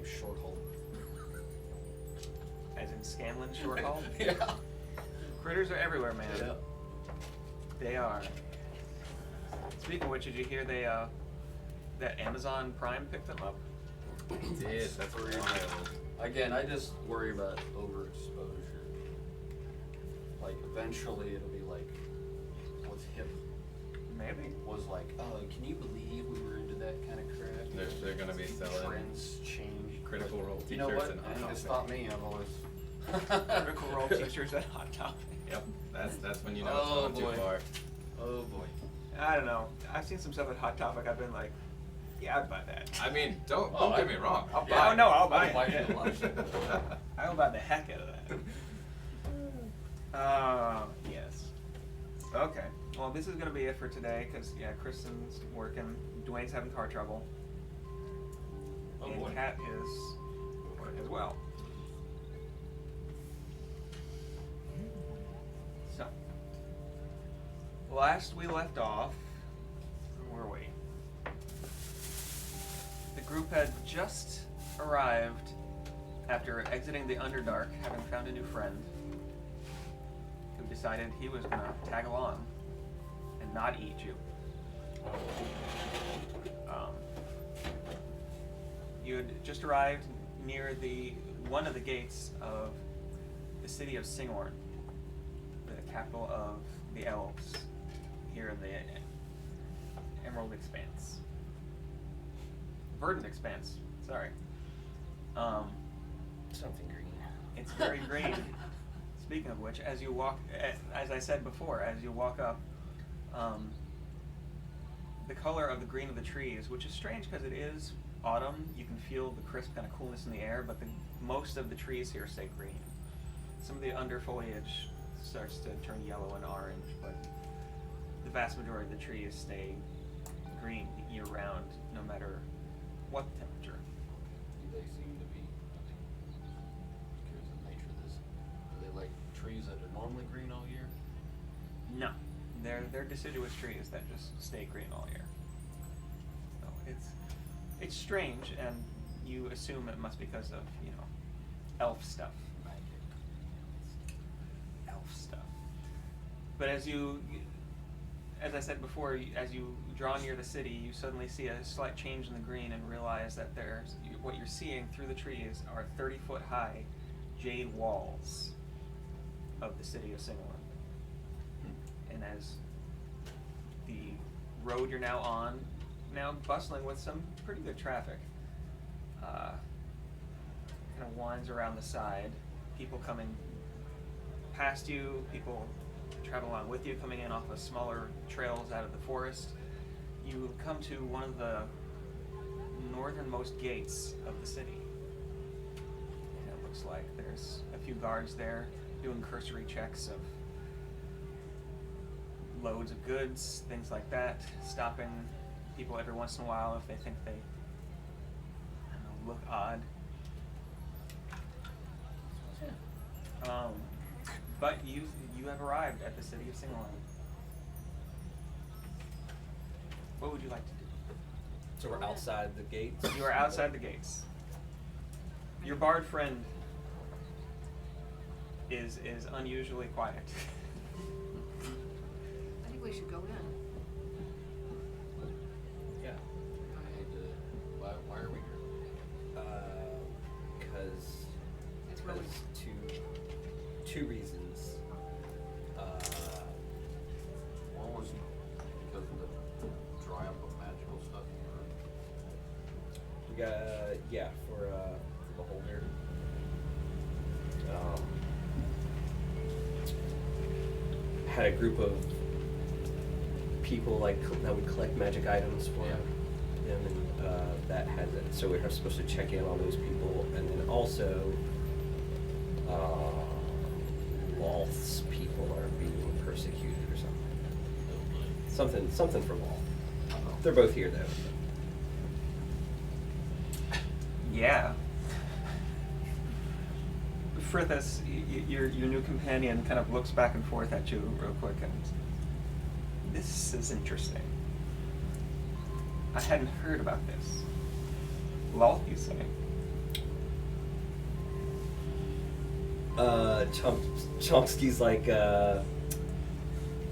short haul. As in Scanlan short haul? Yeah. Critters are everywhere, man. Yeah. They are. Speaking of which, did you hear they that Amazon Prime picked them up? Yes, that's wild. Again, I just worry about overexposure. Like, eventually it'll be like, what's hip Maybe. was like, oh, can you believe we were into that kind of crap? They're gonna be selling trends change. Critical Role You know t-shirts what? and Hot Anything to Topic. stop me, I've always... Critical Role t-shirts at Hot Topic. Yep, that's when you know Oh, it's going boy. too far. Oh boy. I don't know. I've seen some stuff at Hot Topic. I've been like, yeah, I'd buy that. I mean, don't Oh, get me wrong. I'll Yeah. buy. Oh no, I'll buy I'll buy it. a lot of shit. I'll buy the heck out of that. Yes. Okay. Well, this is gonna be it for today, cause yeah, Kristen's working. Dwayne's having car trouble. Oh, and boy. Kat is as well. So, last we left off, where were we? The group had just arrived after exiting the Underdark, having found a new friend who decided he was gonna tag along and not eat you. You had just arrived near one of the gates of the city of Syngorn, the capital of the elves here in the Emerald Expanse. Verdant Expanse, sorry. Something green. It's very green. Speaking of which, as you walk, as I said before, as you walk up, the color of the green of the trees, which is strange because it is autumn, you can feel the crisp kind of coolness in the air, but most of the trees here stay green. Some of the under foliage starts to turn yellow and orange, but the vast majority of the trees stay green year round, no matter what the temperature. They seem to be, I think, because of the nature of this, are they like trees that are normally green all year? No, they're deciduous trees that just stay green all year. So it's strange, and you assume it must be because of elf stuff. Elf stuff. But as I said before, as you draw near the city, you suddenly see a slight change in the green and realize that what you're seeing through the trees are 30-foot high jade walls of the city of Syngorn. And as the road you're now on, now bustling with some pretty good traffic, kind of winds around the side, people coming past you, people travel along with you, coming in off of smaller trails out of the forest. You come to one of the northernmost gates of the city. And it looks like there's a few guards there doing cursory checks of loads of goods, things like that, stopping people every once in a while if they think they look odd. But you have arrived at the city of Syngorn. What would you like to do? So we're outside the gates? You are outside the gates. Your bard friend is unusually quiet. I think we should go in. Yeah. Why are we here? Because That's where we... two reasons. One was because of the dry up of magical stuff. We got, for Beholder. Had a group of people that would collect magic items for them, and that has it. So we're supposed to check in on those people, and then also Loth's people are being persecuted or something. Something for Loth. They're both here though. Yeah. Frithis, your new companion kind of looks back and forth at you real quick, and this is interesting. I hadn't heard about this. Loth, you say? Chomsky's like,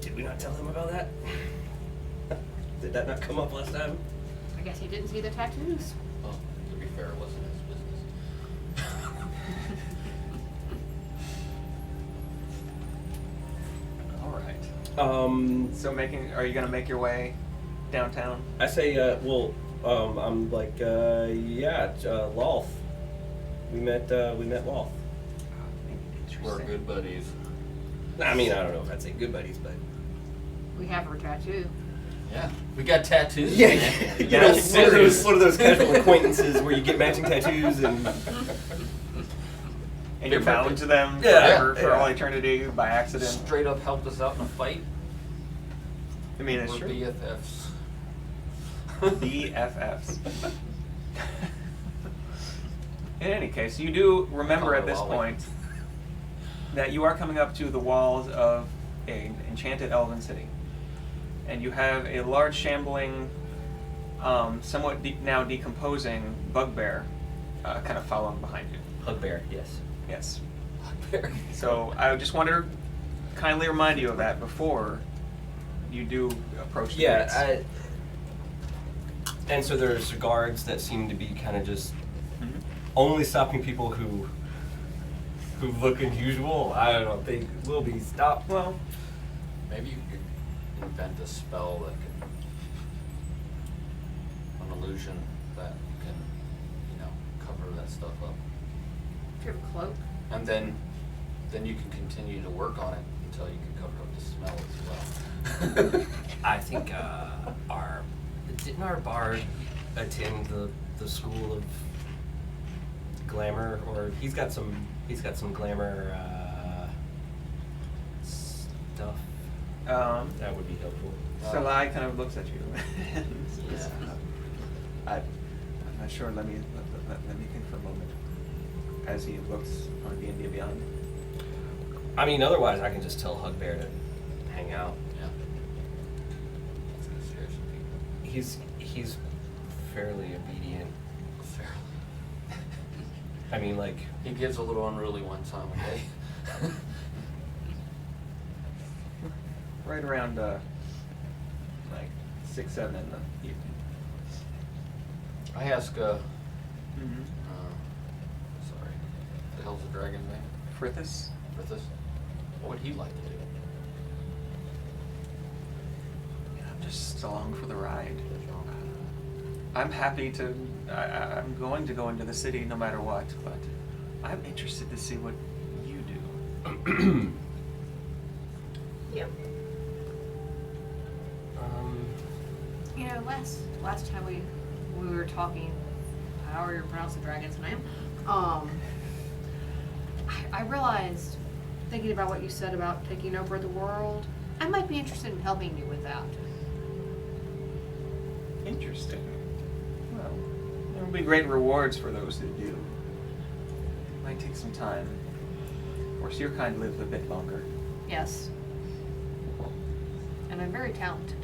did we not tell him about that? Did that not come up last time? I guess he didn't see the tattoos. Well, to be fair, it wasn't his business. All right. So Are you gonna make your way downtown? I say, I'm like, Loth. We met Loth. We're good buddies. I mean, I don't know if I'd say good buddies, but. We have her tattoo. Yeah, we got tattoos. Yeah, man. you know, one of those casual acquaintances where you get matching tattoos and. And you're bound to them Yeah, forever, for yeah. all eternity by accident. Straight up helped us out in a fight. I mean, it's We're true. BFFs. BFFs. In any case, you do remember at this Ollie. point that you are coming up to the walls of an enchanted elven city. And you have a large shambling, somewhat now decomposing bugbear kind of following behind you. Bugbear, yes. Yes. So I just want to kindly remind you of that before you do approach the gates. And so there's guards that seem to be kind of just Mhm. only stopping people who look unusual. I don't think will be stopped. Well, Maybe you could invent a spell that could, an illusion that can, cover that stuff up. Do you have a cloak? And then you can continue to work on it until you can cover up the smell as well. I think didn't our bard attend the school of glamour, or he's got some glamour stuff that would be helpful. Salai kind of looks at you. And Yeah. says, I'm not sure. Let me think for a moment. As he looks on D&D Beyond. I mean, otherwise I can just tell Hugbear to hang out. Yeah. That's gonna scare some people. He's fairly obedient. Fairly. I mean, like, He gets a little unruly one time a day. Right around like 6, 7 in the evening. I ask, Mm-hmm. sorry, the hell's the dragon's name? Frithis? Frithis? What would he like to do? I'm just along for the ride. I'm happy to. I'm going to go into the city no matter what, but I'm interested to see what you do. Yep. You know, last time we were talking, however you pronounce the dragon's name, I realized, thinking about what you said about taking over the world, I might be interested in helping you with that. Interesting. Well, there will be great rewards for those who do. It might take some time. Of course, your kind live a bit longer. Yes. And I'm very talented.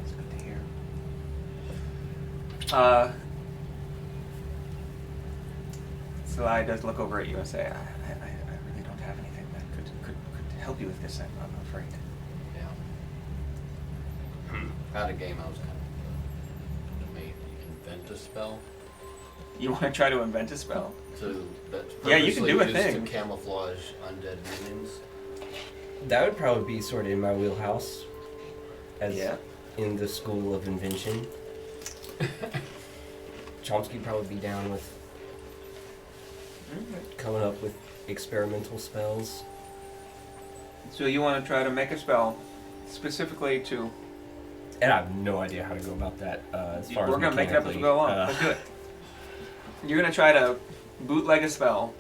It's good to hear. Salai does look over at you and say, I really don't have anything that could help you with this, I'm afraid. Yeah. I had a game I was kind of made invent a spell You want to try to invent a spell? that's Yeah, you can do a purposely used thing. to camouflage undead minions. that would probably be sort of in my wheelhouse, as Yeah. in the school of invention. Chomsky would probably be down with coming up with experimental spells. So you want to try to make a spell specifically to... And I have no idea how to go about that as far as We're going to make it up as we go along. mechanically. Let's do it. You're going to try to bootleg a spell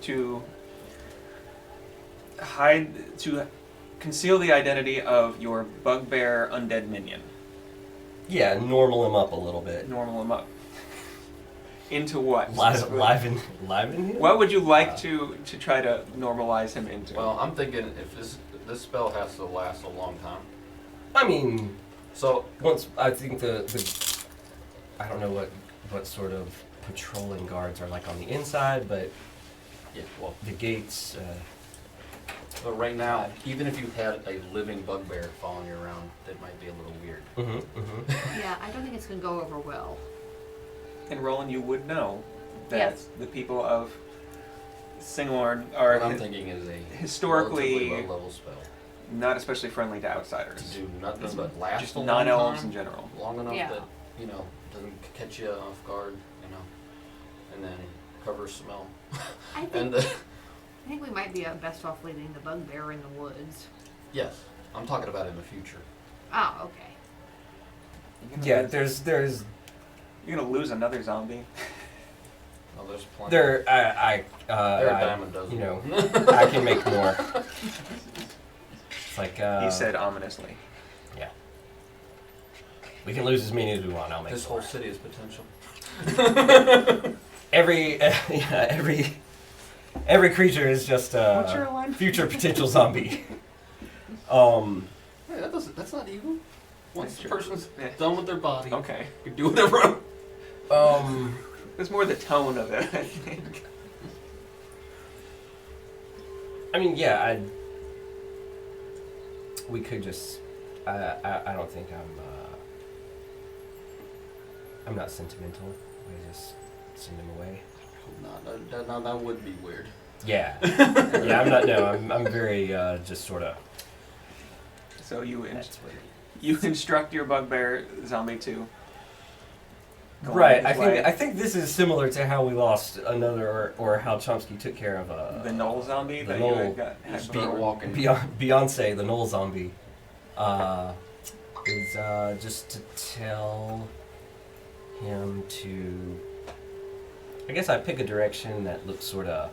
to conceal the identity of your bugbear undead minion. Yeah, normal him up a little bit. Normal him up. Into what? Liven him? What would you like to try to normalize him into? Well, I'm thinking if this spell has to last a long time. I mean, So once I think the I don't know what sort of patrolling guards are like on the inside, but Yeah, well, the gates. but right now, even if you had a living bugbear following you around, that might be a little weird. Yeah, I don't think it's gonna go over well. And Roland, you would know that Yes. the people of Syngorn are What I'm thinking is a historically relatively low-level spell not especially friendly to to outsiders. do nothing but last Just a long non-elves time, in general. long enough Yeah. that doesn't catch you off guard, and then cover smell. I think And I think we might be best off leaving the bugbear in the woods. yes, I'm talking about in the future. Oh, okay. You're gonna Yeah, lose- there's You're gonna lose another zombie. Oh, there's plenty. there There are a I dime a dozen. you know I can make more. It's like He said ominously. yeah. We can lose as many as we want. I'll make This more. whole city is potential. Every every creature is just What's your a line? future potential zombie. Hey, that's not evil. Once That's the true. person's Yeah. done with their body, Okay. you can do whatever. It's more the tone of it, I think. I mean, yeah, we could just. I don't think I'm not sentimental. I just send him away. That would be weird. Yeah, yeah. I'm not. No, I'm very just sort of. So you That's what it you instruct your bugbear zombie to go on Right. his way. I think this is similar to how we lost another, or how Chomsky took care of the Knoll zombie the that Knoll. you had got had Speed before. walking. Beyonce, the Knoll zombie, is just to tell him to. I guess I pick a direction that looks sort of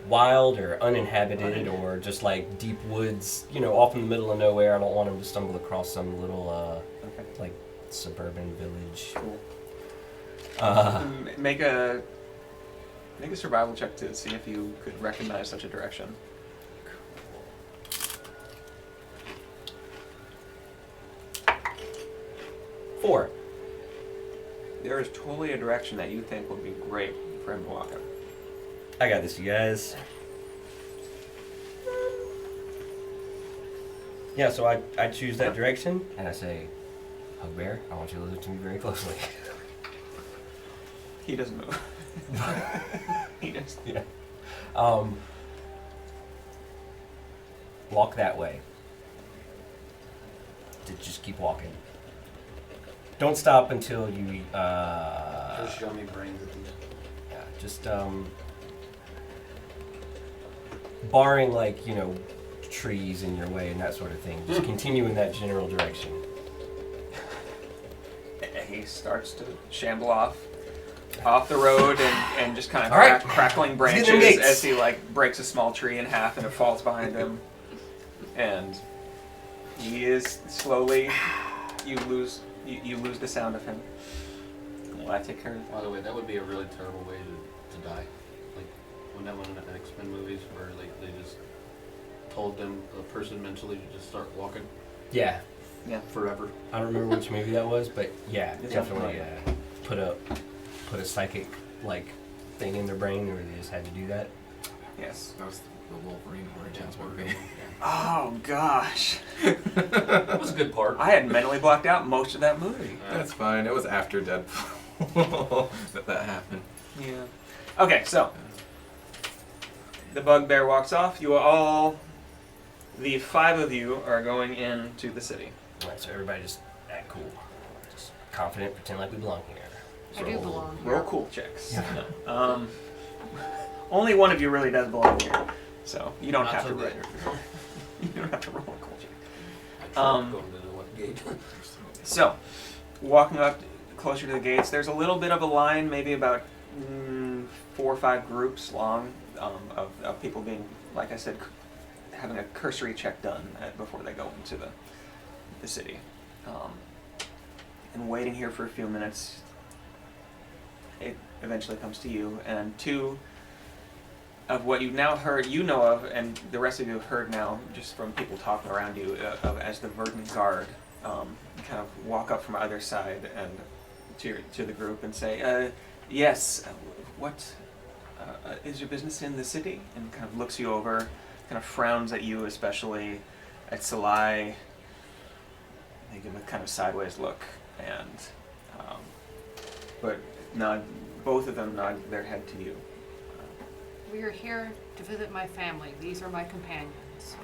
wild or uninhabited or just like deep woods, off in the middle of nowhere. I don't want him to stumble across some little Okay. like suburban village. Cool. Make a survival check to see if you could recognize such a direction. 4. There is totally a direction that you think would be great for him to walk in. I got this, you guys. Yeah, so I choose that direction and I say, Hugbear, I want you to listen to me very closely. He doesn't move. He does. Yeah. Walk that way. Just keep walking. Don't stop until you Just show me brains at the end. yeah, just barring trees in your way and that sort of thing. Just continue in that general direction. And he starts to shamble off the road and just kind of All right. crackling Let's get them branches gates. as he breaks a small tree in half and it falls behind him. And he is slowly you lose the sound of him. Well, I take care of By the way, that would be a really terrible way to die. Like when that one in the X-Men movies where they just told them the person mentally to just start walking Yeah. Yeah. forever. I don't remember which movie that was, but yeah, It's definitely definitely- put a psychic thing in their brain where they just had to do that. Yes. That was the Wolverine Origins Yeah, movie. Oh gosh. That was a good part. I had mentally blocked out most of that movie. That's fine. It was after Deadpool that happened. Yeah. Okay, so the bugbear walks off. The 5 of you are going into the city. Alright, so everybody just act cool. Just confident, pretend like we belong here. I do belong here. Roll cool checks. Yeah. No. Only one of you really does belong here, so you don't Not have so to roll. good. You don't have to roll a cool check. I tried going to the what gate. So, walking up closer to the gates, there's a little bit of a line, maybe about 4 or 5 groups long, of people being, like I said, having a cursory check done before they go into the city. And waiting here for a few minutes, it eventually comes to you, and 2 of what you've now heard, you know of, and the rest of you have heard now, just from people talking around you, as the verdant guard kind of walk up from either side and to the group and say, "Yes, what is your business in the city? And kind of looks you over, kind of frowns at you, especially at Salai. They give a kind of sideways look, and but nod. Both of them nod their head to you. We are here to visit my family. These are my companions.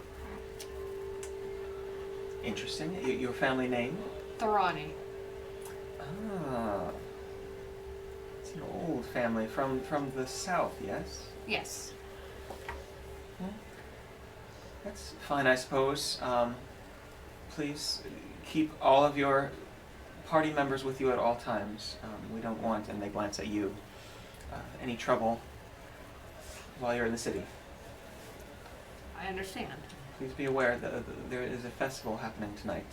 Interesting. Your family name? Thorani. Ah, it's an old family from the south. Yes. Yes. That's fine, I suppose. Please keep all of your party members with you at all times. We don't want, and they glance at you, any trouble while you're in the city. I understand. Please be aware that there is a festival happening tonight.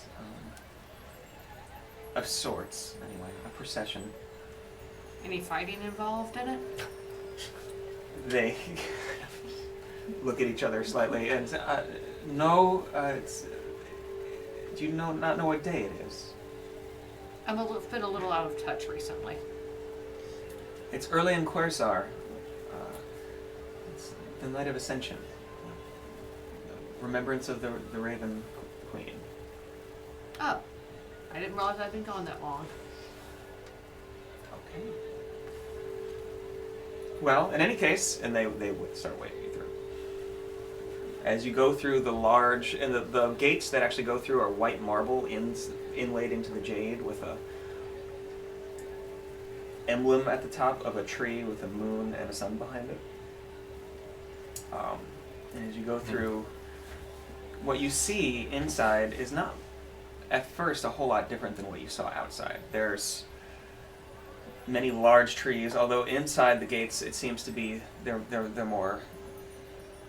Of sorts, anyway, a procession. Any fighting involved in it? They look at each other slightly and no, it's. Do you not know what day it is? Been a little out of touch recently. It's early in Quersar. It's the night of Ascension. Remembrance of the Raven Queen. Oh, I didn't realize I'd been gone that long. Okay. Well, in any case, and they would start waving you through. As you go through the large, and the gates that actually go through are white marble inlaid into the jade with a emblem at the top of a tree with a moon and a sun behind it. And as you go through, what you see inside is not, at first, a whole lot different than what you saw outside. There's many large trees, although inside the gates it seems to be they're more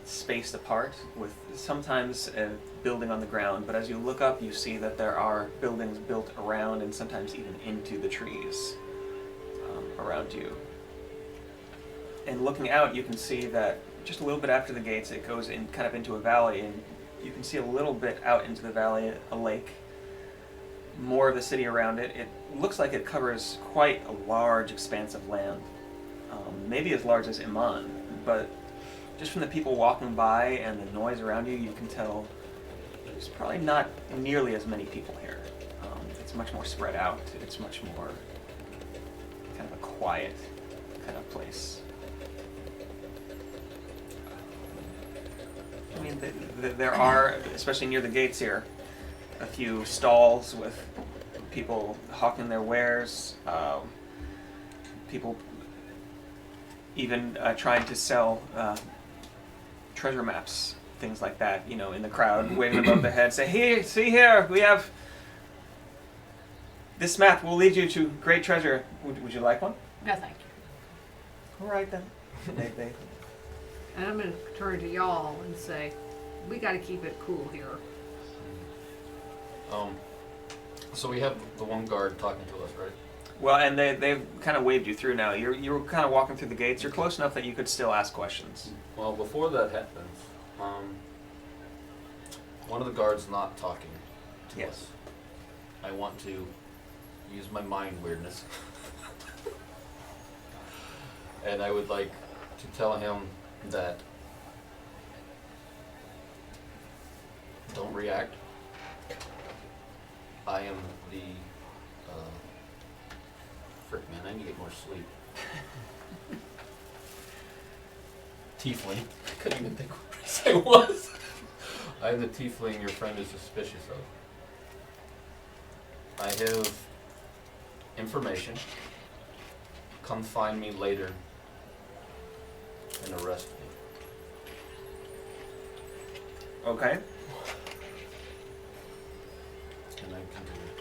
spaced apart, with sometimes a building on the ground, but as you look up you see that there are buildings built around and sometimes even into the trees around you. And looking out you can see that just a little bit after the gates it goes in kind of into a valley, and you can see a little bit out into the valley a lake, more of the city around it. It looks like it covers quite a large expanse of land, maybe as large as Iman, but just from the people walking by and the noise around you, you can tell there's probably not nearly as many people here. It's much more spread out. It's much more kind of a quiet kind of place. I mean, there are, especially near the gates here, a few stalls with people hawking their wares, people even trying to sell treasure maps, things like that, you know, in the crowd, waving above their head, say, "Here, see here, we have this map will lead you to great treasure. Would you like one?" No, thank you. All right then. they And I'm going to turn to y'all and say, we got to keep it cool here. So we have the one guard talking to us, right? Well, and they've kind of waved you through now. You're kind of walking through the gates. You're close enough that you could still ask questions. Well, before that happens, one of the guards not talking to Yes. us. I want to use my mind weirdness. And I would like to tell him that don't react. I am the frick man, I need to get more sleep. Tiefling. I couldn't even think what race I was. I am the tiefling your friend is suspicious of. I have information. Come find me later and arrest me. Okay. Can I continue?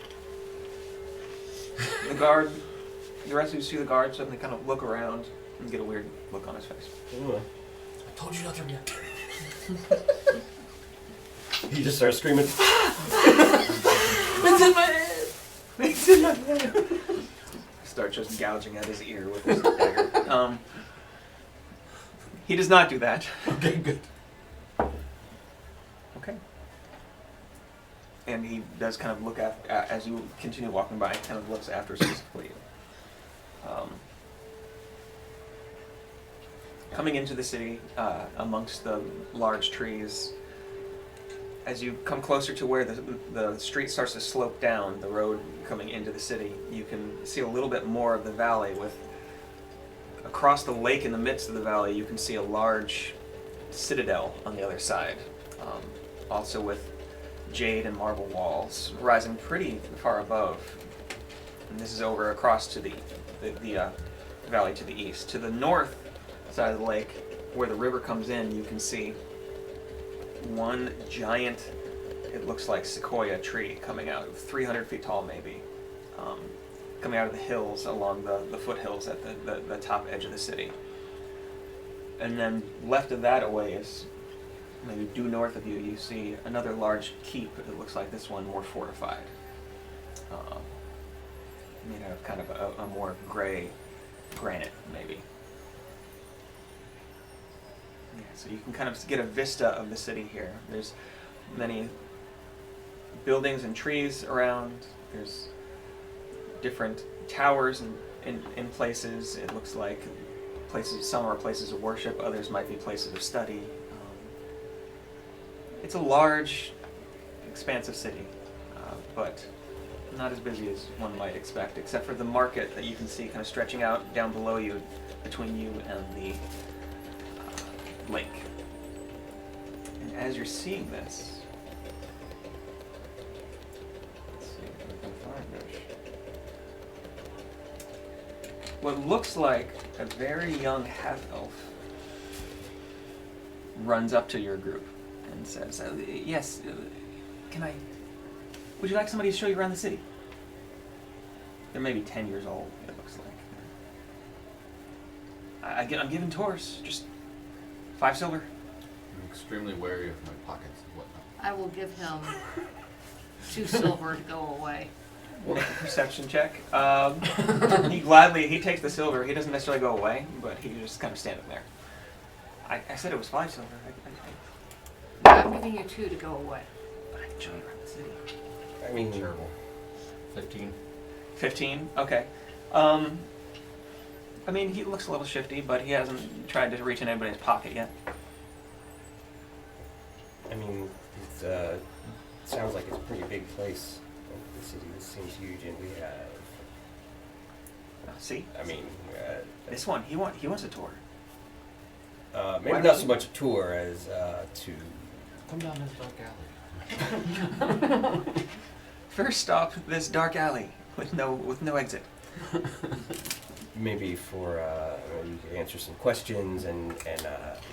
The rest of you see the guard suddenly kind of look around and get a weird look on his face. Ooh. I told you not to react. He just starts screaming. It's in my head! It's in my head. Start just gouging at his ear with his dagger. He does not do that. Okay, good. Okay. And he does kind of look as you continue walking by, kind of looks after specifically you. coming into the city amongst the large trees. As you come closer to where the street starts to slope down, the road coming into the city, you can see a little bit more of the valley. With across the lake in the midst of the valley, you can see a large citadel on the other side, also with jade and marble walls rising pretty far above. And this is over across to the valley to the east. To the north side of the lake, where the river comes in, you can see one giant, it looks like sequoia tree coming out, 300 feet tall maybe, coming out of the hills along the foothills at the top edge of the city. And then left of that away is, maybe due north of you, you see another large keep. It looks like this one more fortified. Made out of kind of a more gray granite, maybe. Yeah, so you can kind of get a vista of the city here. There's many buildings and trees around. There's different towers in places. It looks like places. Some are places of worship. Others might be places of study. It's a large, expansive city, but not as busy as one might expect, except for the market that you can see kind of stretching out down below you, between you and the lake. And as you're seeing this, let's see if we can find this. What looks like a very young half-elf runs up to your group and says, yes, would you like somebody to show you around the city? They're maybe 10 years old, it looks like. I'm giving tours, just 5 silver. I'm extremely wary of my pockets and whatnot. I will give him 2 silver to go away. We'll make a perception check. He takes the silver. He doesn't necessarily go away, but he's just kind of standing there. I said it was 5 silver. I'm giving you 2 to go away. But I can show you around the city. I mean, Terrible. 15. 15? Okay. I mean, he looks a little shifty, but he hasn't tried to reach in anybody's pocket yet. I mean, it sounds like it's a pretty big place. The city seems huge, and we have. See? I mean, This one, he wants a tour. maybe Why not don't so you- much a tour as to. Come down this dark alley. First stop, this dark alley with no exit. Maybe for maybe you could answer some questions and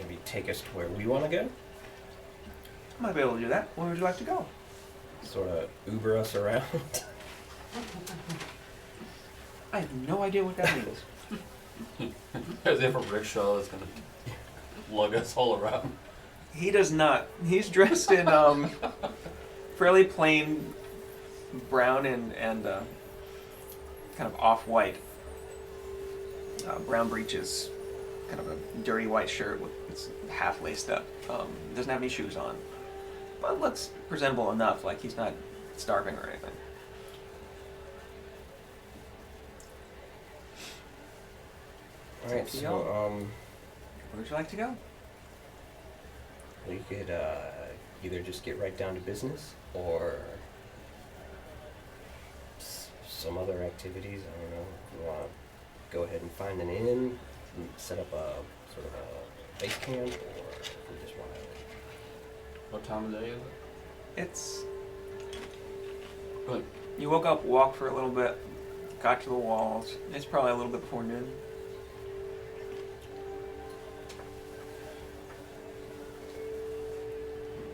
maybe take us to where we want to go. I might be able to do that. Where would you like to go? Sort of Uber us around. I have no idea what that means. As if a rickshaw is going to lug us all around. He does not. He's dressed in fairly plain brown and kind of off-white brown breeches, kind of a dirty white shirt with it's half laced up. Doesn't have any shoes on, but looks presentable enough, like he's not starving or anything. All right, to so Where would you like to go? we could either just get right down to business or some other activities. I don't know. If you want to go ahead and find an inn, and set up a sort of a base camp, or if we just want to. What time of day is it? It's Good. you woke up, walked for a little bit, got to the walls. It's probably a little bit before noon.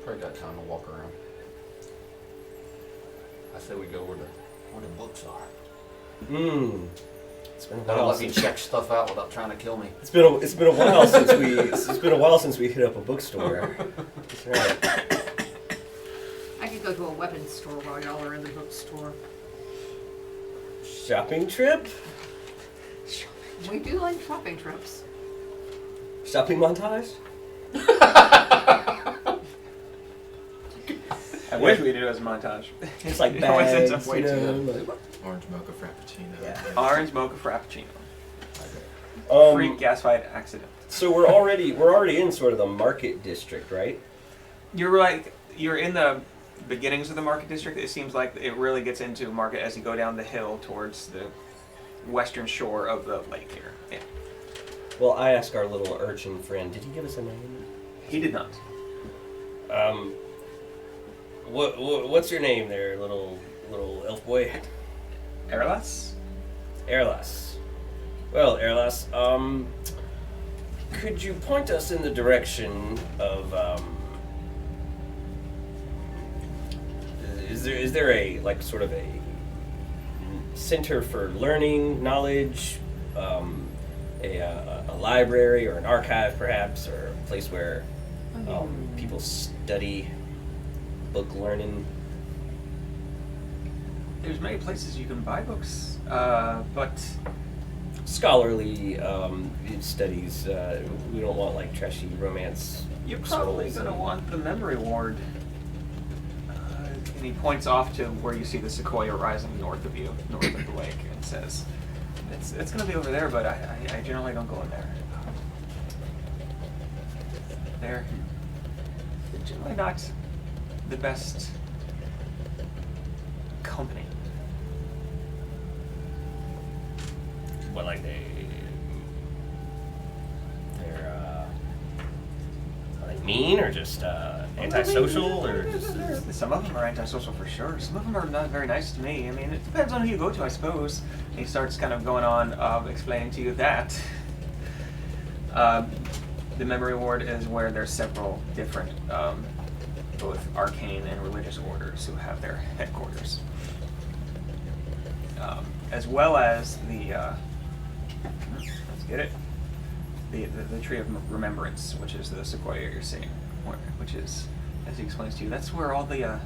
Probably got time to walk around. I say we go where the books are. It's been a That'll while let me since check stuff out without trying to kill me. it's been a while since we hit up a bookstore. That's right. I could go to a weapons store while y'all are in the bookstore. Shopping trip? We do like shopping trips. Shopping montage? I wish we could do it as a montage. It's like It always ends bags, up way you too know, good. like- Orange mocha frappuccino. Yeah. Orange mocha frappuccino. Free Um, gas fight accident. So we're already in sort of the market district, right? You're in the beginnings of the market district. It seems like it really gets into market as you go down the hill towards the western shore of the lake here. Yeah. Well, I asked our little urchin friend, did he give us a name? He did not. What's your name there, little elf boy? Erlas? Erlas. Well, Erlas, could you point us in the direction of, is there a, like, sort of a center for learning, knowledge, a library or an archive perhaps, or a place where people study book learning? There's many places you can buy books, but Scholarly studies. We don't want like trashy romance. you're probably scrolls going to and- want the memory ward. And he points off to where you see the sequoia rising north of you, north of the lake, and says, "It's going to be over there, but I generally don't go in there. They're generally not the best company." What, like they're are they mean or just antisocial or just Some of them are antisocial for sure. Some of them are not very nice to me. I mean, it depends on who you go to, I suppose. And he starts kind of going on, explaining to you that the memory ward is where there's several different, both arcane and religious orders who have their headquarters, as well as the let's get it. The tree of remembrance, which is the sequoia you're seeing, which is, as he explains to you, that's where all the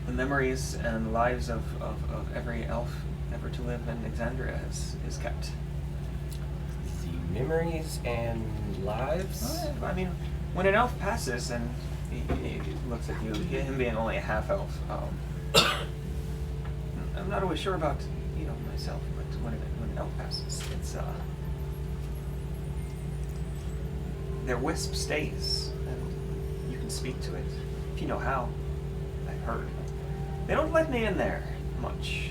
memories and lives of every elf ever to live in Exandria is kept. the memories and lives? I mean, when an elf passes and he looks at you, him being only a half elf, I'm not always sure about myself, but when an elf passes, it's their wisp stays, and you can speak to it if you know how. I've heard. They don't let me in there much.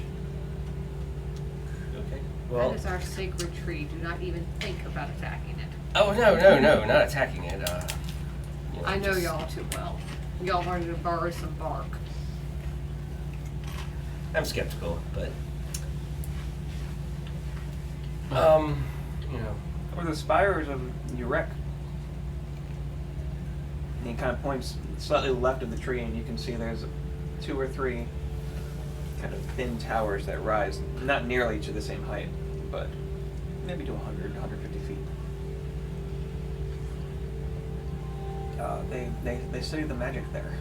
Okay. Well, That is our sacred tree. Do not even think about attacking it. oh no, not attacking it. I know just- y'all too well. Y'all wanted to borrow some bark. I'm skeptical, but Or the spires of Urek. And he kind of points slightly left of the tree, and you can see there's 2 or 3 kind of thin towers that rise, not nearly to the same height, but maybe to 100, 150 feet. They study the magic there.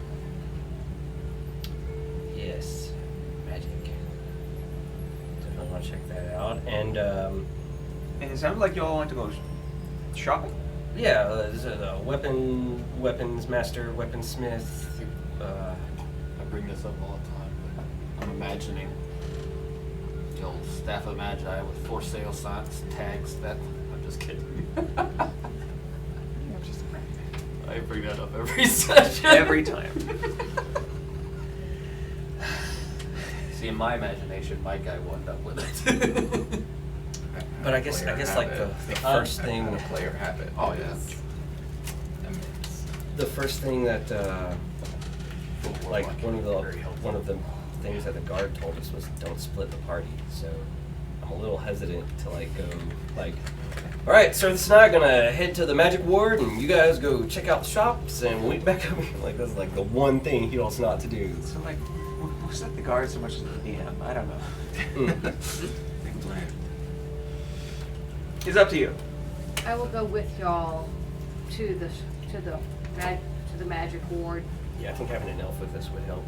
Yes, magic. Definitely want to check that out. And And it sounded like you all went to go shopping. yeah, there's a weapons master, weaponsmith. I bring this up all the time, but I'm imagining the old staff of magi with for sale signs, tags. I'm just kidding. I bring that up every session. Every time. See, in my imagination, my guy wound up with it. But I guess like the first thing, player habit. Oh, yeah. I mean, the first thing that like one of very helpful. the things that the guard told us was don't split the party. So I'm a little hesitant to like go like, all right, so this and I are gonna head to the magic ward, and you guys go check out the shops, and we'll meet back up here. Like that's like the one thing he wants not to do. So like, we'll set the guard so much as the DM. I don't know. big plan. It's up to you. I will go with y'all to the magic ward. Yeah, I think having an elf with us would help.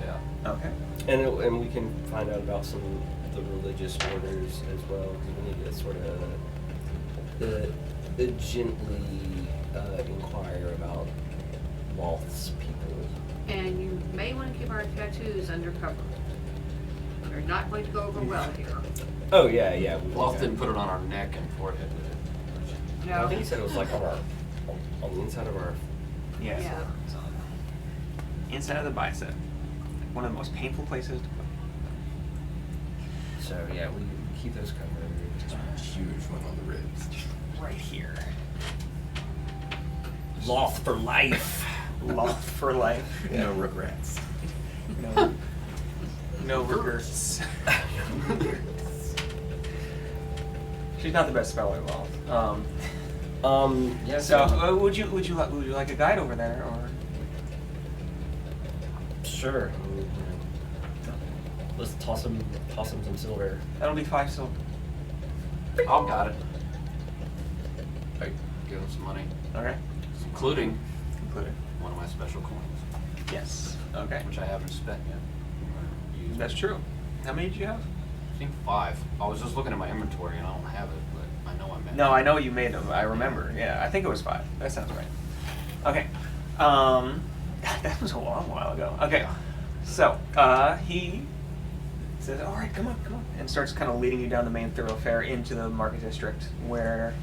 Yeah. Okay. And we can find out about some of the religious orders as well. 'Cause we need to sort of gently inquire about Walth's people. And you may want to keep our tattoos undercover. They're not going to go over well here. Oh yeah, yeah. Loth didn't put it on our neck and forehead. No. I think he said it was like on the inside of our. Yeah. Yeah. So, inside of the bicep. One of the most painful places to put. So yeah, we keep those covered. Huge one on the ribs. Right here. Loth for life. Loth for life. No regrets. No. No regrets. She's not the best speller of all. Yeah. So, would you like a guide over there, or? Sure. Let's toss him some silver. That'll be 5 silver. I'll got it. I give him some money, Okay. including Included. one of my special coins, Yes. Okay. which I haven't spent yet. Used. That's true. How many did you have? I think 5. I was just looking at my inventory and I don't have it, but I know I meant. No, I know you made them. I remember. Yeah, I think it was 5. That sounds right. Okay. That was a long while ago. Okay. So, he says, "All right, come on," and starts kind of leading you down the main thoroughfare into the market district, where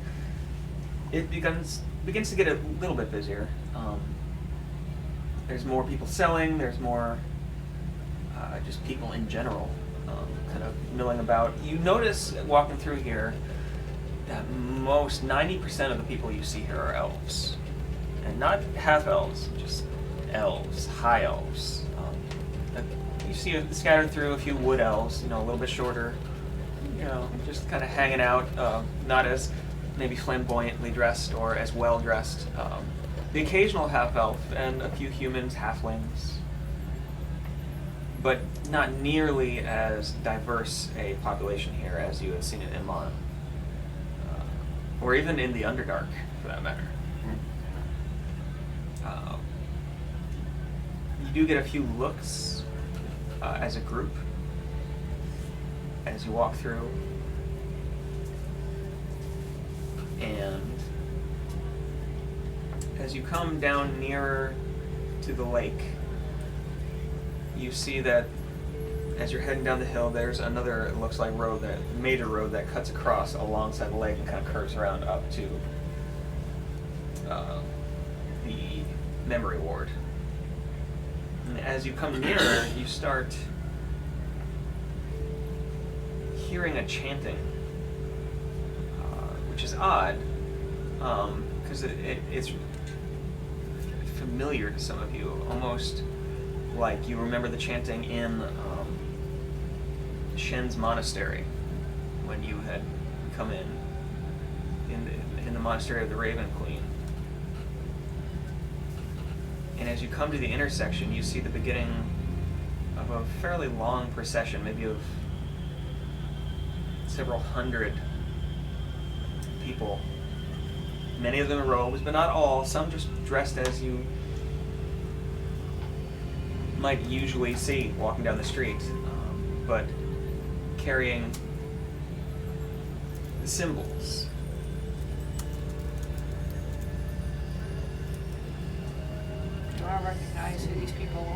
it begins to get a little bit busier. There's more people selling. There's more just people in general, kind of milling about. You notice walking through here that most 90% of the people you see here are elves, and not half elves, just elves, high elves. You see scattered through a few wood elves, a little bit shorter, just kind of hanging out, not as maybe flamboyantly dressed or as well dressed. The occasional half elf and a few humans, halflings, but not nearly as diverse a population here as you had seen it in Mon, or even in the Underdark, for that matter. You do get a few looks as a group as you walk through, and as you come down nearer to the lake, you see that as you're heading down the hill, there's another, it looks like, major road that cuts across alongside the lake and kind of curves around up to the memory ward. And as you come nearer, you start hearing a chanting, which is odd, because it's familiar to some of you, almost like you remember the chanting in Shen's monastery when you had come in the monastery of the Raven Queen. And as you come to the intersection, you see the beginning of a fairly long procession, maybe of several hundred people. Many of them in robes, but not all. Some just dressed as you might usually see walking down the street, but carrying the symbols. Do I recognize who these people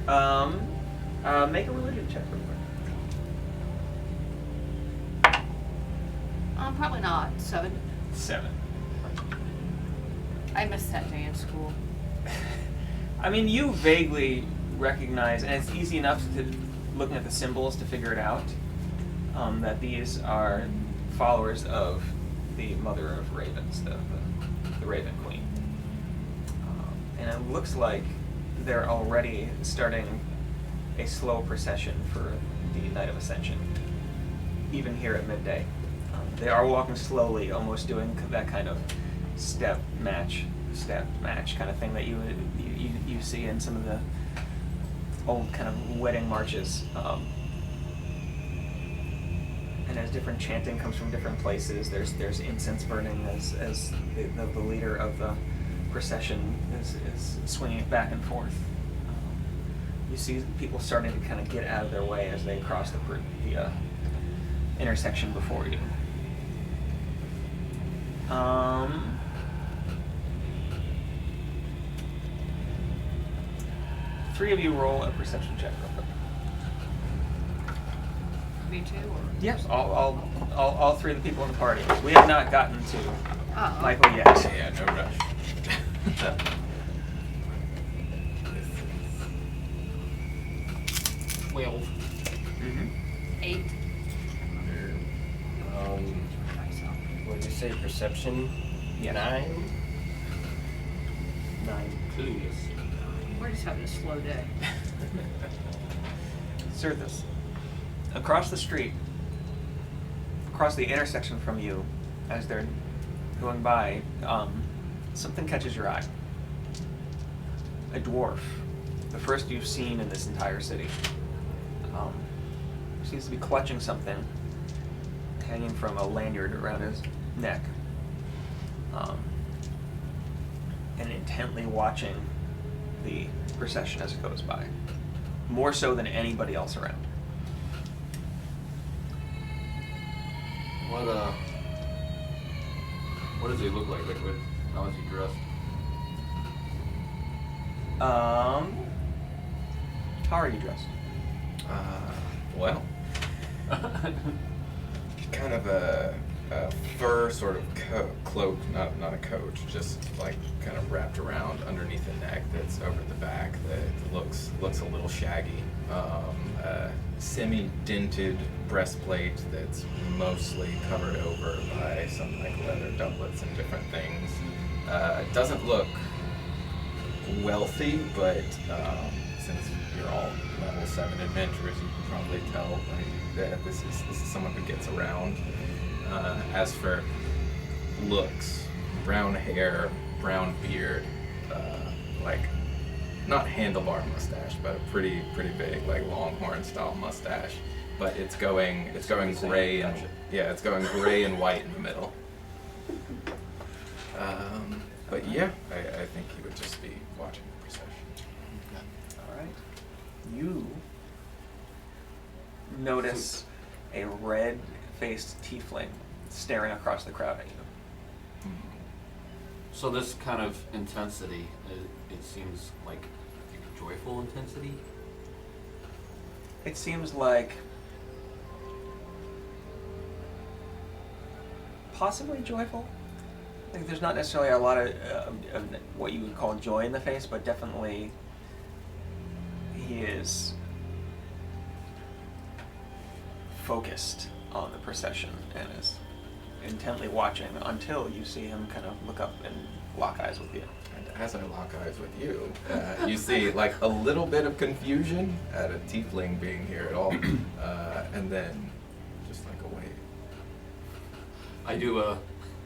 are? Make a religion check real quick. Probably not. 7. 7. I missed that day in school. I mean, you vaguely recognize, and it's easy enough to, looking at the symbols, to figure it out, that these are followers of the Mother of Ravens, the Raven Queen. And it looks like they're already starting a slow procession for the Night of Ascension, even here at midday. They are walking slowly, almost doing that kind of step match kind of thing that you see in some of the old kind of wedding marches. And as different chanting comes from different places, there's incense burning as the leader of the procession is swinging it back and forth. You see people starting to kind of get out of their way as they cross the intersection before you. Three of you roll a perception check real quick. Me too, or? Yes, all three of the people in the party. We have not gotten to Oh. Michael yet. Yeah, no rush. 12. Mm-hmm. 8. What did you say? Perception? Yeah. 9? 9. Clueless. We're just having a slow day. Cirthus. Across the street, across the intersection from you, as they're going by, something catches your eye. A dwarf, the first you've seen in this entire city. Seems to be clutching something, hanging from a lanyard around his neck, and intently watching the procession as it goes by, more so than anybody else around. What does he look like? Like, how is he dressed? How are you dressed? Well, kind of a fur sort of cloak, not a coat, just like kind of wrapped around underneath the neck that's over the back that looks a little shaggy. A semi-dinted breastplate that's mostly covered over by some like leather doublets and different things. Doesn't look wealthy, but since you're all level 7 adventurers, you can probably tell like, that this is someone who gets around. As for looks, brown hair, brown beard, like not handlebar mustache, but a pretty big like longhorn style mustache. But it's going gray and yeah, it's going gray and white in the middle. But yeah, I think he would just be watching the procession. All right. You notice a red-faced tiefling staring across the crowd at you. So this kind of intensity, it seems like joyful intensity. It seems like possibly joyful. Like there's not necessarily a lot of what you would call joy in the face, but definitely he is focused on the procession and is intently watching until you see him kind of look up and lock eyes with you. And as I lock eyes with you, you see like a little bit of confusion at a tiefling being here at all, and then just like a wave. I do a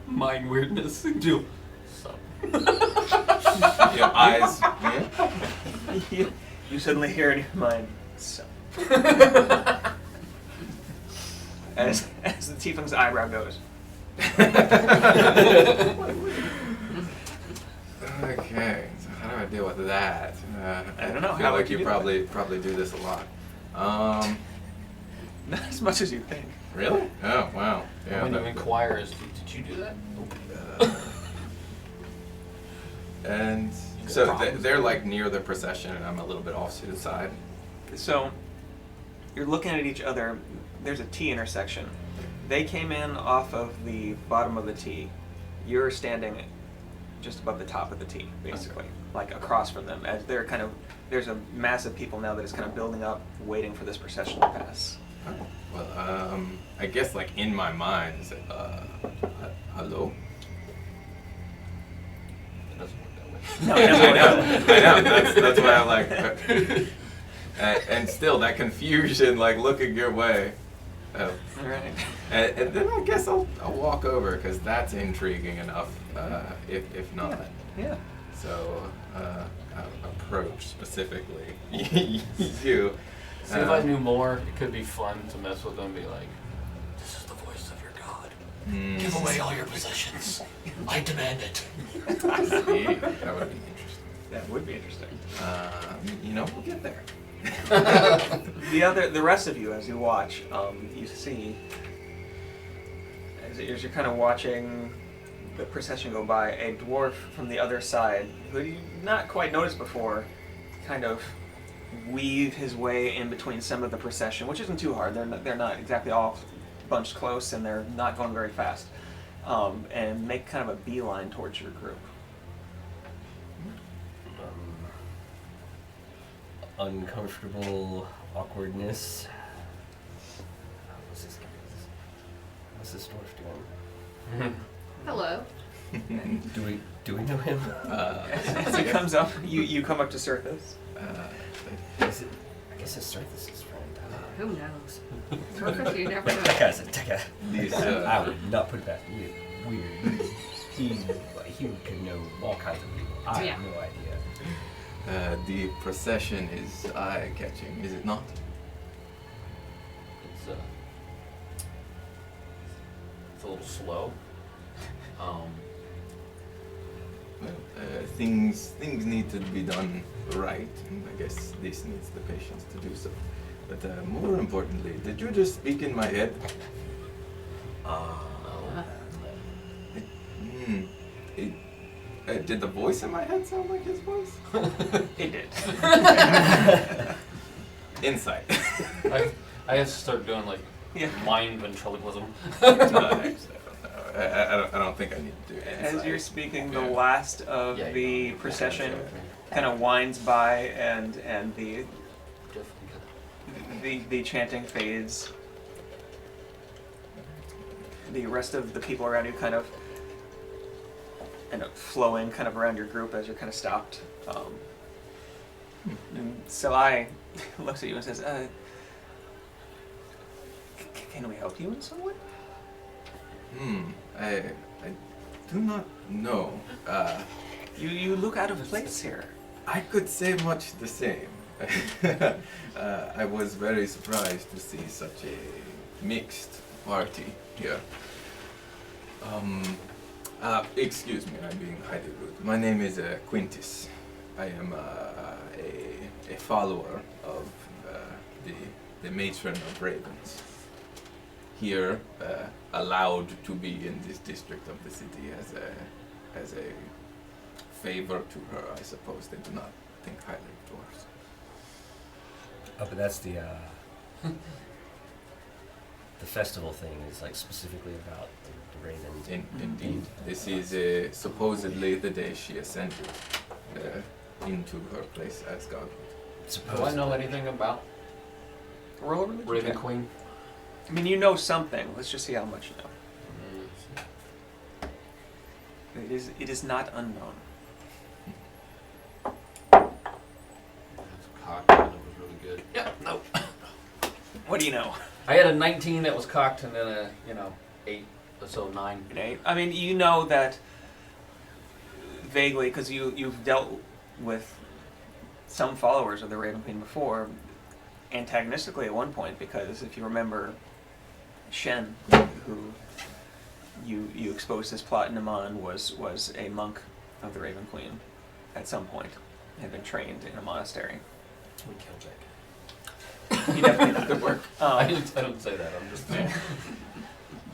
mind weirdness and do sup. Your eyes. Yeah? You suddenly hear in your mind, so. as the tiefling's eyebrow goes. Okay, so how do I deal with that? I don't know, I feel how like would you you do probably do this a lot. Not as much as you think. Really? Oh wow. Yeah. When you that- inquire as to, did you do that? And You got so problems? they're like near the procession, and I'm a little bit off to the side. So, you're looking at each other. There's a T intersection. They came in off of the bottom of the T. You're standing just above the top of the T, basically, like across from them. As they're kind of, there's a mass of people now that is kind of building up, waiting for this procession to pass. Oh, well, I guess like in my mind, is it, hello? It doesn't work that way. No, it doesn't work I know. That's why I'm like, and still that confusion, like looking your way. All right. And then I guess I'll walk over because that's intriguing enough, if not. Yeah. So approach specifically you. See, if I knew more, it could be fun to mess with them and be like, this is the voice of your god. Give away all your possessions. I demand it. See, that would be interesting. That would be interesting. We'll get there. The rest of you, as you watch, you see, as you're kind of watching the procession go by, a dwarf from the other side, who you not quite noticed before, kind of weave his way in between some of the procession, which isn't too hard. They're not exactly all bunched close, and they're not going very fast, and make kind of a beeline towards your group. Uncomfortable awkwardness. What's this dwarf doing? Hello. Do we know him? As he comes up, you come up to Surface. Is it, I guess it's Surface's friend. Who knows? Surface, you never know. That guy's a that guy. These, I would not put that weird. He could know all kinds of people. I have no idea. the procession is eye-catching, is it not? It's a little slow. Well, things need to be done right, and I guess this needs the patience to do so. But more importantly, did you just speak in my head? Did the voice in my head sound like his voice? It did. Insight. I have to start doing like mind ventriloquism. No, actually, I don't think I need to do insight. As you're speaking, the last of the procession kind of winds by, and the chanting fades. The rest of the people around you kind of end up flowing kind of around your group as you're kind of stopped. And Selai looks at you and says, can we help you in some way? I do not know. You look out of place here. I could say much the same. I was very surprised to see such a mixed party here. Excuse me, I'm being highly rude. My name is Quintus. I am a follower of the matron of ravens. Here, allowed to be in this district of the city as a favor to her, I suppose. They do not think highly of dwarves. Oh, but that's the festival thing is like specifically about the ravens. Indeed. This is supposedly the day she ascended into her place as god. Do I know anything about Roll a religion Raven check. Queen? I mean, you know something. Let's just see how much you know. It is not unknown. That's cocked and it was really good. Yeah, no. What do you know? I had a 19 that was cocked and then a, 8, so 9. An 8. I mean, you know that vaguely because you've dealt with some followers of the Raven Queen before, antagonistically at one point, because if you remember, Shen, who you exposed this plot in Amon, was a monk of the Raven Queen at some point, had been trained in a monastery. We killed that He definitely did good work. I didn't say that. I'm just saying.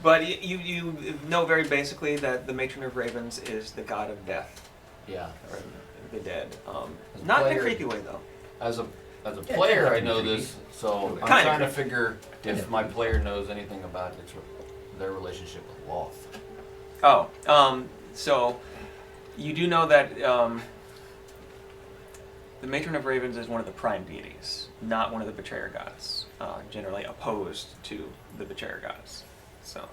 But you know very basically that the matron of ravens is the god of death, Yeah. or the dead. As a Not in a player- creepy way though. As a player, I know this, so I'm Kind of. trying to figure if my player knows anything about their relationship with Loth. Oh, so you do know that the matron of ravens is one of the prime deities, not one of the betrayer gods. Generally opposed to the betrayer gods. So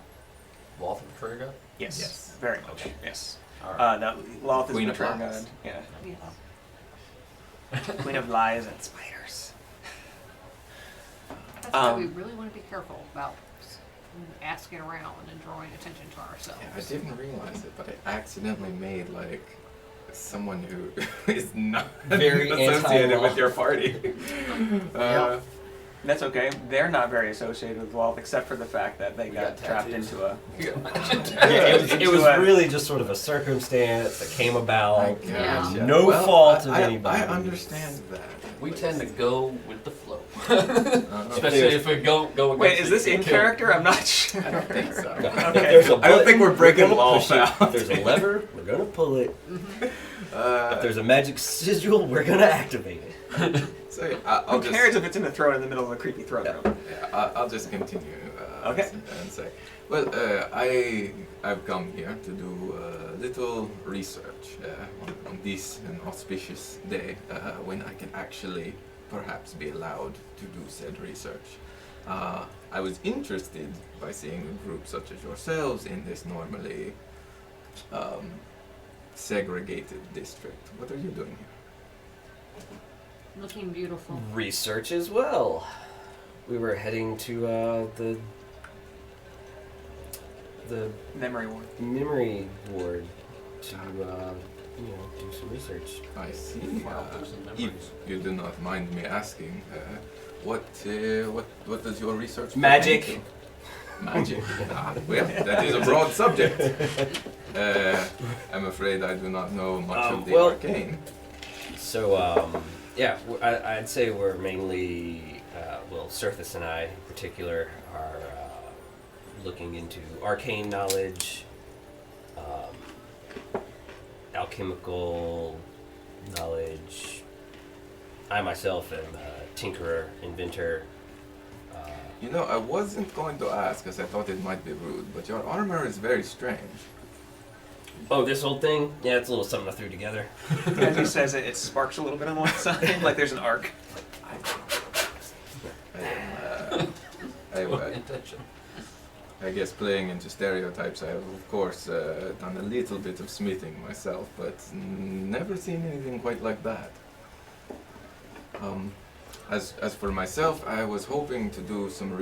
Loth and Betrayer God? yes, very much. Okay. Yes. Alright. That Loth is Queen the of betrayer lies. god. Yeah. Yes. Queen of lies and spiders. That's why we really want to be careful about asking around and drawing attention to ourselves. I didn't realize it, but I accidentally made like someone who is not Very associated anti-law. with your party. Yeah. That's okay. They're not very associated with Loth, except for the fact that they We got got trapped tattoos. into a. it was really just sort of a circumstance that came about. Yeah. No fault of anybody. I understand that. We tend to go with the flow. Uh, Especially if we go against Wait, is it, this we in kill. character? I'm not sure. I don't think so. Okay. Okay. If there's a I don't think button, we're breaking gonna laws push it. out. If there's a lever, we're gonna pull it. If Uh, there's a magic sigil, we're gonna activate it. So yeah, I'll Who just, cares if it's in a throne in the middle of a creepy throne room? Yeah, I'll just continue. Okay. And say, well, I've come here to do a little research on this auspicious day when I can actually perhaps be allowed to do said research. I was interested by seeing a group such as yourselves in this normally segregated district. What are you doing here? Looking beautiful. Research as well. We were heading to the Memory ward. memory ward to do some research. I see. Wow, there's some If memories. you do not mind me asking, what does your research Magic. pertain to? Magic. Well, that is a broad subject. I'm afraid I do not know much of the well- arcane. So I'd say we're mainly Surthus and I in particular are looking into arcane knowledge, alchemical knowledge. I myself am a tinkerer, inventor. You know, I wasn't going to ask as I thought it might be rude, but your armor is very strange. Oh, this whole thing? Yeah, it's a little something I threw together. As he says it, it sparks a little bit on one side, like there's an arc. I guess playing into stereotypes, I have of course done a little bit of smithing myself, but never seen anything quite like that. As for myself, I was hoping to do some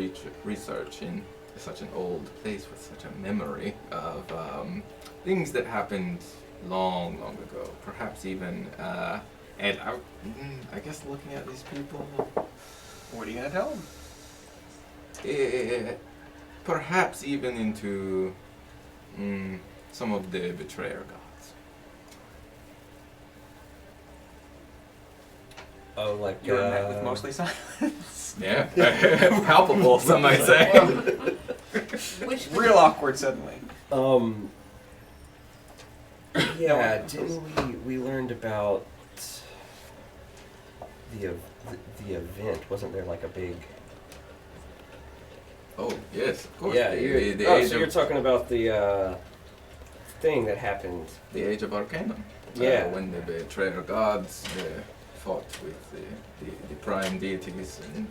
research in such an old place with such a memory of things that happened long, long ago. Perhaps even, and I guess looking at these people, What are you gonna tell him? perhaps even into some of the betrayer gods. Oh, like You were met with mostly silence. Yeah, palpable, some might say. Which Real awkward suddenly. Yeah, didn't we learned about the event? Wasn't there like a big? Oh yes, of course. Yeah, the oh, age so of, you're talking about the thing that happened. the age of Arcanum. Yeah. When the betrayer gods fought with the prime deities and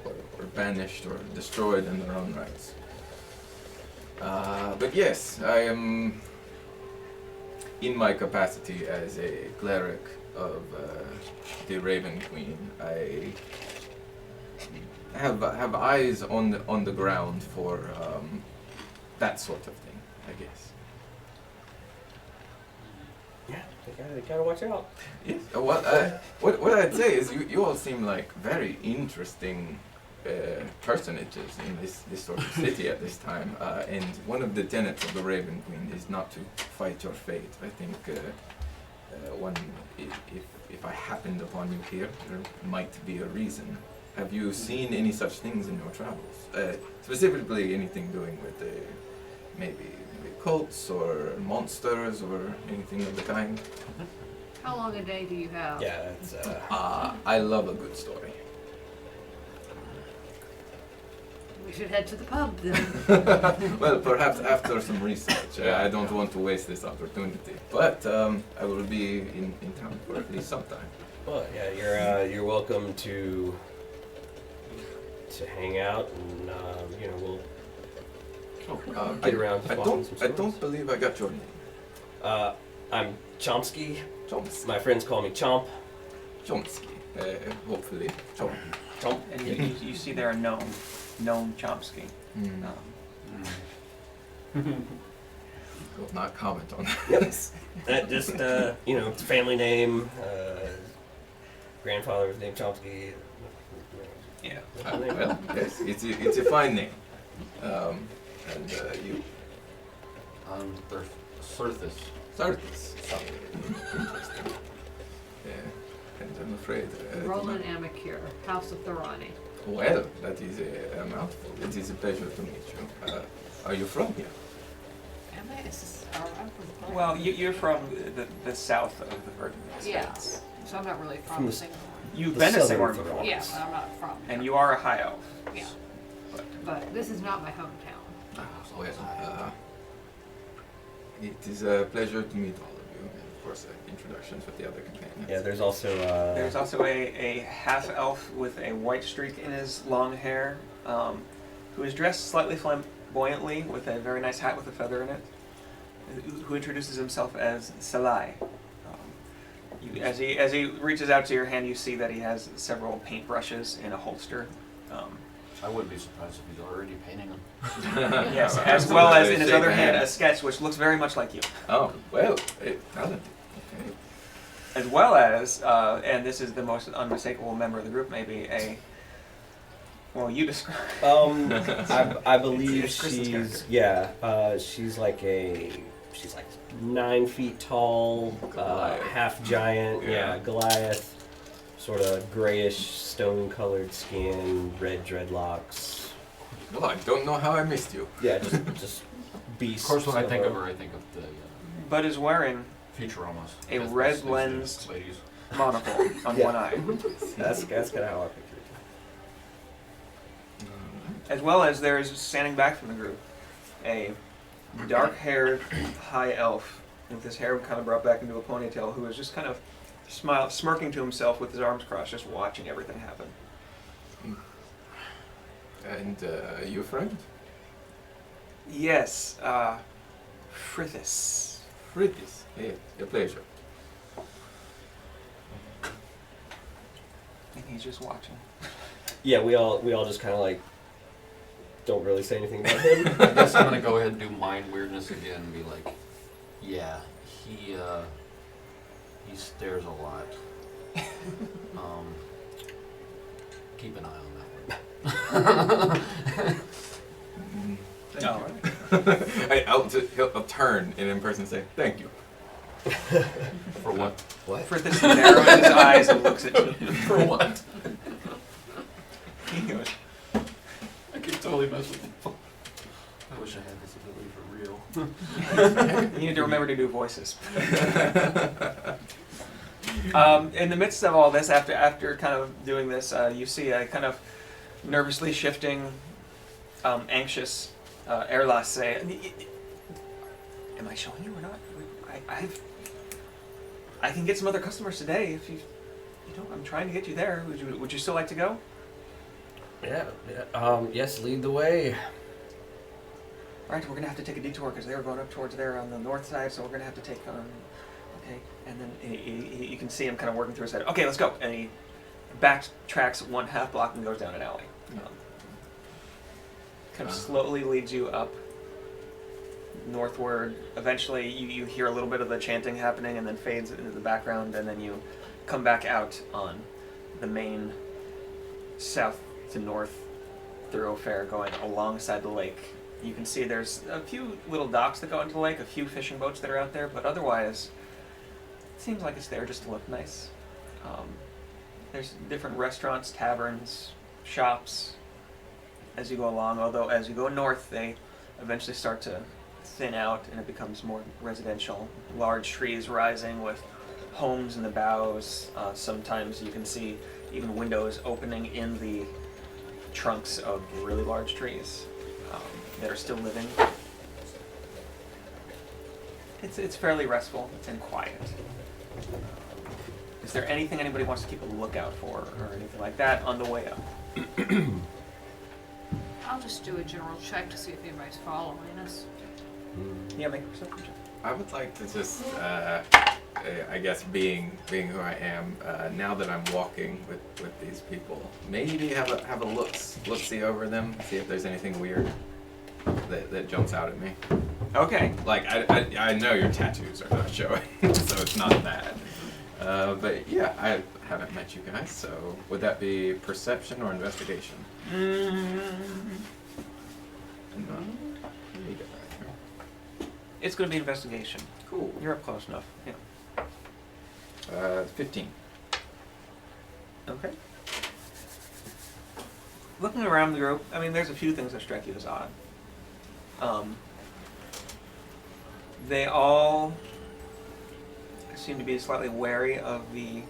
were banished or destroyed in their own rights. But yes, I am in my capacity as a cleric of the Raven Queen. I have eyes on the ground for that sort of thing, I guess. Yeah, you gotta watch out. Yes. What I'd say is you all seem like very interesting personages in this sort of city at this time. And one of the tenets of the Raven Queen is not to fight your fate. I think if I happened upon you here, there might be a reason. Have you seen any such things in your travels? Specifically, anything doing with maybe cults or monsters or anything of the kind? How long a day do you have? Yeah, it's I love a good story. We should head to the pub then. Well, perhaps after some research. I don't want to waste this opportunity, but I will be in town for at least some time. well, yeah, you're welcome to hang out, and we'll get around to I walking don't. some I stories. don't believe I got your name. I'm Chomsky. Chomsky. My friends call me Chomp. Chomsky. Hopefully, Chomp. Chomp. And you see there a gnome Chomsky. Mm. Will not comment on Yep. this. That just it's a family name. Grandfather was named Chomsky. Yeah. Well, yes, it's a fine name. And you, Surthus. Sarthis. Interesting. Yeah, and I'm afraid. Roland Amacure, House of Thorani. Well, that is a mouthful. It is a pleasure to meet you. Are you from here? Am I? Is this, I'm from Well, you're from the south of the Virgin Yeah. States. So I'm not really From from the Syngorn. You've The been to southern Syngorn before. frontiers. Yeah, but I'm not from And here. you are a high elf. Yeah, But but this is not my hometown. So yes, It is a pleasure to meet all of you, and of course, introductions with the other companions. Yeah, there's also there's also a half elf with a white streak in his long hair, who is dressed slightly flamboyantly with a very nice hat with a feather in it, who introduces himself as Salai. As he reaches out to your hand, you see that he has several paintbrushes in a holster. I wouldn't be surprised if he's already painting them. Yes, I as was well gonna as say in his shake other hand hands. a sketch which looks very much like you. Oh, well, talented. Okay. As well as, and this is the most unmistakable member of the group, maybe well, you describe. I believe It's Kristen's she's character. she's like 9 feet tall, Goliath. half giant, Yeah. Goliath, sort of grayish stone-colored skin, red dreadlocks. Well, I don't know how I missed you. Yeah, just beast. Of course, when I think of a- her, I think of the But is wearing Futurama's. A That's red these lensed- ladies. monocle on Yeah. one eye. That's kind of how I picture As well as there is standing back from the group a dark-haired high elf with his hair kind of brought back into a ponytail, who is just kind of smirking to himself with his arms crossed, just watching everything happen. And your friend? Yes, Frithis. Fritis. Hey, a pleasure. And he's just watching. Yeah, we all just kind of like don't really say anything about him. I guess I'm gonna go ahead and do mind weirdness again and be like, yeah, he stares a lot. Keep an eye on that one. No. I'll turn and in person say, thank you. For what? What? Frithis narrows his eyes and looks at you. For what? He goes, I could totally mess with him. I wish I had this ability for real. you need to remember to do voices. In the midst of all this, after kind of doing this, you see a kind of nervously shifting, anxious Erlas say, "Am I showing you or not? I can get some other customers today if you know. I'm trying to get you there. Would you still like to go?" Yeah. Yes, lead the way. Right, we're gonna have to take a detour because they were going up towards there on the north side, so we're gonna have to take okay, and then you can see him kind of working through his head. Okay, let's go, and he backtracks 1/2 block and goes down an alley. Kind of slowly leads you up northward. Eventually, you hear a little bit of the chanting happening, and then fades into the background, and then you come back out on the main south to north thoroughfare going alongside the lake. You can see there's a few little docks that go into the lake, a few fishing boats that are out there, but otherwise, it seems like it's there just to look nice. There's different restaurants, taverns, shops as you go along, although as you go north, they eventually start to thin out and it becomes more residential. Large trees rising with homes in the boughs. Sometimes you can see even windows opening in the trunks of really large trees that are still living. It's fairly restful and quiet. Is there anything anybody wants to keep a lookout for or anything like that on the way up? I'll just do a general check to see if anybody's following us. Yeah, make a perception check. I would like to just, I guess, being who I am, now that I'm walking with these people, maybe have a look-see over them, see if there's anything weird that jumps out at me. Okay. Like, I know your tattoos are not showing, so it's not bad. But yeah, I haven't met you guys, so would that be perception or investigation? It's going to be investigation. Cool. You're up close enough. Yeah. 15. Okay. Looking around the group, I mean, there's a few things that strike you as odd. They all seem to be slightly wary of the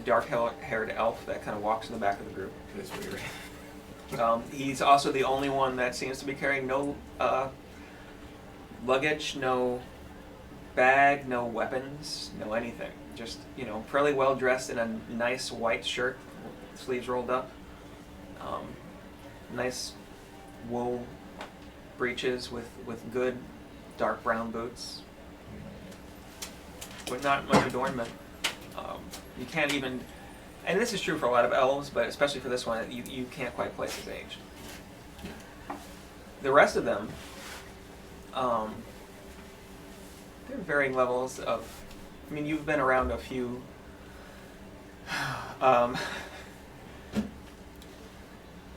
dark-haired elf that kind of walks in the back of the group. It's weird. He's also the only one that seems to be carrying no luggage, no bag, no weapons, no anything. Just, fairly well dressed in a nice white shirt, sleeves rolled up. Nice wool breeches with good dark brown boots. With not much adornment. You can't even, and this is true for a lot of elves, but especially for this one, you can't quite place his age. The rest of them, they're varying levels of, you've been around a few, now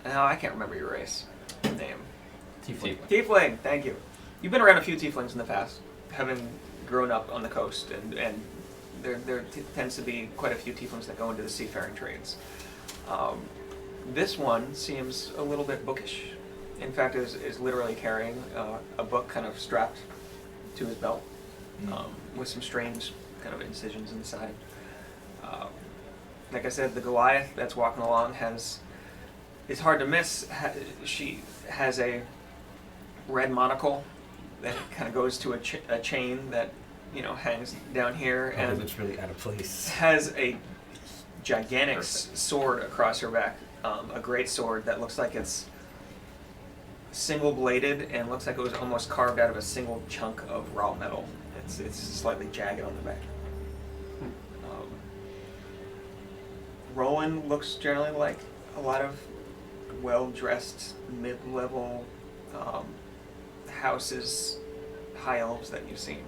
I can't remember your race name. Tiefling, thank you. You've been around a few tieflings in the past, having grown up on the coast, and there tends to be quite a few tieflings that go into the seafaring trades. This one seems a little bit bookish. In fact, is literally carrying a book kind of strapped to his belt, with some strange kind of incisions inside. Like I said, the Goliath that's walking along it's hard to miss. She has a red monocle that kind of goes to a chain that hangs down here, and looks really out of place. Has a gigantic sword across her back, a great sword that looks like it's single bladed and looks like it was almost carved out of a single chunk of raw metal. It's slightly jagged on the back. Rowan looks generally like a lot of well-dressed mid-level houses, high elves that you've seen.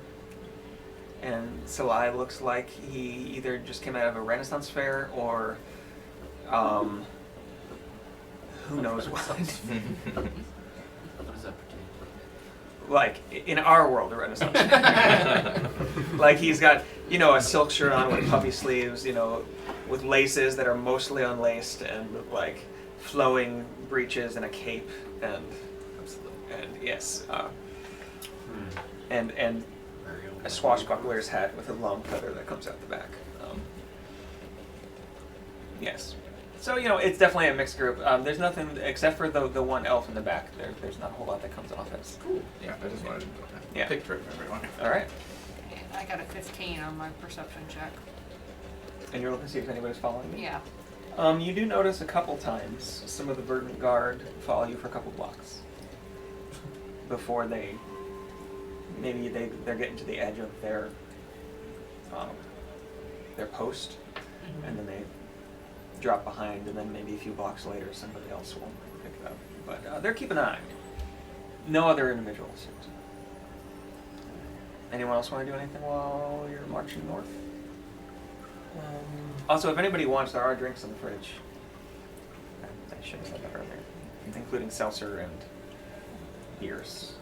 And Salai looks like he either just came out of a Renaissance fair or who knows what. What does that pertain Like, in our world, a Renaissance fair. Like, he's got, a silk shirt on with puffy sleeves, with laces that are mostly unlaced, and like flowing breeches and a cape, and yes, and a swashbuckler's hat with a long feather that comes out the back. Yes. So, it's definitely a mixed group. There's nothing, except for the one elf in the back, there's not a whole lot that comes off as. Cool. Yeah, I just wanted to Yeah. picture of everyone. All right. And I got a 15 on my perception check. And you're looking to see if anybody's following you? Yeah. You do notice a couple times some of the verdant guard follow you for a couple blocks before they're getting to the edge of their post, and then they drop behind, and then maybe a few blocks later somebody else will pick it up. But they're keeping an eye. No other individuals. Anyone else want to do anything while you're marching north? Also, if anybody wants, there are drinks in the fridge. I should have said that earlier, including seltzer and beers.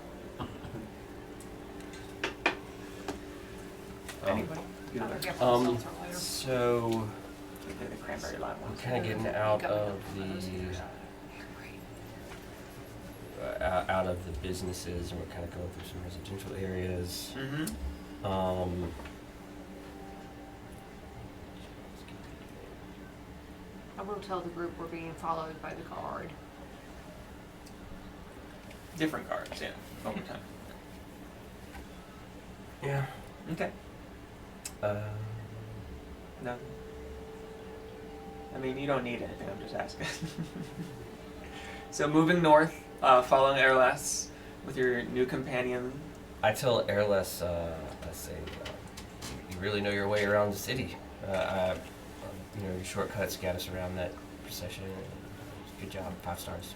Anybody? I'll get Um, some seltzer later. So Maybe the cranberry lime I'm ones. kind of getting out of the businesses, and we're kind of going through some residential areas. Mm-hmm. I will tell the group we're being followed by the guard. Different cards, yeah, over time. Yeah. Okay. No. You don't need anything, I'm just asking. So moving north, following Airlass with your new companion. I tell Airless, I say, you really know your way around the city. Your shortcuts got us around that procession. Good job, 5 stars.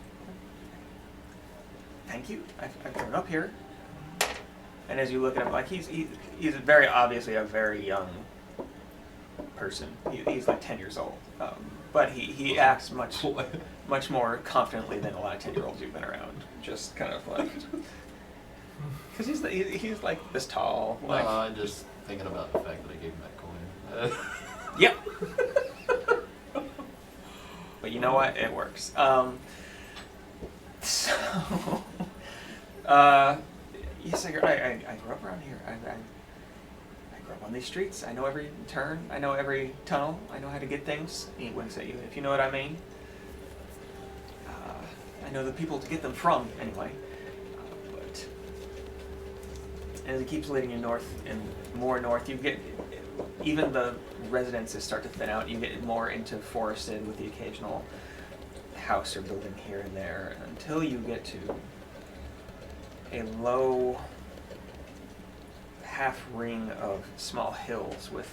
Thank you. I've grown up here. And as you look at him, like he's very obviously a very young person. He's like 10 years old, but he acts much more confidently than a lot of 10-year-olds you've been around. Just kind of like, because he's like this tall. No, Like, I'm just thinking about the fact that I gave him that coin. Yep. But you know what? It works. Yes, I grew up around here. I grew up on these streets. I know every turn. I know every tunnel. I know how to get things. He winks at you, if you know what I mean. I know the people to get them from, anyway. But as it keeps leading you north and more north, you get, even the residences start to thin out. You get more into forested with the occasional house or building here and there, until you get to a low half ring of small hills with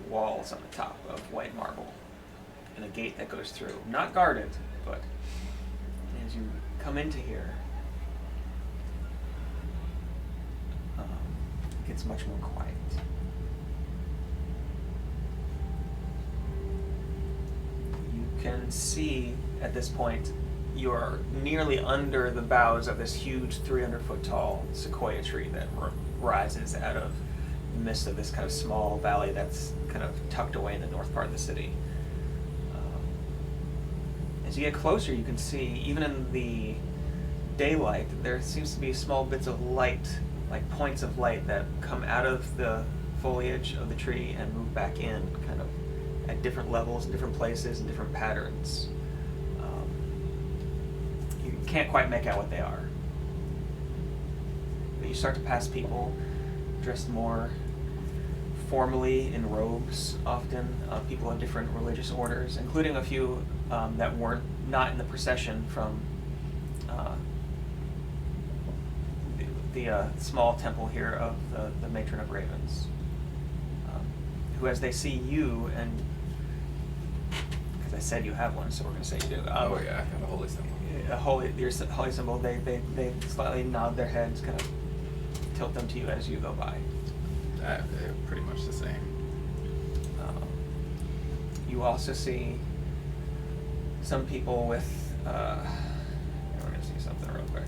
walls on the top of white marble and a gate that goes through. Not guarded, but as you come into here, it gets much more quiet. You can see at this point you're nearly under the boughs of this huge 300-foot tall sequoia tree that rises out of the midst of this kind of small valley that's kind of tucked away in the north part of the city. As you get closer, you can see, even in the daylight, there seems to be small bits of light, like points of light that come out of the foliage of the tree and move back in, kind of at different levels, different places, and different patterns. You can't quite make out what they are. But you start to pass people dressed more formally in robes, often people of different religious orders, including a few that weren't not in the procession from the small temple here of the Matron of Ravens, who, as they see you, and because I said you have one, so we're going to say you do. Oh yeah, I have a holy symbol. Your holy symbol. They slightly nod their heads, kind of tilt them to you as you go by. They're pretty much the same. You also see some people with. We're going to see something real quick.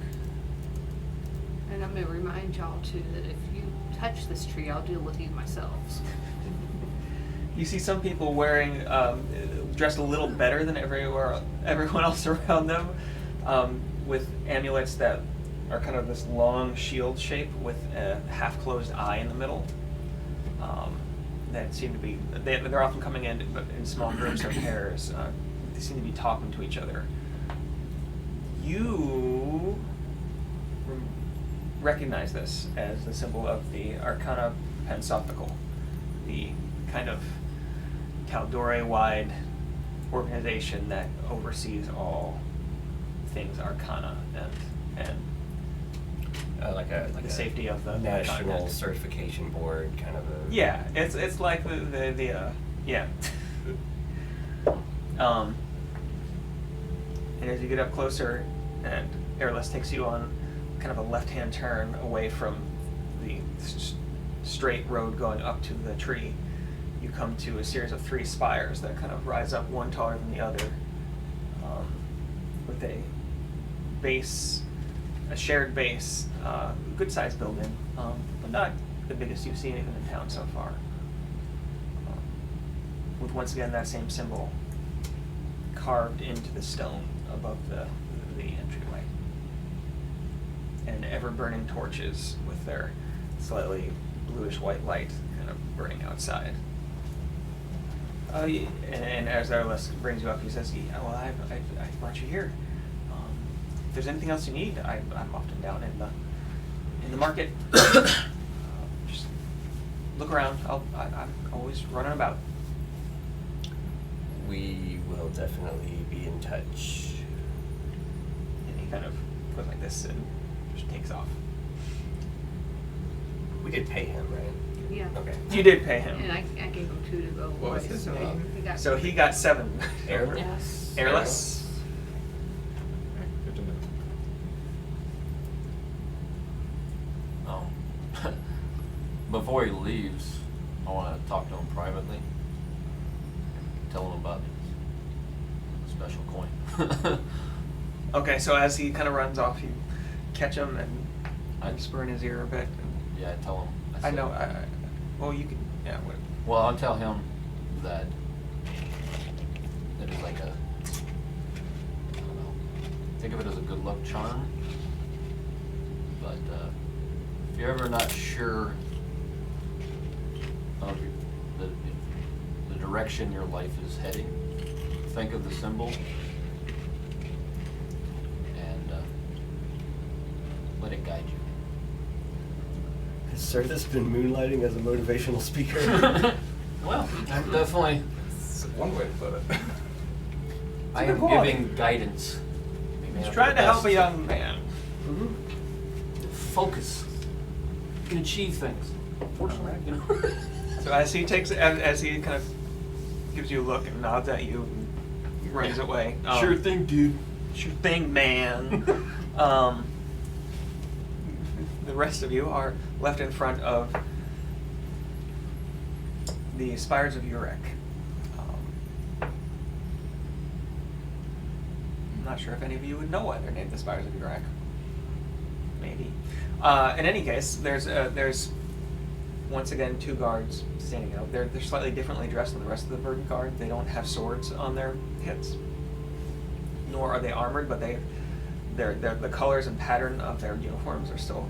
And I'm going to remind y'all too that if you touch this tree, I'll deal with you myself. You see some people wearing, dressed a little better than everyone else around them, with amulets that are kind of this long shield shape with a half-closed eye in the middle. That seem to be, they're often coming in small groups or pairs. They seem to be talking to each other. You recognize this as the symbol of the Arcana Pensophical, the kind of Caldore-wide organization that oversees all things Arcana and like the safety of the national continent. certification board kind of a. Yeah, it's like the yeah. And as you get up closer, and Airless takes you on kind of a left-hand turn away from the straight road going up to the tree, you come to a series of 3 spires that kind of rise up, one taller than the other, with a base, a shared base, good-sized building, but not the biggest you've seen even in town so far. With once again that same symbol carved into the stone above the entryway, and ever-burning torches with their slightly bluish-white light kind of burning outside. And as Airless brings you up, he says, "Yeah, well, I brought you here. If there's anything else you need, I'm often down in the market. Just look around. I'm always running about." We will definitely be in touch. And he kind of goes like this and just takes off. We did pay him, right? Yeah. Okay. You did pay him. And I gave him 2 to go away. What was his name? So he got 7. Airless? Yes. Airless. Good to know. Before he leaves, I want to talk to him privately. Tell him about his special coin. Okay, so as he kind of runs off, you catch him and whisper in his ear a bit. And Yeah, tell him. I said- know. Well, you can. Yeah. Well, I'll tell him that it's like a, I don't know, think of it as a good luck charm. But if you're ever not sure of the direction your life is heading. Think of the symbol and let it guide you. Has Sirthus been moonlighting as a motivational speaker? Well, I'm definitely. It's one way to put it. I good am quality. giving guidance. He's trying to help a young man. Mhm. Focus. You can achieve things. Fortunately, you know. So as he kind of gives you a look and nods at you, and runs away. Sure thing, dude. Sure thing, man. The rest of you are left in front of the spires of Urek. I'm not sure if any of you would know why they're named the spires of Urek. Maybe. In any case, there's once again 2 guards standing out. They're slightly differently dressed than the rest of the Verdant Guard. They don't have swords on their hips, nor are they armored, but the colors and pattern of their uniforms are still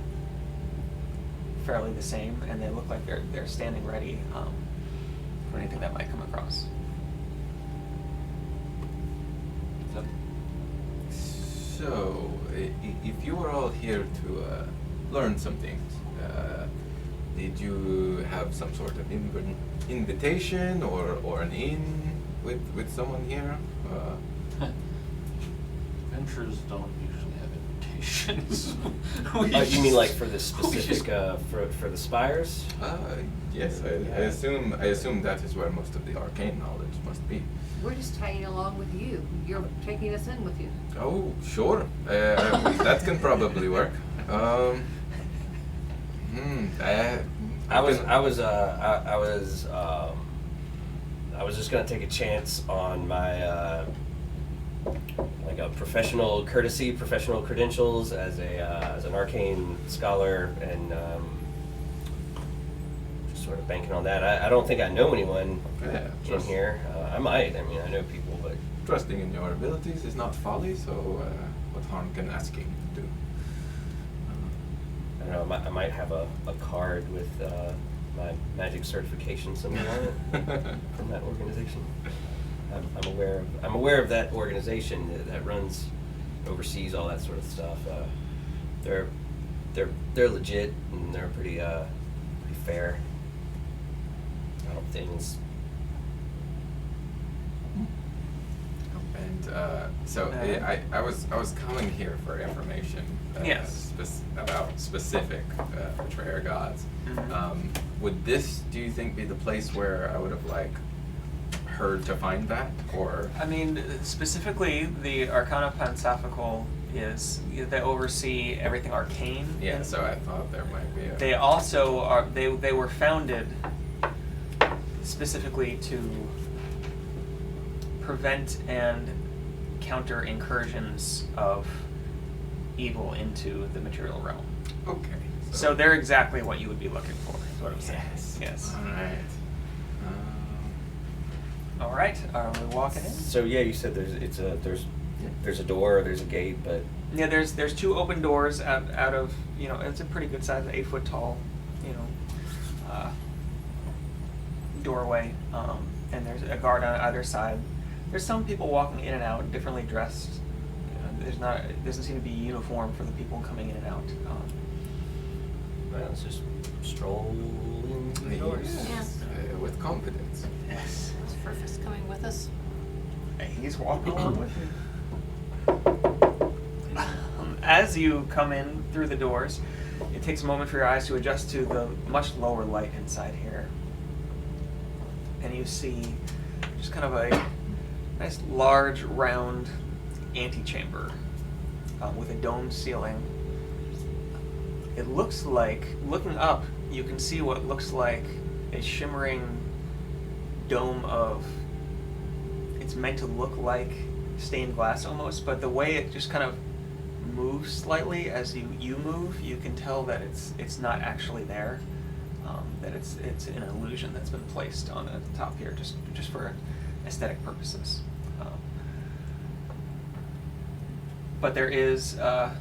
fairly the same, and they look like they're standing ready for anything that might come across. So, if you were all here to learn some things, did you have some sort of invitation or an in with someone here? Adventurers don't usually have invitations. You mean like for the specific for the spires? Yes, I assume that is where most of the arcane knowledge must be. We're just tagging along with you. You're taking us in with you. Oh, sure. That can probably work. I was just gonna take a chance on my like a professional courtesy, professional credentials as an arcane scholar, and just sort of banking on that. I don't think I know anyone in here. I might. I mean, I know people, but Trusting in your abilities is not folly, so what harm can asking do? I don't know. I might have a card with my magic certification somewhere on it from that organization. I'm aware of that organization that runs, oversees all that sort of stuff. They're legit, and they're pretty fair. I don't think it's. And so I was coming here for information. Yes. About specific betrayer gods. Mhm. Would this, do you think, be the place where I would have heard to find that, or? I mean, specifically, the Arcana Pansophical they oversee everything arcane. Yeah, so I thought there might be a. They also are. They were founded specifically to prevent and counter incursions of evil into the material realm. Okay. So they're exactly what you would be looking for. Is what I'm saying. Yes. All right. All right. Are we walking in? So yeah, you said there's a door, there's a gate, but Yeah. There's 2 open doors out of it's a pretty good size, 8 foot tall, doorway, and there's a guard on either side. There's some people walking in and out, differently dressed. It doesn't seem to be uniform for the people coming in and out. well, let's just stroll in through the doors. Yes. With confidence. Yes. Is Furfus coming with us? He's walking along with you. As you come in through the doors, it takes a moment for your eyes to adjust to the much lower light inside here. And you see just kind of a nice large round antechamber with a domed ceiling. It looks like, looking up, you can see what looks like a shimmering dome of, it's meant to look like stained glass almost, but the way it just kind of moves slightly as you move, you can tell that it's not actually there. That it's an illusion that's been placed on the top here just for aesthetic purposes. But there is a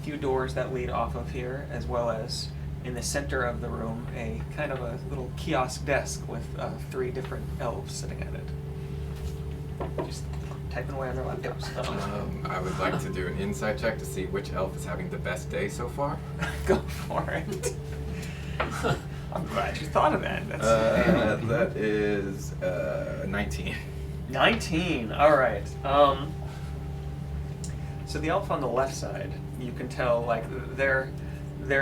few doors that lead off of here, as well as in the center of the room, a kind of a little kiosk desk with 3 different elves sitting at it. Just typing away on their laptops. I would like to do an insight check to see which elf is having the best day so far. Go for it. I'm glad you thought of that. That's That is 19. 19. All right. So the elf on the left side, you can tell like their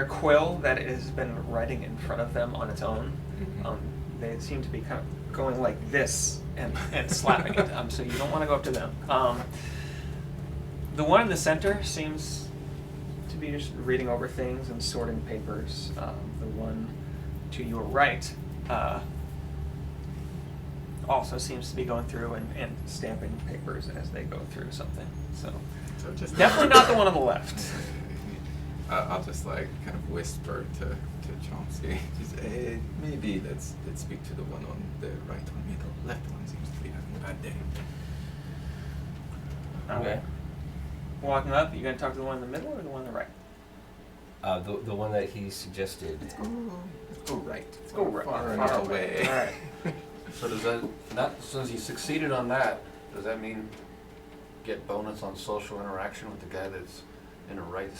quill that has been writing in front of them on its own. They seem to be kind of going like this and slapping it. So you don't want to go up to them. The one in the center seems to be just reading over things and sorting papers. The one to your right also seems to be going through and stamping papers as they go through something. So just definitely not the one on the left. I'll just like kind of whisper to Chauncey. Just, maybe let's speak to the one on the right one. The left one seems to be having a bad day. Okay. Walking up, you gonna talk to the one in the middle or the one on the right? The one that he suggested. Let's go right. Let's go right. Far Far enough away. away. All right. So does that, since you succeeded on that, does that mean get bonus on social interaction with the guy that's in a right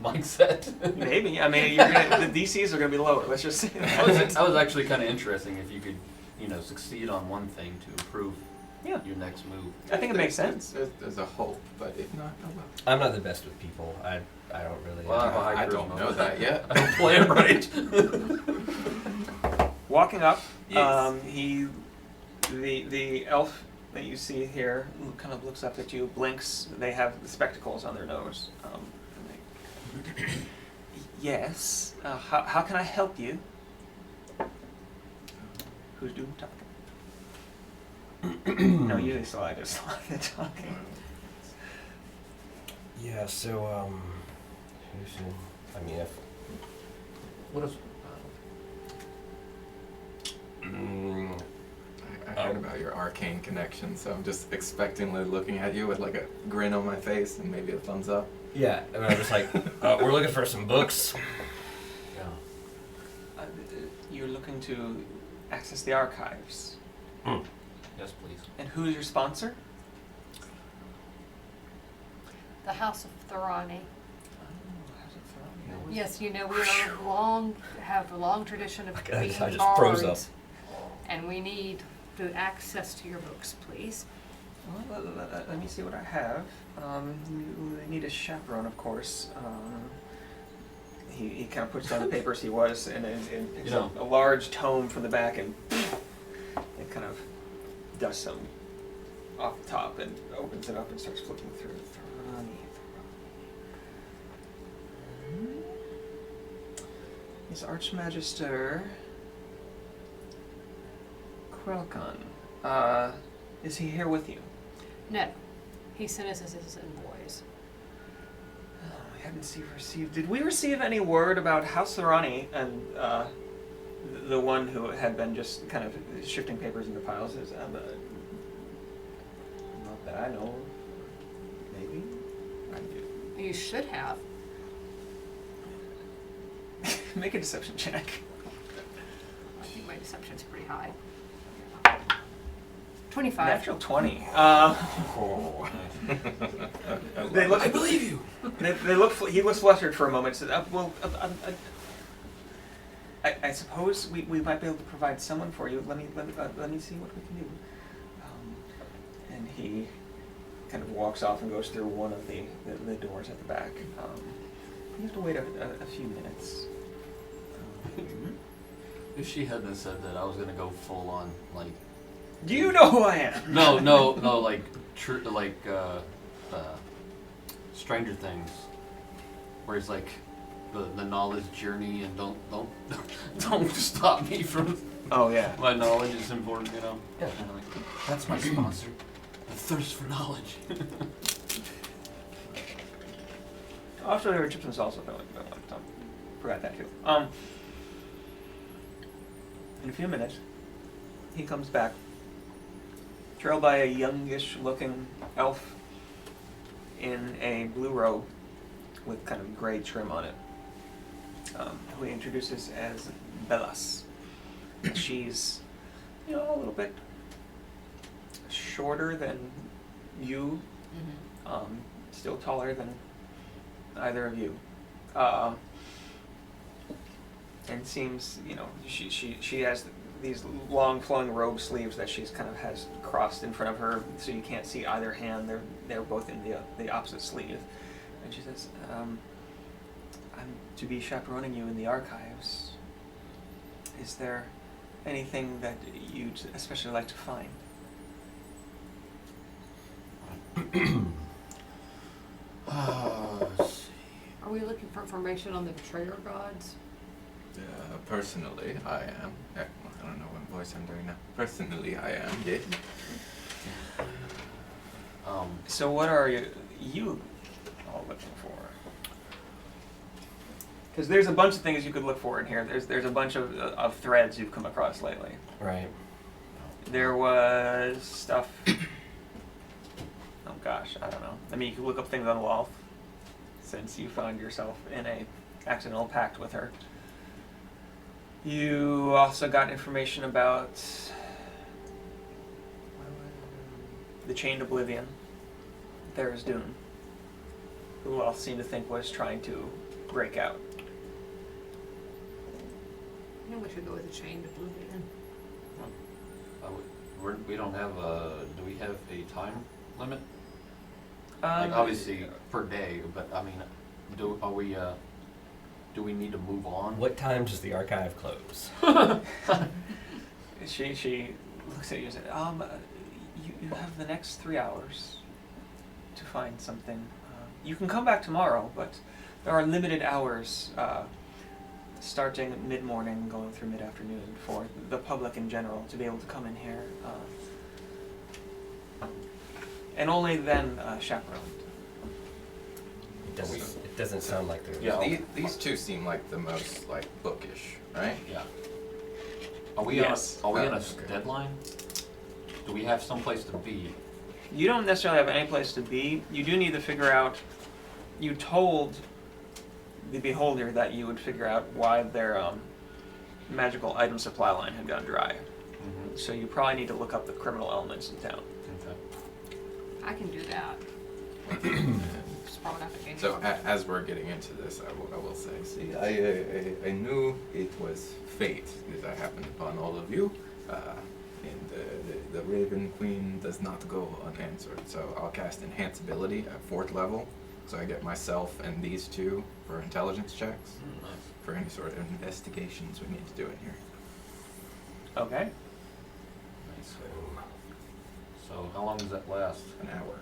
mindset? Maybe. I mean, the DCs are gonna be lower. Let's just say that. That was actually kind of interesting if you could, succeed on one thing to improve Yeah. your next move. I think it makes sense. There's a hope, but if not, oh well. I'm not the best with people. I don't really. Well, I have a high I don't charisma. know that yet. I don't play it right. Walking up, Yes. the elf that you see here kind of looks up at you, blinks. They have the spectacles on their nose. Yes. How can I help you? Who's doing talking? No, usually Slide is the talking. Yeah. So I mean, if What is? I heard about your arcane connection, so I'm just expectantly looking at you with like a grin on my face and maybe a thumbs up. yeah, and I'm just like, we're looking for some books. Yeah. You're looking to access the archives. Yes, please. And who's your sponsor? The House of Thorani. How's it thrown? Yes, we have a long tradition of I being just froze up. bards, and we need the access to your books, please. Well, let me see what I have. You need a chaperone, of course. He kind of puts down the papers he was, and picks up a large tome from the back, and it kind of dusts them off the top, and opens it up and starts flipping through. His Archmagister Quelcon. Is he here with you? No, he sent us as his envoys. We hadn't received. Did we receive any word about House Thorani and the one who had been just kind of shifting papers into piles? Is not that I know. Maybe. You should have. Make a deception check. I think my deception's pretty high. 25. Natural 20. They look. I believe you. They look. He looks flustered for a moment. Says, I suppose we might be able to provide someone for you. Let me see what we can do. And he kind of walks off and goes through one of the doors at the back. You have to wait a few minutes. If she hadn't said that, I was gonna go full on like. Do you know who I am? No, like Stranger Things, where it's like the knowledge journey, and don't stop me from. Oh yeah. My knowledge is important, Yeah. And I'm like, that's my sponsor, the thirst for knowledge. Also, there were chips and salsa throwing, but forgot that too. In a few minutes, he comes back, trailed by a youngish-looking elf in a blue robe with kind of gray trim on it. who he introduces as Belas. She's, a little bit shorter than you, still taller than either of you, and seems, she has these long flowing robe sleeves that she's kind of has crossed in front of her, so you can't see either hand. They're both in the opposite sleeve, and she says, "I'm to be chaperoning you in the archives. Is there anything that you'd especially like to find?" Let's see. Are we looking for information on the betrayer gods? Personally, I am. I don't know what voice I'm doing now. Personally, I am. Yes. So what are you all looking for? Because there's a bunch of things you could look for in here. There's a bunch of threads you've come across lately. Right. There was stuff. Oh gosh, I don't know. I mean, you could look up things on Wealth, since you found yourself in a accidental pact with her. You also got information about the Chained Oblivion. There's Dune, who all seemed to think was trying to break out. I think we should go with the Chained Oblivion. We don't have do we have a time limit? Um, Like obviously per day, but I mean, do we need to move on? What time does the archive close? She looks at you and said, you have the next 3 hours to find something. You can come back tomorrow, but there are limited hours starting mid-morning, going through mid-afternoon for the public in general to be able to come in here. And only then chaperoned. It doesn't sound like there's... Yeah. These two seem like the most like bookish, right? Yeah. Are we Yes. on a Okay. deadline? Do we have someplace to be? You don't necessarily have any place to be. You do need to figure out. You told the beholder that you would figure out why their magical item supply line had gone dry. Mm-hmm. So you probably need to look up the criminal elements in town. Okay. I can do that. It's probably not the game. So as we're getting into this, I will say, see, I knew it was fate that I happened upon all of you, and the Raven Queen does not go unanswered. So I'll cast Enhance Ability at 4th level, so I get myself and these two for intelligence checks Nice. for any sort of investigations we need to do in here. Okay. Nice. So how long does that last? An hour.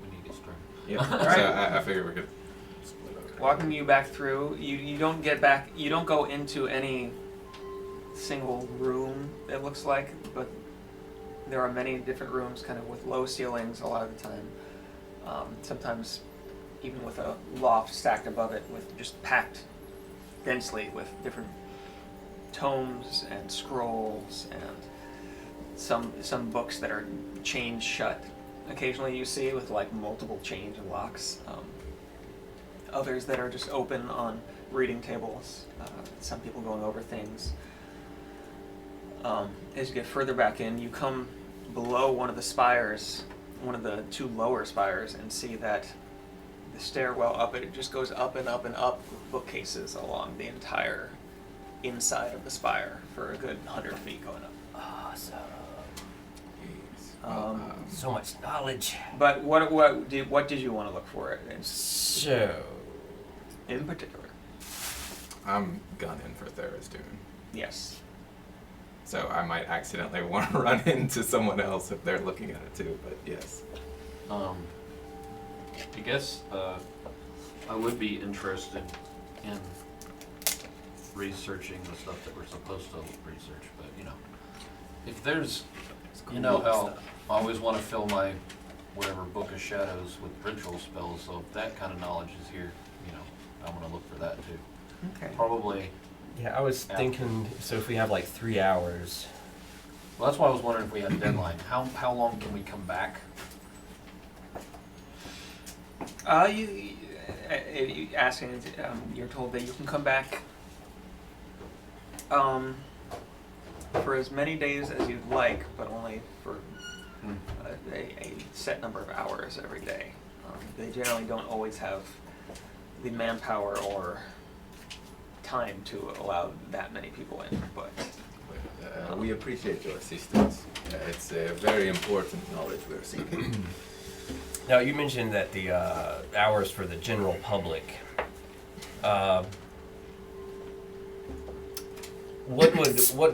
We need to get started. Yeah. Alright. So I figured we could split up. Walking you back through, you don't get back. You don't go into any single room. It looks like, but there are many different rooms, kind of with low ceilings a lot of the time. Sometimes even with a loft stacked above it, with just packed densely with different tomes and scrolls and some books that are chained shut. Occasionally you see with like multiple chains and locks. Others that are just open on reading tables. Some people going over things. As you get further back in, you come below one of the spires, one of the two lower spires, and see that the stairwell up it just goes up and up and up with bookcases along the entire inside of the spire for a good 100 feet going up. Awesome. Jeez. So much knowledge. But what did you want to look for So... in particular? I'm gunning for Thera's Yes. So I might accidentally want to run into someone else if they're looking at it too, but yes. I guess I would be interested in researching the stuff that we're supposed to research, but if there's, how I always want to fill my whatever Book of Shadows with ritual spells, so if that kind of knowledge is here, I'm going to look for that too. Okay. Probably, Yeah, I was thinking, so if we have like 3 hours... well, that's why I was wondering if we had a deadline. How long can we come back? asking, you're told that you can come back for as many days as you'd like, but only for a set number of hours every day. They generally don't always have the manpower or time to allow that many people in, but We appreciate your assistance. It's a very important knowledge we're seeking. Now, you mentioned that the hours for the general public. What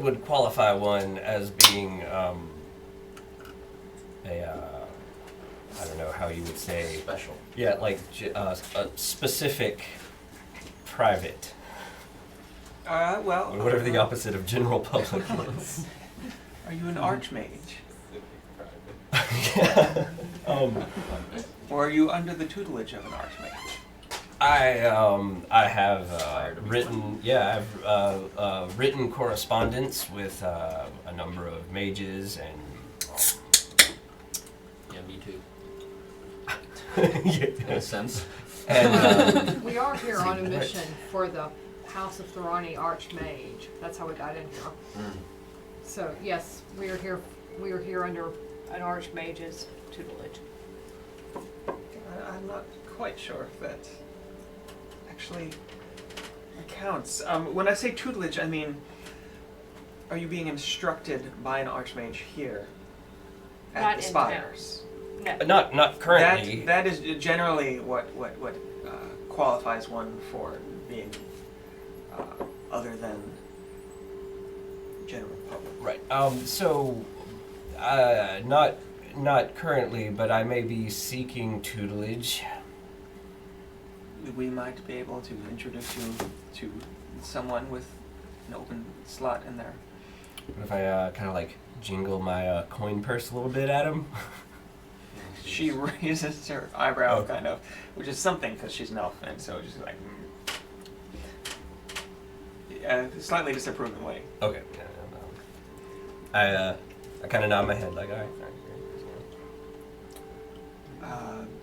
would qualify one as being a I don't know how you would say Special. yeah, like a specific private, well, or whatever the opposite of general public is. Are you an archmage? Yeah. Or are you under the tutelage of an archmage? I have Hired to be written correspondence with a number of mages and Yeah, me too. yeah. In a sense. And We are here on a mission for the House of Thorani Archmage. That's how we got in here. Mm. So yes, we are here. We are here under an Archmage's tutelage. I'm not quite sure if that actually counts. When I say tutelage, I mean, are you being instructed by an archmage here at Not the in Spires? No. not currently. That is generally what qualifies one for being other than general public. Right. So, not currently, but I may be seeking tutelage. We might be able to introduce you to someone with an open slot in there. What if I kind of like jingle my coin purse a little bit at him? She raises her eyebrow, Oh. kind of, which is something because she's an elf, and so just like slightly disapprovingly. Okay. I kind of nod my head like, all right.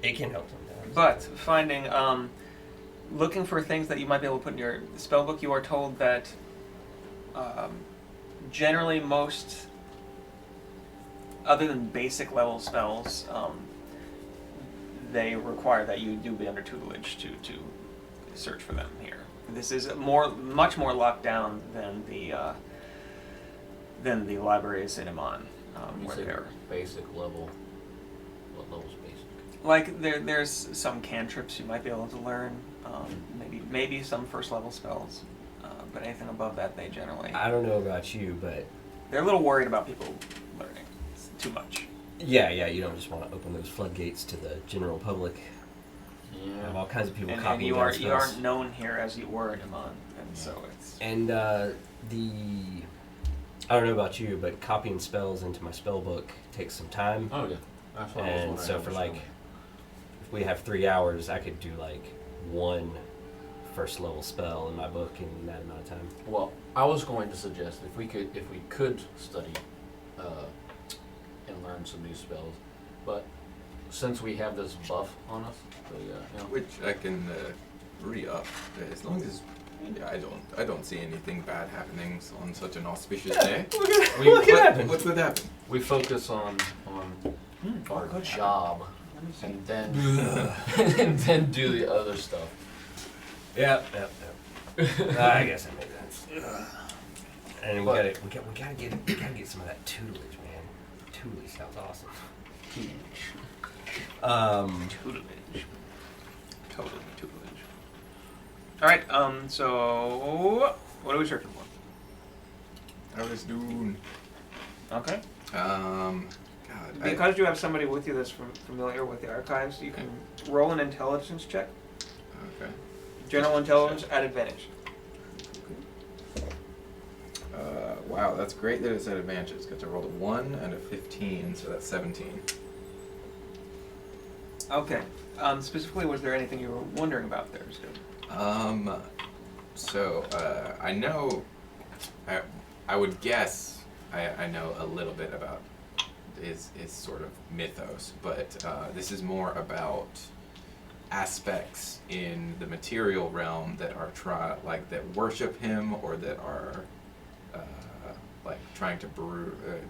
It can help sometimes. But finding, looking for things that you might be able to put in your spell book, you are told that generally most, other than basic level spells, they require that you do be under tutelage to search for them here. This is much more locked down than the libraries in Amman, You where say they're basic level. What level's basic? like there's some cantrips you might be able to learn, maybe some first level spells, but anything above that they generally I don't know about you, but they're a little worried about people learning too much. yeah, you don't just want to open those floodgates to the general public. Have all kinds of people And copying you down aren't spells. known here as you were in Amman, and so it's And I don't know about you, but copying spells into my spell book takes some time. Oh yeah. That's what I was And wondering. so for like, if we have 3 hours, I could do like one first level spell in my book in that amount of time. Well, I was going to suggest if we could study and learn some new spells, but since we have this buff on us, Which I can re-up as long as I don't see anything bad happening on such an auspicious day. What could happen? What would happen? we focus on our good job let me see. and then and then do the other stuff. Yep. I guess that makes sense. And we But- gotta get some of that tutelage, man. Tutelage sounds awesome. Tutelage. Totally tutelage. Alright, so what are we searching for? I was doing. Okay. God. Because you have somebody with you that's familiar with the archives, you can roll an intelligence check. Okay. General intelligence at advantage. Wow, that's great that it's at advantage. Got to roll a 1 and a 15, so that's 17. Okay. Specifically, was there anything you were wondering about there, Stu? So I know, I would guess I know a little bit about his sort of mythos, but this is more about aspects in the material realm that are that worship him, or that are like trying to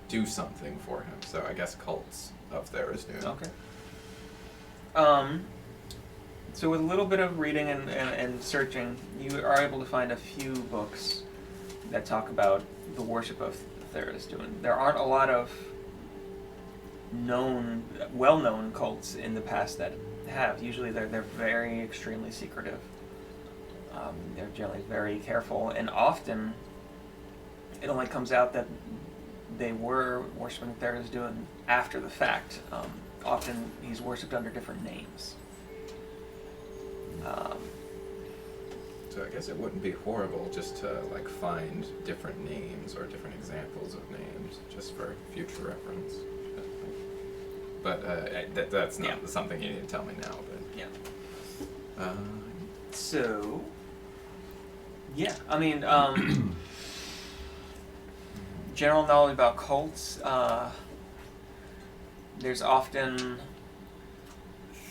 do something for him. So I guess cults of Tharizdun. Okay. So with a little bit of reading and searching, you are able to find a few books that talk about the worship of Tharizdun. There aren't a lot of well-known cults in the past that have. Usually they're very extremely secretive. They're generally very careful, and often it only comes out that they were worshiping Tharizdun after the fact. Often he's worshipped under different names. So I guess it wouldn't be horrible just to like find different names or different examples of names just for future reference. But that's not something you need to tell me now. But Yeah. So, yeah, I mean, general knowledge about cults. There's often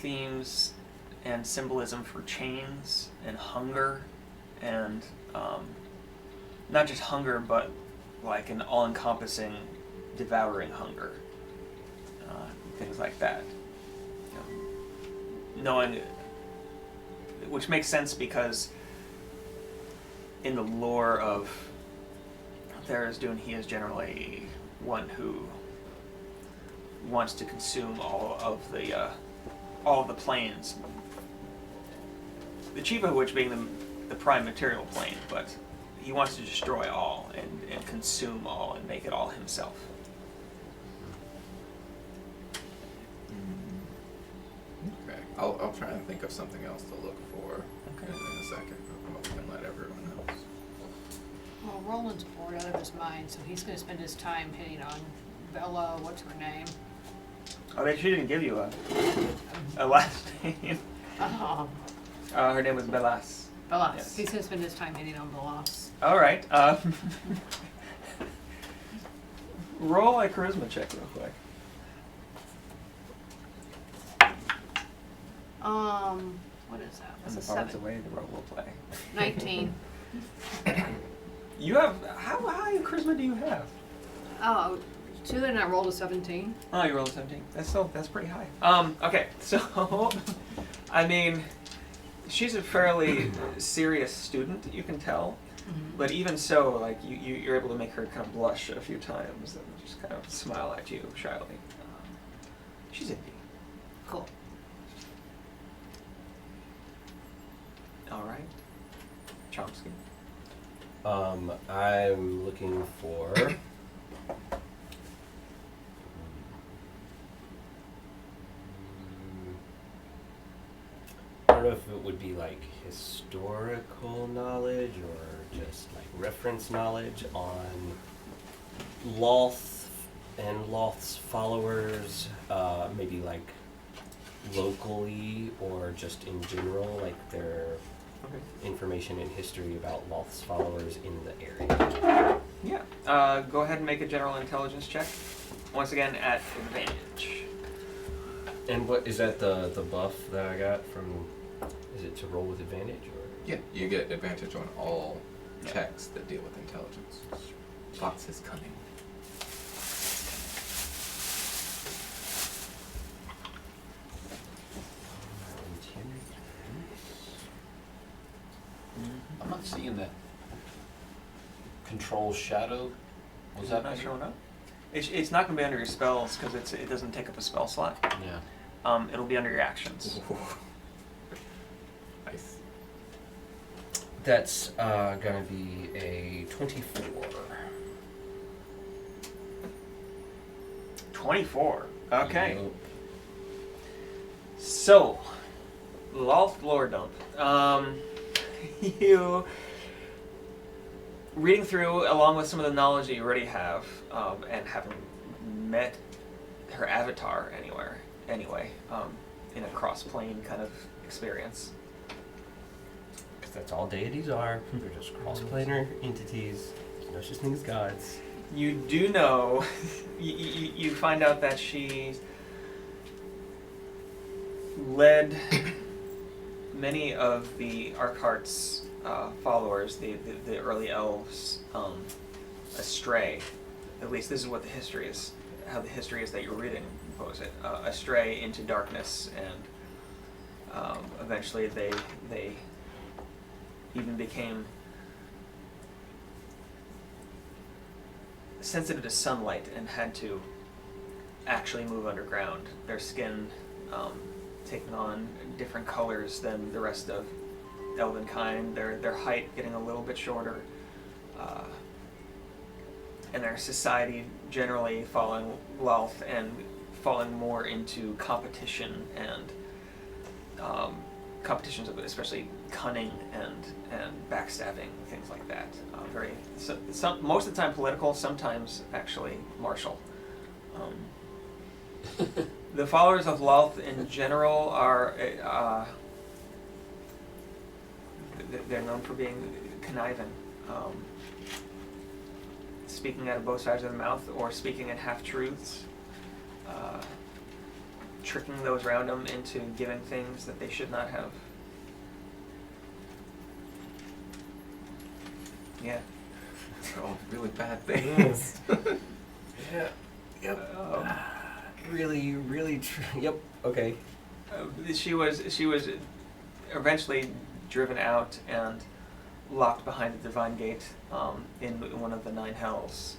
themes and symbolism for chains and hunger, and not just hunger, but like an all-encompassing, devouring hunger. Things like that. Knowing, which makes sense because in the lore of Tharizdun, he is generally one who wants to consume all of the planes. The chief of which being the prime material plane, but he wants to destroy all and consume all and make it all himself. okay, I'll try and think of something else to look for Okay. in a second. And let everyone else. Well, Roland's bored out of his mind, so he's gonna spend his time hitting on Bella, what's her name? Oh, she didn't give you a last name. Her name was Belas. Bellas. Yes. He's gonna spend his time hitting on Bellas. All right. Roll a charisma check real quick. What is that? And That's the a bard's 7. away, the rogue will play. 19. You have, how high in charisma do you have? Oh, two and I rolled a 17. Oh, you rolled a 17. That's pretty high. Okay, so, I mean, she's a fairly serious student, you can tell. Mm-hmm. But even so, like, you're able to make her kind of blush a few times and just kind of smile at you shyly. She's indie. Cool. All right. Chomsky. I'm looking for I don't know if it would be like historical knowledge or just like reference knowledge on Loth and Loth's followers, maybe like locally or just in general, like their Okay. information and history about Loth's followers in the area. Yeah. Go ahead and make a general intelligence check. Once again, at advantage. And what is that the buff that I got from? Is it to roll with advantage or? Yeah, you get advantage on all Yeah. checks that deal with intelligence. Fox is cunning. I'm not seeing that. Control shadow. Was that not showing up? It's not going to be under your spells because it doesn't take up a spell slot. Yeah. It'll be under your actions. Nice. That's gonna be a 24. 24. Okay. Nope. So, Loth Lore Dump. You reading through along with some of the knowledge that you already have, and having met her avatar anyway, in a cross-plane kind of experience. Because that's all deities are. They're just cross-planar entities. There's no such thing as gods. You do know, you find out that she led many of the Arkhart's followers, the early elves, astray. At least this is what the history is, how the history is that you're reading pose it. Astray into darkness, and eventually they even became sensitive to sunlight and had to actually move underground. Their skin taking on different colors than the rest of elvenkind. Their height getting a little bit shorter, and their society generally following wealth and falling more into competition and competitions of especially cunning and backstabbing, things like that. Most of the time political, sometimes actually martial. The followers of Lolth in general are they're known for being conniving, speaking out of both sides of the mouth or speaking in half-truths, tricking those around them into giving things that they should not have. Yeah. Oh, really bad things. Yeah. Yep. Really. Yep. Okay. She was eventually driven out and locked behind the divine gate in one of the 9 hells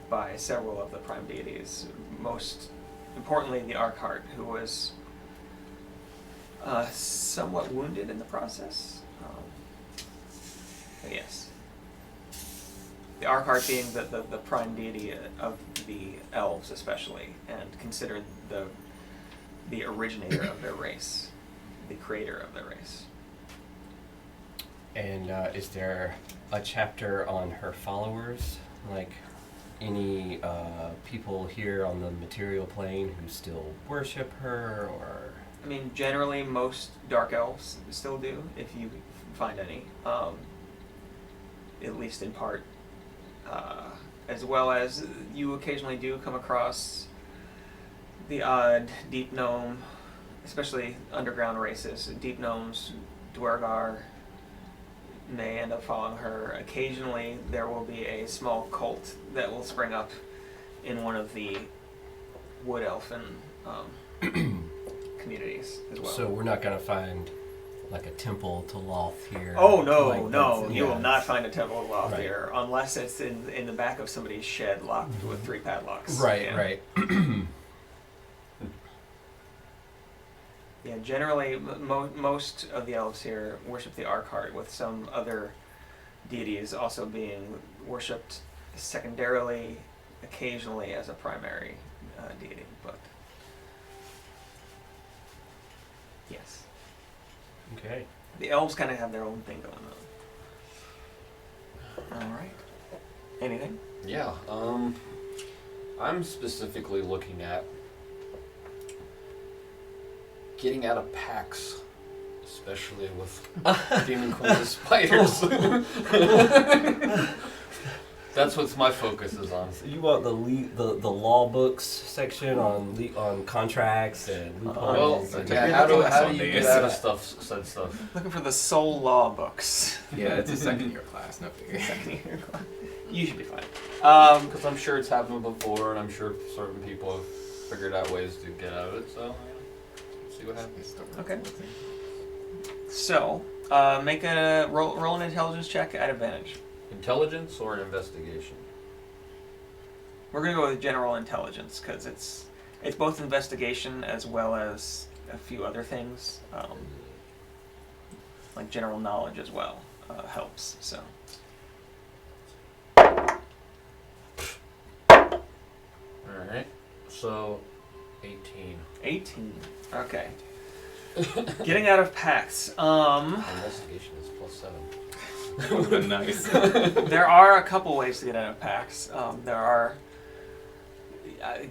by several of the prime deities. Most importantly, the Arkhart, who was somewhat wounded in the process. But yes. The Arkhart being the prime deity of the elves especially, and considered the originator of their race, the creator of their race. And is there a chapter on her followers? Like any people here on the material plane who still worship her, or? I mean, generally most dark elves still do, if you find any, at least in part. As well as you occasionally do come across the odd deep gnome, especially underground races. Deep gnomes, Dwergar, may end up following her. Occasionally there will be a small cult that will spring up in one of the wood elfin communities as well. So we're not going to find like a temple to Lolth here. Oh no, like no! You will not find a temple of Lolth Right. here unless it's in the back of somebody's shed, locked with 3 padlocks. Right, Yeah. right. Yeah, generally most of the elves here worship the Arkhart, with some other deities also being worshipped secondarily, occasionally as a primary deity. But yes. Okay. The elves kind of have their own thing going on. All right. Anything? Yeah, I'm specifically looking at getting out of packs, especially with Demon Queen spiders. That's what my focus is on. You want the law books section on contracts and Well, loopholes? and- yeah, you're how do looking at you some get days. out of said stuff? Looking for the soul law books. Yeah, it's a second year class, no biggie. You should be fine. Because I'm sure it's happened before, and I'm sure certain people have figured out ways to get out of it. So, see what happens. Okay. So, make a roll an intelligence check at advantage. Intelligence or investigation? We're gonna go with general intelligence because it's both investigation as well as a few other things, like general knowledge as well helps. So. All right. So, 18. 18. Okay. Getting out of packs. Investigation is +7. That would have been nice. There are a couple ways to get out of pacts. There are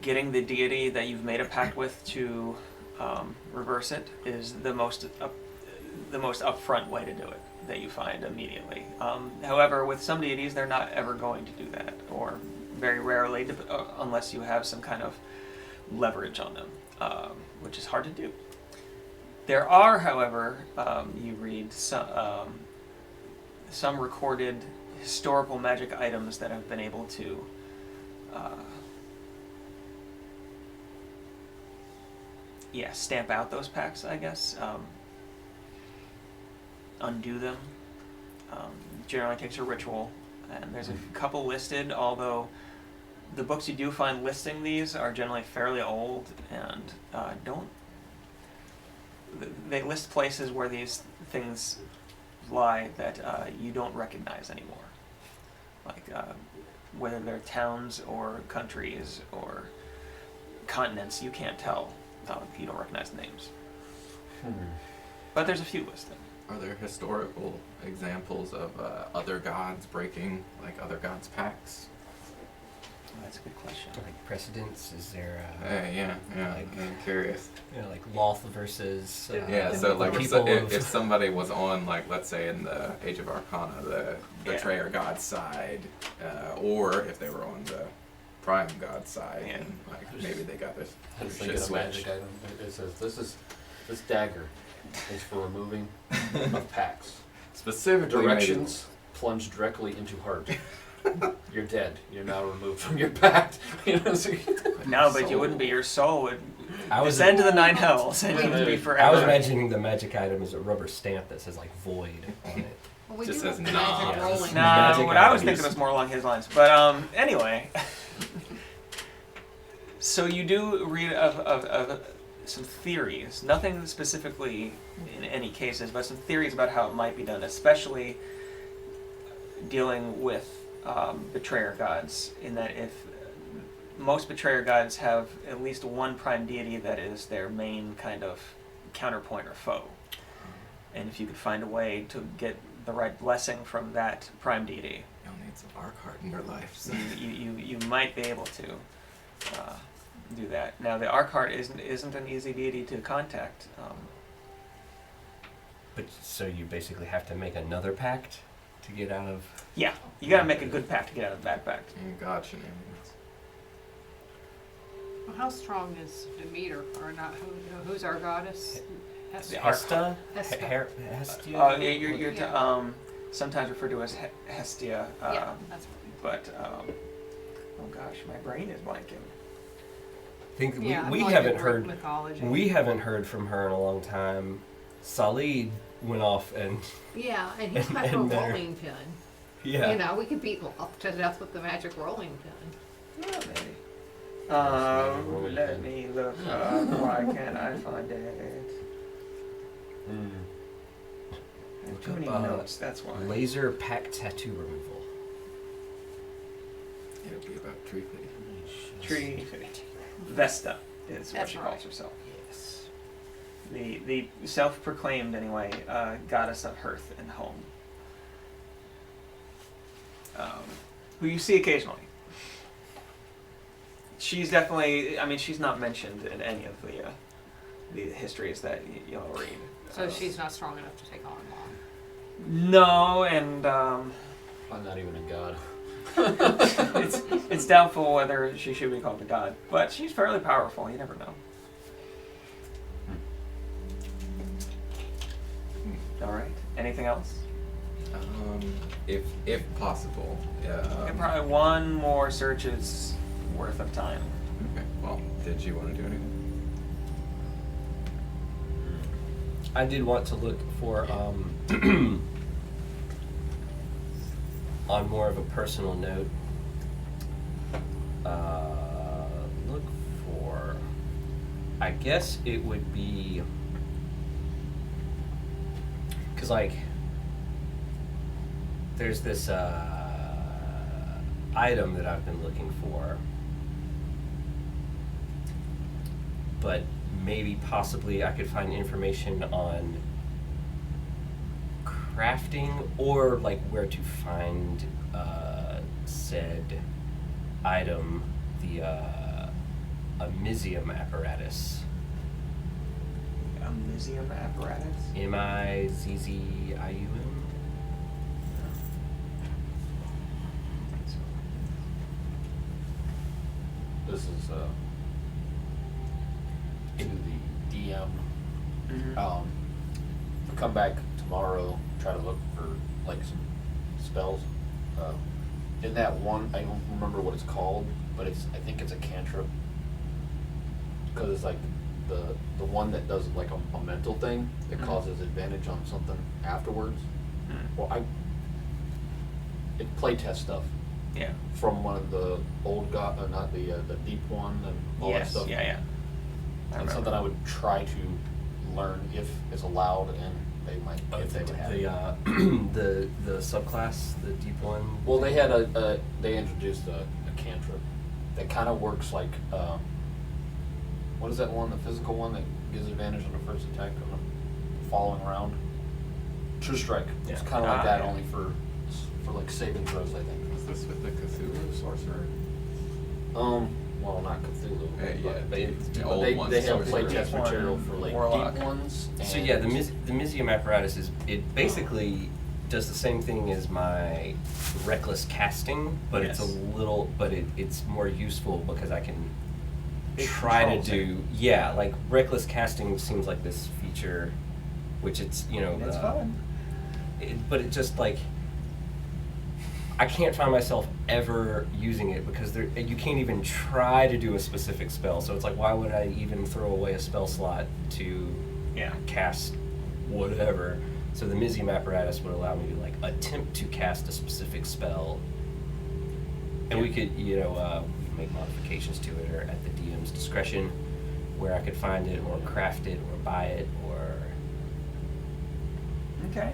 getting the deity that you've made a pact with to reverse it is the most upfront way to do it that you find immediately. However, with some deities, they're not ever going to do that, or very rarely, unless you have some kind of leverage on them, which is hard to do. There are, however, you read some recorded historical magic items that have been able to stamp out those pacts, I guess. Undo them. Generally takes a ritual, and there's a couple listed, although the books you do find listing these are generally fairly old and they list places where these things lie that you don't recognize anymore. Like whether they're towns or countries or continents, you can't tell. You don't recognize the names. But there's a few listed. Are there historical examples of other gods breaking like other gods' pacts? That's a good question. Like precedents, is there? Yeah. Like, I'm curious. Like Loth versus. So like people if somebody was on, like, let's say in the Age of Arcana, the betrayer god's side, or if they were on the prime god's side, and like maybe they got this I was shit thinking of switched. magic item. It says this dagger is for removing of pacts. Specifically Directions plunge directly into heart. You're dead. You're now removed from your pact. You know, so No, but you wouldn't be. Your soul would I was descend to the nine hells, and you'd be forever. I was imagining the magic item is a rubber stamp that says like void on it. Well, we Just do says have the nah. magic Yeah. rolling. No, Magic what I was items. thinking was more along his lines. But anyway, so you do read of some theories, nothing specifically in any cases, but some theories about how it might be done, especially dealing with betrayer gods, in that if most betrayer gods have at least one prime deity that is their main kind of counterpoint or foe. And if you could find a way to get the right blessing from that prime deity, You'll need some Arcart in your life. So. you might be able to do that. Now the Arcart isn't an easy deity to contact. But so you basically have to make another pact to get out of. Yeah, you got to make a good pact to get out of that pact. God shenanigans. Well, how strong is Demeter, or not? Who's our goddess? The Hesta? Hesta. Hestia? You're Yeah. sometimes referred to as Hestia. Yeah, that's But oh gosh, my brain is blanking. I think yeah. I'm we like haven't in heard. Greek mythology. We haven't heard from her in a long time. Salid went off and Yeah, and he's got a and there. rolling pin. yeah. You know, we could beat Loth to death with the magic rolling pin. Yeah, maybe. Rolling Let pin. me look up. Why can't I find it? Too many notes. That's why. Laser pack tattoo removal. It'll be about tree fitting. Tree Vesta is what That's she right. calls herself. Yes. The self-proclaimed, anyway, goddess of hearth and home. Who you see occasionally. She's definitely, I mean, she's not mentioned in any of the histories that you'll read. So she's not strong enough to take on Long. No, and I'm not even a god. it's doubtful whether she should be called a god, but she's fairly powerful. You never know. All right. Anything else? If possible. Okay, probably one more search's worth of time. Okay. Well, did you want to do anything? I did want to look for on more of a personal note. Look for. I guess it would be. Cause like. There's this item that I've been looking for, but maybe possibly I could find information on crafting or like where to find said item, the Amizium apparatus. Amizium apparatus. Mizzium. This is to the DM. If we come back tomorrow, try to look for like some spells. In that one, I don't remember what it's called, but I think it's a cantrip. Because it's like the one that does like a mental thing that causes advantage on something afterwards. Well, it playtest stuff. Yeah. From one of the old not the deep one and all that Yes, stuff. yeah. That's something I would try to learn if it's allowed, and they might if they would have it. The subclass, the deep one. Well, they had they introduced a cantrip that kind of works like what is that one? The physical one that gives advantage on the first attack on the following round. True Strike. It's Yeah. kind of like that, Yeah. only for like saving throws, I think. Is this with the Cthulhu sorcerer? Well, not Cthulhu, Yeah, but the old they ones, have sorcerer. playtest Deep one, material for like warlock. deep ones. So and- yeah, the Mysium apparatus it basically does the same thing as my reckless casting, but it's Yes. it's more useful because I can It try to controls it. like reckless casting seems like this feature, which it's It's fun. but it just like I can't find myself ever using it because you can't even try to do a specific spell. So it's like, why would I even throw away a spell slot to Yeah. cast whatever? So the Mysium apparatus would allow me to like attempt to cast a specific spell, and we could we could make modifications to it or at the DM's discretion, where I could find it or craft it or buy it or. Okay.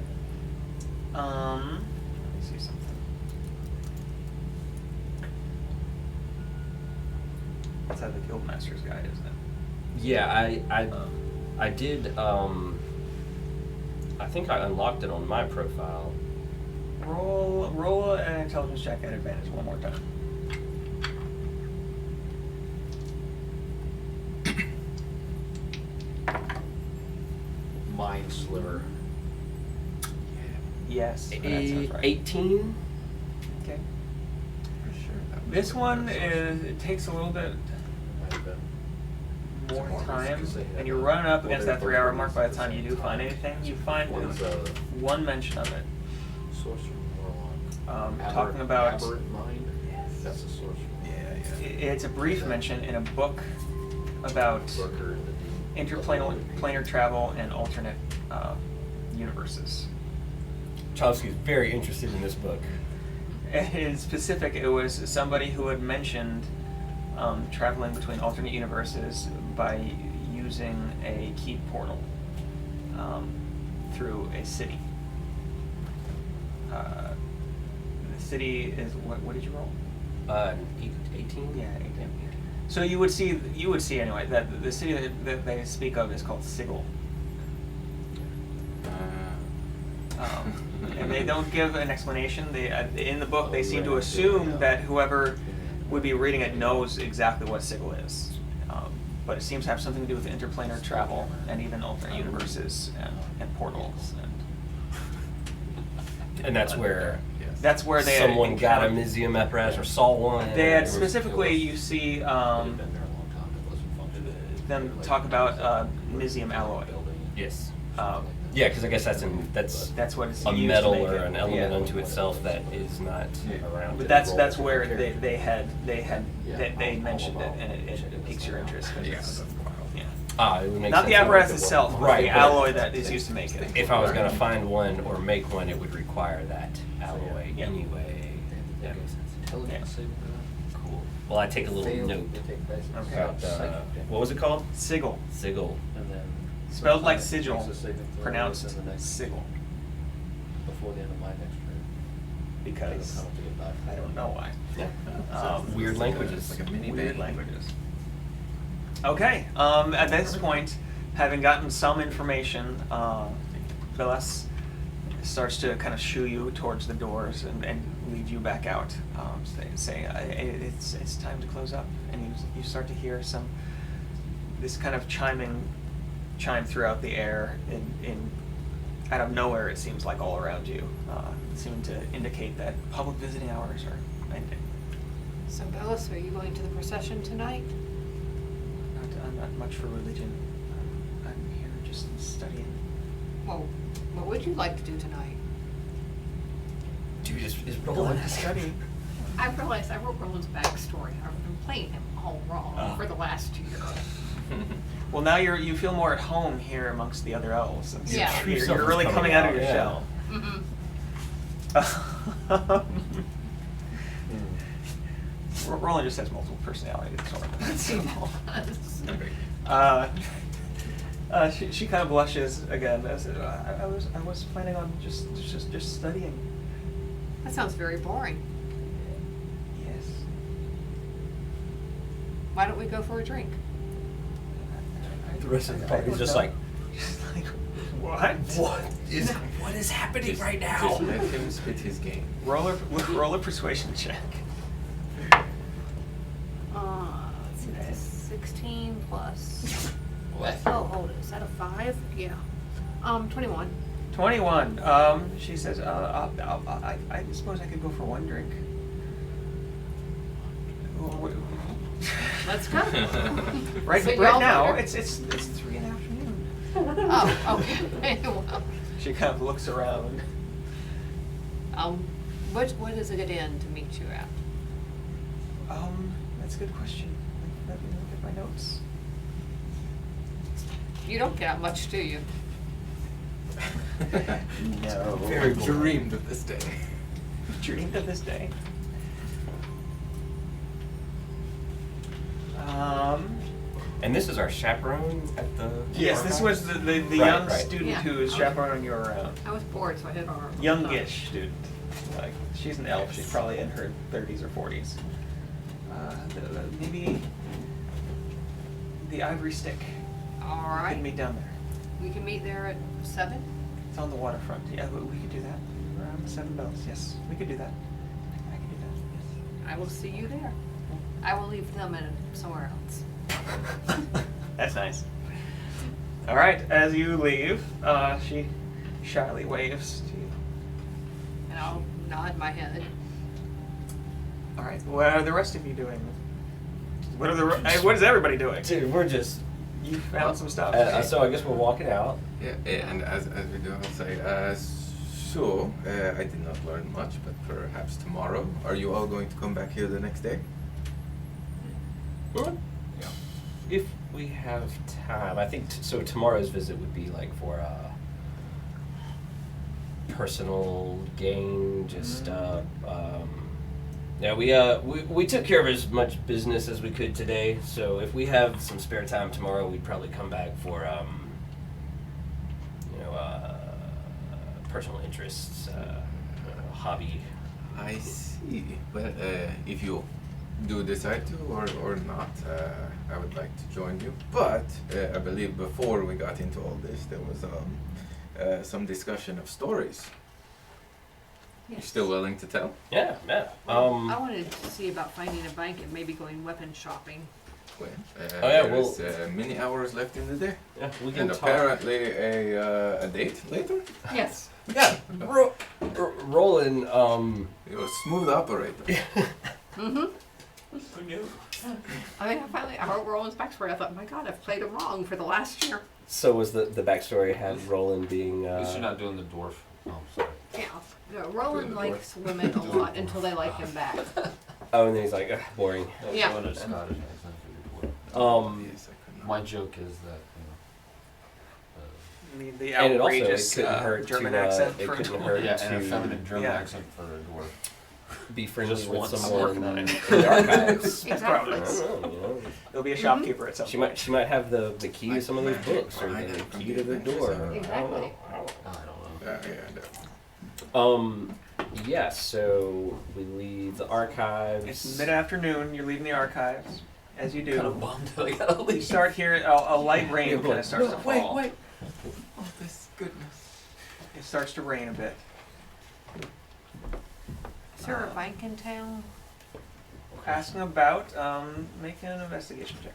Let me see something. That's how the Guildmaster's Guide, isn't it? Yeah, I did. I think I unlocked it on my profile. Roll an intelligence check at advantage one more time. Mind Sliver. Yes. that sounds right. 18. Okay. For sure. that was This with one the sorcerer. it takes a little bit Might have been. more More time, because they and have you're a- running up well, against they're that both 3-hour released mark by at the time you same do find time. anything. You find One's one mention of it. Sorcerer Warlock. Talking about Aberrant Mind. That's a sorcerer. Yeah. it's a brief mention in a book about Lurker and the interplanar travel and alternate universes. Chomsky's very interested in this book. In specific, it was somebody who had mentioned traveling between alternate universes by using a keyed portal through a city. The city is what did you roll? 18? Yeah, 18. So you would see anyway that the city that they speak of is called Sigil. And they don't give an explanation. They in the book they seem to assume that whoever would be reading it knows exactly what Sigil is, but it seems to have something to do with interplanar travel and even alternate universes and portals. And that's where That's where they had someone got a encountered- Mysium apparatus or saw one. They had or- specifically, you see It had been there a long time. It wasn't functioning. them talk about Mysium alloy. Yes. Um, Yeah, because I guess that's That's what it's a used to metal make or it. an element Yeah. unto itself that is not around. But to that's roll where for a character. they mentioned it, and it piques your interest. 'Cause Yeah, it's- that's wild. yeah. It would make Not the sense. apparatus itself, but Right, the but alloy that is used to make it. If I was gonna find one or make one, it would require that alloy Yeah. anyway. Yeah. Intelligence saving Cool. Well, I take a little throw. note Okay. about what was it called? Sigil, Sigil. And then spelled like sometimes it sigil, takes a saving throw pronounced within the next- sigil, before the end of my next turn. because I don't think it back. I don't know why. Weird languages. Like a mini Weird band. languages. Okay, at this point, having gotten some information, Velas starts to kind of shoo you towards the doors and lead you back out. Say it's time to close up, and you start to hear this kind of chime throughout the air in out of nowhere. It seems like all around you, seeming to indicate that public visiting hours are ending. So Bellis, are you going to the procession tonight? I'm not much for religion. I'm here just Well, what would you like to do tonight? Dude, is Go Roland to study. I realized I wrote Roland's backstory. I've been playing him all wrong for the last year. Well, now you feel more at home here amongst the other elves. Since Yeah. You're, Yourself you're is really coming coming out of out, your yeah. shell. Roland just has multiple personality disorder. She kind of blushes again. I was planning on just studying. That sounds very boring. Yes. Why don't we go for a drink? The rest of the I party's don't just know. like, Just like, what? what is happening Just- right now? Just let him spit his game. Roll a persuasion check. Let's see, that's 16 plus. What? Oh, hold it. Is that a 5? Yeah. 21. 21. She says, I suppose I could go for one drink. Let's go. Right, So right y'all now, better- it's 3 in the afternoon. Oh, okay. Well, She kind of looks around. what is a good end to meet you at? That's a good question. Let me look at my notes. You don't get out much, do you? No. Very dreamed of this day. Dreamed of this day. And this is our chaperone at the. Yes, this was the Right, young right. student Yeah. who is chaperoning you around. I was bored, so I hit on her. Youngish student. Like, she's an elf. She's probably in her 30s or 40s. Maybe the Ivory Stick. All We right. can meet down there. We can meet there at 7? It's on the waterfront. Yeah, we could do that. Around the 7 bells. Yes, we could do that. I could do that. I will see you there. I will leave them in somewhere else. Yes. That's nice. All right. As you leave, she shyly waves to you. And I'll nod my head. All right. What are the rest of you doing? What is everybody doing? Dude, we're just. You found some stuff. So I guess we're walking out. Yeah, and as we do, I'll say, I did not learn much, but perhaps tomorrow. Are you all going to come back here the next day? Yeah. If we have time, I think so. Tomorrow's visit would be like for personal gain. Just yeah, we took care of as much business as we could today. So if we have some spare time tomorrow, we'd probably come back for personal interests, hobby. I see. Well, if you do decide to or not, I would like to join you. But I believe before we got into all this, there was some discussion of stories. You Yes. still willing to tell? Yeah. I wanted to see about finding a bank and maybe going weapon shopping. Well, Oh, yeah, there's many hours left in the day. Yeah, we can And talk. apparently a date later? Yes. Yeah, Roland. You're a smooth operator. Mm-hmm. Who knew? I wrote Roland's backstory. I thought, my God, I've played him wrong for the last year. So was the backstory had Roland being. At least you're not doing the dwarf. Oh, sorry. Yeah. No, Roland likes women a lot until they like him back. Oh, and then he's like, boring. I was Yeah. doing a Scottish accent for the dwarf. Yes, I could not. My joke is that, I mean, the And it also outrageous couldn't hurt German to, accent it for couldn't a hurt yeah, and a to- feminine German Yeah. accent for a dwarf. Be friendly Just with once. I'm someone working on in it. the archives. That's I probably. Exactly. don't know, you know. There'll be a shopkeeper at some She point. might have the key to some of those Magic books or behind the it from key the to the adventures door. of- Exactly. I don't know. Yeah, so we leave the archives. It's mid-afternoon. You're leaving the archives. As you do, Kind of bummed that I gotta leave. you start hearing a light rain Yeah, kind of starts to fall. Wait. Oh, this goodness. It starts to rain a bit. Is there a bank in town? Asking about, make an investigation check.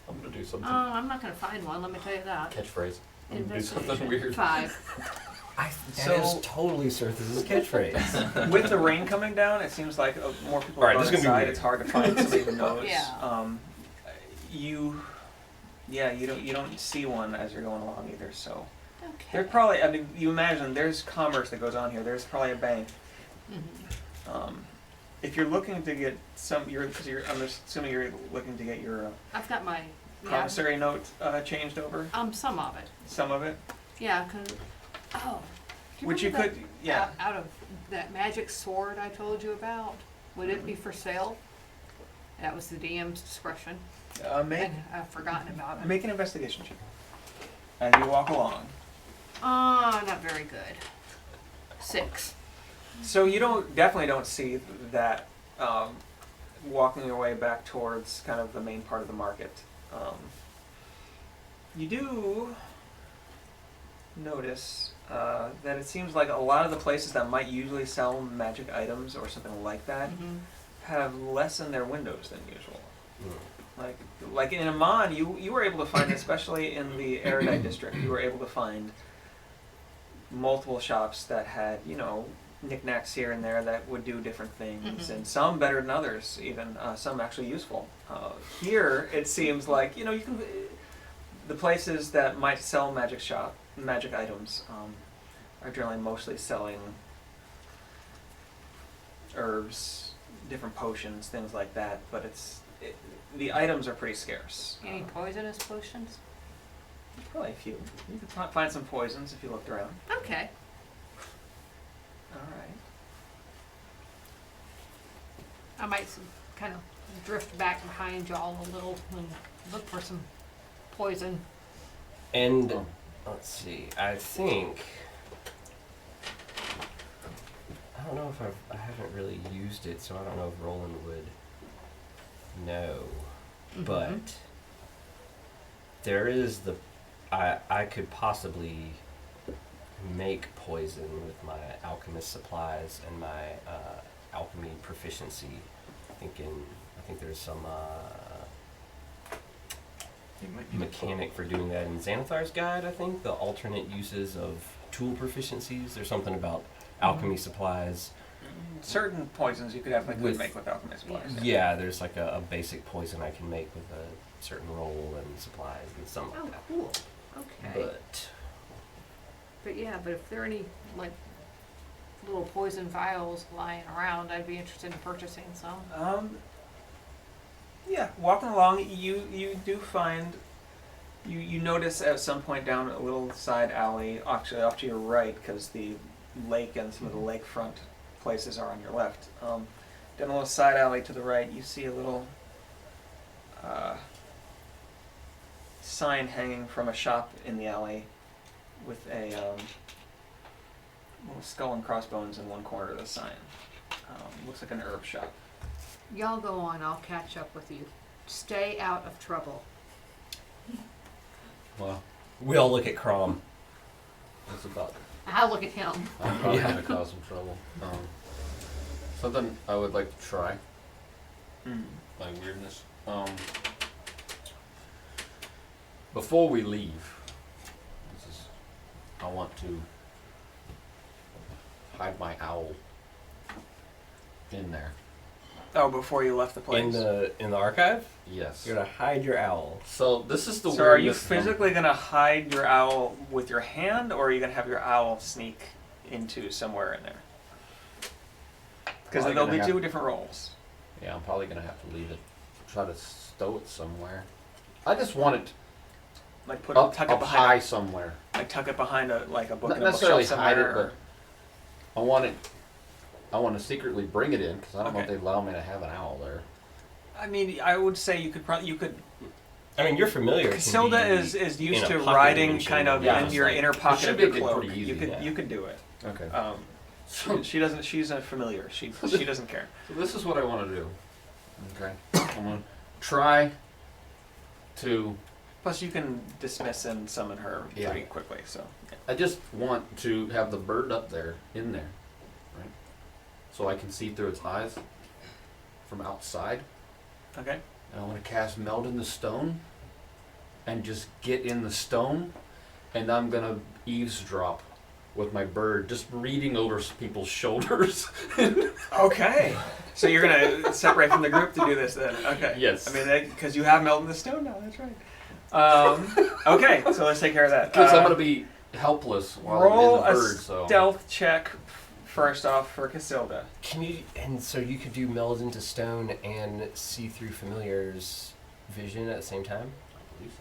I'm gonna do something. I'm not going to find one, let me tell you that. Catchphrase. I'm gonna do something Investigation. weird. 5. That is So- totally Surface's catchphrase. With the rain coming down, it seems like more people All right, are this is gonna be inside. weird. It's hard to find somebody who knows. Yeah. You Yeah, you don't see one as you're going along either. So Okay. there's probably, I mean, you imagine there's commerce that goes on here. There's probably a bank. Mhm. If you're looking to get some, I'm assuming you're looking to get your I've got my, promissory note changed over. some of it. Some of it, Yeah, 'cause, oh. do which you remember could, that- yeah. Out of that magic sword I told you about, would it be for sale? That was the DM's discretion. Make And I've forgotten about it. make an investigation check as you walk along. Not very good. 6. So you definitely don't see that walking your way back towards kind of the main part of the market. You do notice that it seems like a lot of the places that might usually sell magic items or something like that have less in their windows than usual. Like in Amman, you were able to find, especially in the Erudite district, you were able to find multiple shops that had, knickknacks here and there that would do different things, and some better than others, even some actually useful. Here, it seems like you can the places that might sell magic items are generally mostly selling herbs, different potions, things like that. But the items are pretty scarce. Any poisonous potions? Probably a few. You could find some poisons if you looked around. Okay. All right. I might kind of drift back behind y'all a little and look for some poison. And let's see. I think I don't know if I haven't really used it, so I don't know if Roland would know. But there is I could possibly make poison with my alchemist supplies and my alchemy proficiency. I think there's some mechanic for doing that in Xanathar's guide. I think the alternate uses of tool proficiencies. There's something about alchemy supplies. Certain poisons you could definitely With- make with alchemy supplies. Yeah, there's like a basic poison I can make with a certain roll and supplies and something Oh, like that. cool. Okay. But yeah, but if there are any like little poison vials lying around, I'd be interested in purchasing some. Yeah, walking along, you do find, you notice at some point down a little side alley, actually off to your right, because the lake and some of the lakefront places are on your left. Down a little side alley to the right, you see a little sign hanging from a shop in the alley with a little skull and crossbones in one corner of the sign. Looks like an herb shop. Y'all go on, I'll catch up with you. Stay out of trouble. Well, We all look at Crom. that's about. I'll look at him. I'm probably Yeah. gonna cause some trouble. Something I would like to try. My weirdness. Before we leave, I want to hide my owl in there. Oh, before you left the place. In the archive, Yes. you're gonna hide your owl. So this is the So are you weirdness. physically going to hide your owl with your hand, or are you going to have your owl sneak into somewhere in there? Because Probably there'll gonna be have- two different roles. Yeah, I'm probably gonna have to leave it. Try to stow it somewhere. I just want it Like up tuck it high behind, somewhere. like tuck it behind a book Not in a bookshelf necessarily hide somewhere. it, but I want it. I want to secretly bring it in because I don't know if Okay. they allow me to have an owl there. I mean, I would say you could. I mean, you're familiar. can Casilda be is in used a to pocket riding dimension. kind of Yeah, in it's your like- inner it pocket should of be your pretty cloak. easy, You could yeah. you could do it. Okay. So she doesn't. She's a familiar. She doesn't care. So this is what I want to do. Okay. I'm gonna try to. Plus, you can dismiss and summon her Yeah. pretty quickly. So I just want to have the bird up there, in there, right? So I can see through its eyes from outside. okay. And I want to cast Meld in the Stone and just get in the stone. And I'm going to eavesdrop with my bird, just reading over people's shoulders. Okay. So you're gonna separate from the group to do this then? Okay. Yes. I mean, because you have Meld in the Stone now. That's right. Okay, so let's take care of that. Because I'm gonna be helpless while I'm roll in the a bird. So stealth check first off for Casilda. Can you? And so you could do meld into stone and see through familiars' vision at the same time.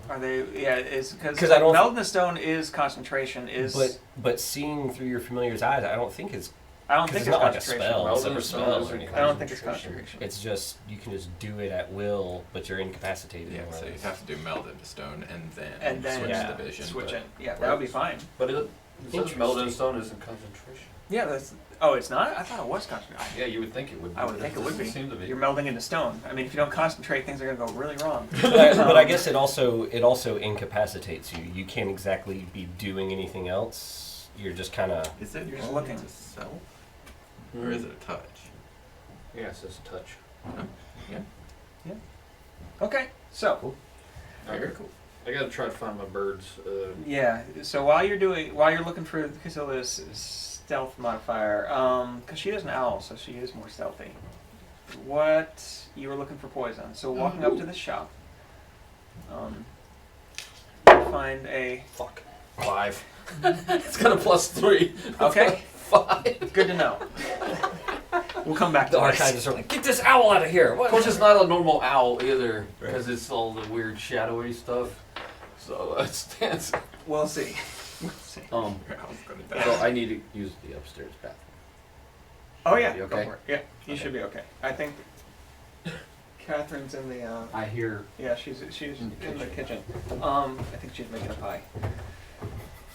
Are they? Yeah, is because 'Cause I don't- meld in the stone is concentration. Is But seeing through your familiar's eyes, I don't think is. I don't 'cause think it's it's not like a concentration. spell. Meld It's in a the stone spell or isn't anything. I don't think it's concentration. concentration. It's just you can just do it at will, but you're incapacitated. Yeah, more or so you less. have to do meld into stone and then And then switch the vision. switch but- it. Yeah, that would be fine. But it says meld in Interesting. stone isn't concentration. Yeah, that's. Oh, it's not. I thought it was concentration. Yeah, you would think it would be. I would but think it would doesn't be. Seem to be. You're melding into stone. I mean, if you don't concentrate, things are gonna go really wrong. But I guess it also incapacitates you. You can't exactly be doing anything else. You're just kind of. Is it You're just meld looking. into self? Or is it a touch? Yeah, it says touch. Yeah. Okay, so Very cool. I gotta try to find my birds. yeah, so while you're looking for Casilda's stealth modifier, because she is an owl, so she is more stealthy. What you were looking for poison? So walking up to the shop, you find a. Fuck. 5. It's got a +3. Okay. 5. Good to know. We'll come back to The this. archives are like, get this owl out of here. Of What? course, it's not a normal owl either, Right. because it's all the weird shadowy stuff. So it stands. We'll see. We'll see. I was gonna die. So I need to use the upstairs bathroom. Oh yeah, You go okay? for it. Yeah, you Okay. should be okay. I think Catherine's in the. I hear. Yeah, she's In the in the kitchen. kitchen. I think she's making a pie.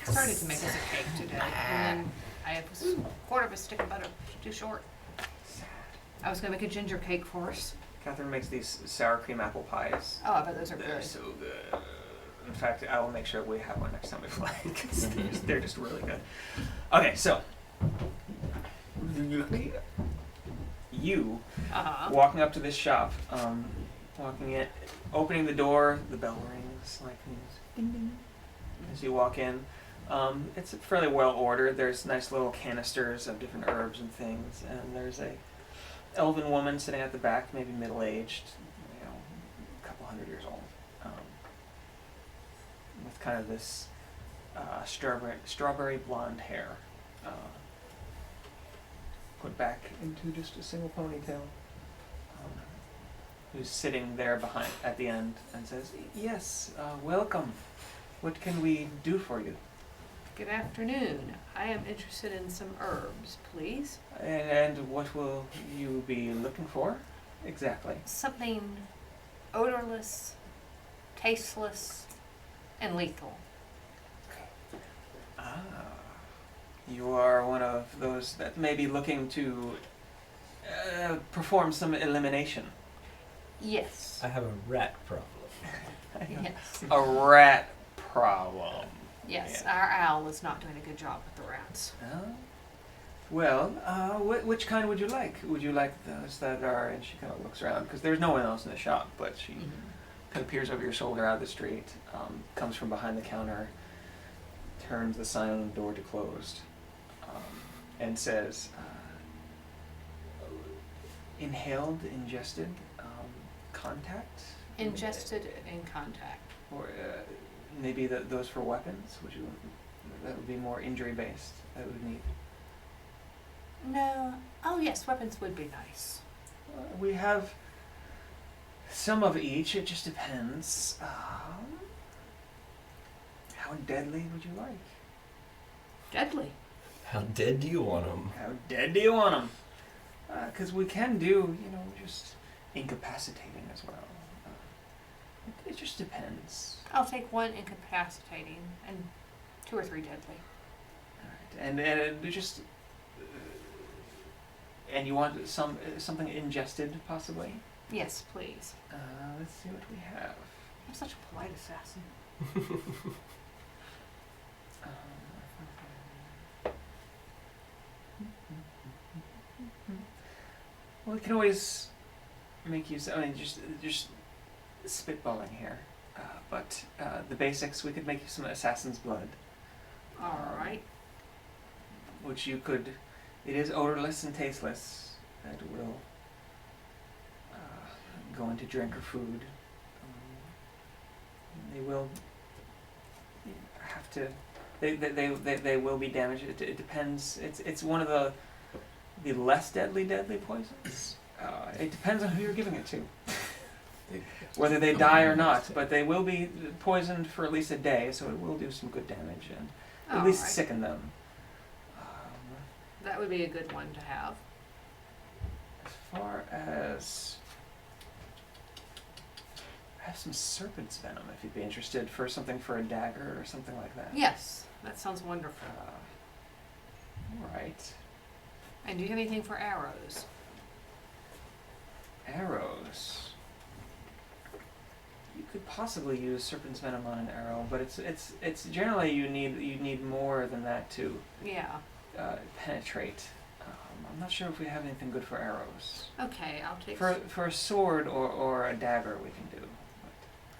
I started to make us a cake today, and then I have a quarter of a stick of butter, too short. I was gonna make a ginger cake for us. Catherine makes these sour cream apple pies. Oh, I bet those are They're good. so good. In fact, I will make sure we have one next time we fly because they're just really good. Okay, so you walking up to this shop, walking in, opening the door, the bell rings like ding ding as you walk in. It's fairly well ordered. There's nice little canisters of different herbs and things, and there's a elven woman sitting at the back, maybe middle-aged, a couple 100 years old, with kind of this strawberry blonde hair, put back into just a single ponytail, who's sitting there behind at the end and says, "Yes, welcome. What can we do for you?" Good afternoon. I am interested in some herbs, please. And what will you be looking for exactly? Something odorless, tasteless, and lethal. Ah, you are one of those that may be looking to perform some elimination. Yes. I have a rat problem. Yes. A rat problem. Yes. Yeah. Our owl is not doing a good job with the rats. Well, which kind would you like? Would you like those that are, and she kind of looks around, because there's no one else in the shop, but she kind of peers over your shoulder out of the street, comes from behind the counter, turns the sign on the door to closed, and says, inhaled, ingested, contact? Ingested in contact. Or maybe those for weapons? That would be more injury based. That would need. No. Oh yes, weapons would be nice. We have some of each. It just depends. How deadly would you like? Deadly. How dead do you want them? How dead do you want them? Because we can do, just incapacitating as well. It just depends. I'll take one incapacitating and 2 or 3 deadly. All right. And it just. And you want something ingested, possibly? Yes, please. Let's see what we have. I'm such a polite assassin. Well, we can always make use. Just spitballing here. But the basics, we could make you some assassin's blood. All right. Which you could. It is odorless and tasteless. That will go into drink or food. They will to. They will be damaged. It depends. It's one of the less deadly poisons. It depends on who you're giving it to, whether they die or not. But they will be poisoned for at least a day, so it will do some good damage and at least Alright. sicken them. That would be a good one to have. As far as I have some serpent's venom, if you'd be interested, for something for a dagger or something like that. Yes, that sounds wonderful. All right. And do you have anything for arrows? Arrows. You could possibly use serpent's venom on an arrow, but it's generally you need more than that to Yeah. penetrate. I'm not sure if we have anything good for arrows. Okay, I'll take. For a sword or a dagger we can do.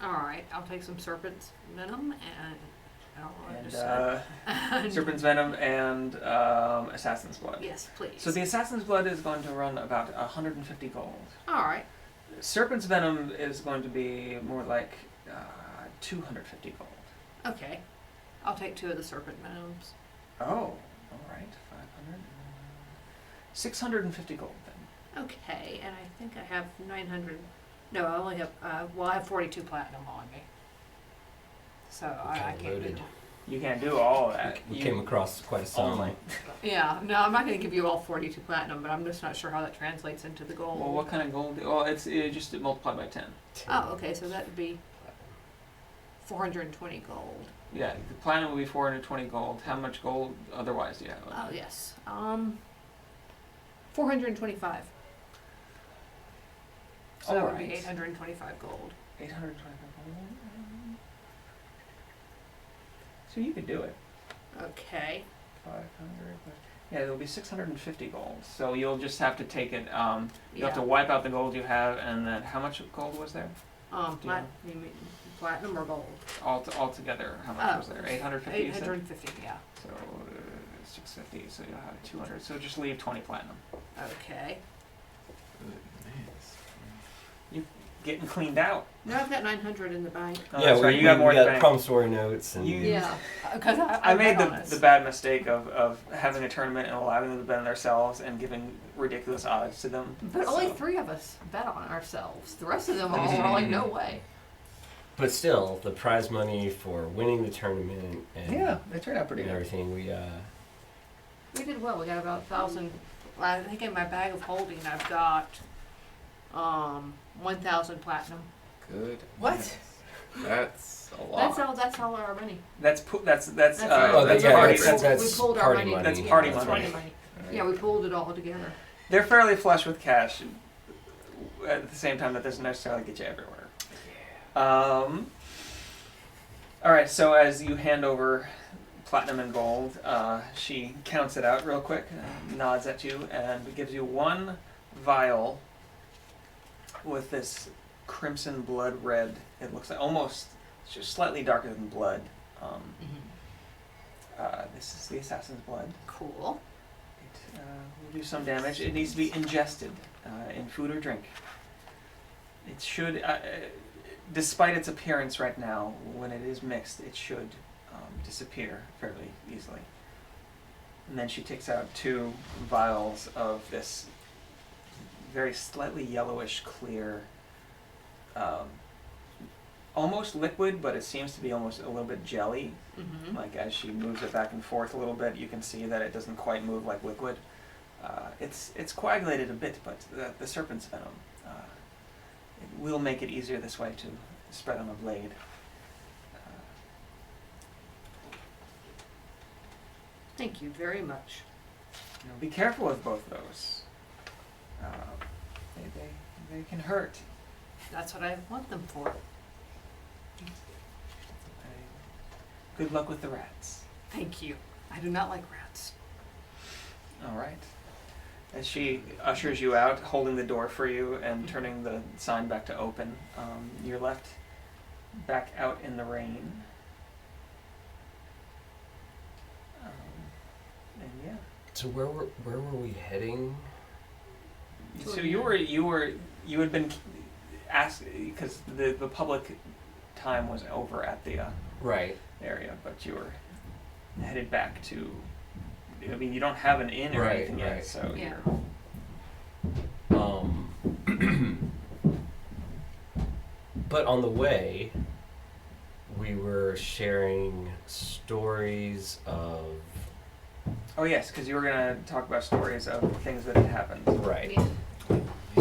All right, I'll take some serpent's venom and. Serpent's venom and assassin's blood. Yes, please. So the assassin's blood is going to run about 150 gold. All right. Serpent's venom is going to be more like 250 gold. Okay, I'll take 2 of the serpent venoms. Oh, all right, 500. 650 gold then. Okay, and I think I have 900. No, I only have. I have 42 platinum on me. So I can't loaded. do. You can't do all of that. We You came across quite a sum. only. Yeah, no, I'm not going to give you all 42 platinum, but I'm just not sure how that translates into the gold. Well, what kind of gold? Well, it's just multiplied by 10. Oh, okay, so that would be 420 gold. Yeah, the platinum will be 420 gold. How much gold otherwise do you have? Oh yes, 425. So that would be Alright. 825 gold. 825 gold. So you could do it. Okay. 500. Yeah, it'll be 650 gold. So you'll just have to take it. You have to wipe out the gold you have, and then how much gold was there? You mean platinum or gold? Altogether, how much was there? 850. You said? 850. Yeah. So 650. So you'll have 200. So just leave 20 platinum. Okay. Getting cleaned out. No, I've got 900 in the bank. Oh, Yeah, that's we, right. You got more we in the got bank. promissory notes and You- Yeah, because I made the bad mistake of having a tournament and allowing them to bet on themselves and giving ridiculous odds to them. But only So- 3 of us bet on ourselves. The rest of them all are like, no way. but still the prize money for winning the tournament and, Yeah, they turned out pretty and good. everything we We did well. We got about 1,000. I think in my bag of holding, I've got 1,000 platinum. Good. What? That's a lot. That's all our money. That's That's that's right. party. that's- That's, we pulled our party money. money. That's Yeah, party that's money. money. Yeah, we pulled it all together. they're fairly flush with cash. At the same time, that doesn't necessarily get you everywhere. All right. So as you hand over platinum and gold, she counts it out real quick, nods at you, and gives you 1 vial with this crimson blood red. It looks like almost it's just slightly darker than blood. This is the assassin's blood. Cool. It will do some damage. It needs to be ingested in food or drink. It should, despite its appearance right now, when it is mixed, it should disappear fairly easily. And then she takes out 2 vials of this very slightly yellowish clear, almost liquid, but it seems to be almost a little bit jelly. Mm-hmm. Like as she moves it back and forth a little bit, you can see that it doesn't quite move like liquid. It's coagulated a bit, but the serpent's venom it will make it easier this way to spread on a blade. Thank you very much. Be careful with both those. They can hurt. That's what I want them for. Good luck with the rats. Thank you. I do not like rats. All right. As she ushers you out, holding the door for you and turning the sign back to open, you're left back out in the rain. And yeah. so where were we heading? So you had been asked because the public time was over at the Right. area, but you were headed back to. I mean, you don't have an inn or Right, anything yet, right. so Yeah. But on the way, we were sharing stories of. Oh yes, because you were gonna talk about stories of things that had happened. Right. Yeah.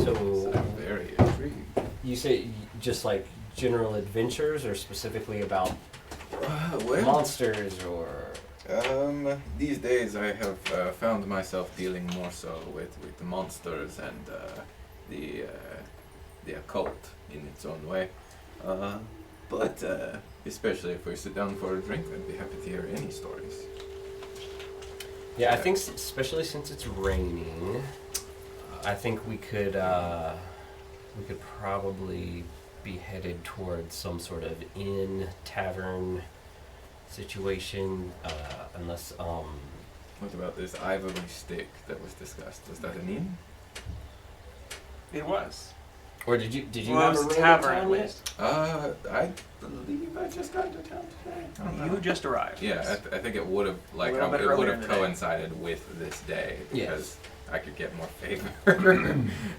So I'm very intrigued. you say just like general adventures, or specifically about Well, monsters, or these days I have found myself dealing more so with the monsters and the occult in its own way. But especially if we sit down for a drink, I'd be happy to hear any stories. yeah, I think especially since it's raining, I think we could probably be headed towards some sort of inn, tavern situation, unless What about this ivory stick that was discussed? Was that an inn? It was. or did you Well, have it a was room a in tavern town at yet? least. I believe I just got into town today. I don't know. You just arrived. Yeah, I think it would have like little bit it would earlier have in the day. coincided with this day Yes. because I could get more favor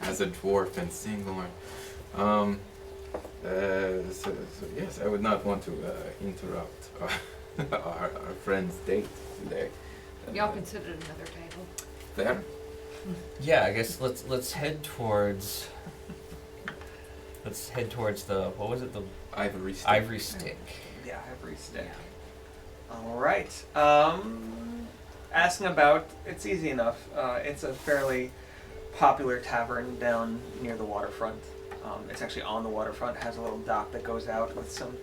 as a dwarf in Syngorn. So yes, I would not want to interrupt our friend's date today. Y'all considered another table. There. Yeah, I guess let's head towards. Let's head towards the what was it, the Ivory stick. ivory stick. Yeah, ivory stick. All right. Asking about, it's easy enough. It's a fairly popular tavern down near the waterfront. It's actually on the waterfront. It has a little dock that goes out with some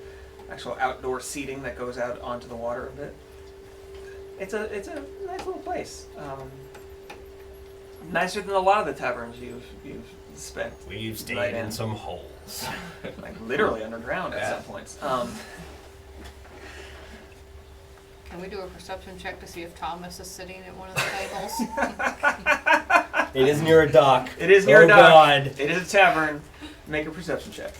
actual outdoor seating that goes out onto the water a bit. It's a nice little place. Nicer than a lot of the taverns you've spent. We've stayed Right in in. some holes. Like literally underground at Yeah. some points. Can we do a perception check to see if Thomas is sitting at one of the tables? It is near a dock. It is near a Oh, dock. God. It is a tavern. Make a perception check.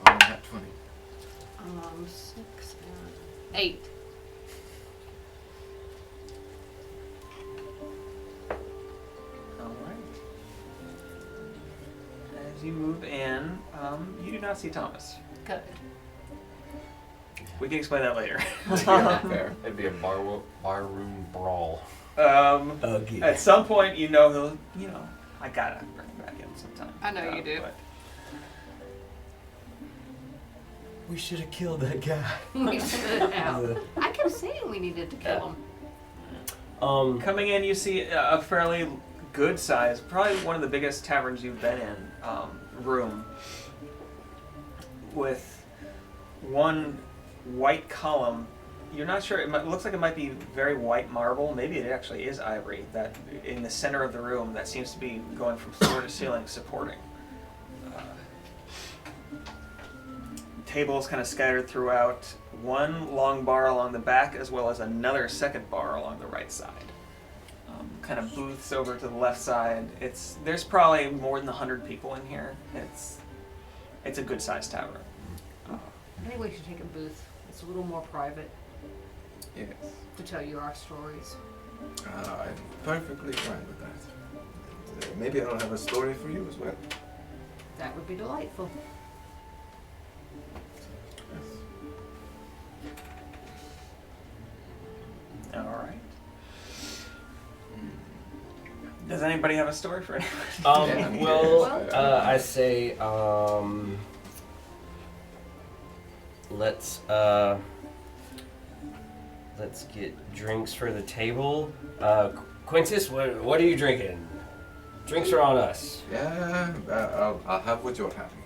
Not 20. 6 and 8. All right. As you move in, you do not see Thomas. Good. We can explain that later. Fair. It'd be a barroom brawl. Ugly. At some point, you know he'll. I gotta bring him back in sometime. I know you do. But We should have killed that guy. We should have. I kept saying we needed to kill him. coming in, you see a fairly good size, probably one of the biggest taverns you've been in, room with one white column. You're not sure. It looks like it might be very white marble. Maybe it actually is ivory. That in the center of the room that seems to be going from floor to ceiling, supporting. Tables kind of scattered throughout. One long bar along the back, as well as another second bar along the right side. Kind of booths over to the left side. There's probably more than 100 people in here. It's a good sized tavern. I think we should take a booth. It's a little more private Yes. to tell you our stories. I'm perfectly fine with that. Maybe I'll have a story for you as well. That would be delightful. All right. Does anybody have a story for anyone? Yeah, Well, yes, I say, let's get drinks for the table. Quintus, what are you drinking? Drinks are on us. Yeah, I'll have what you're having.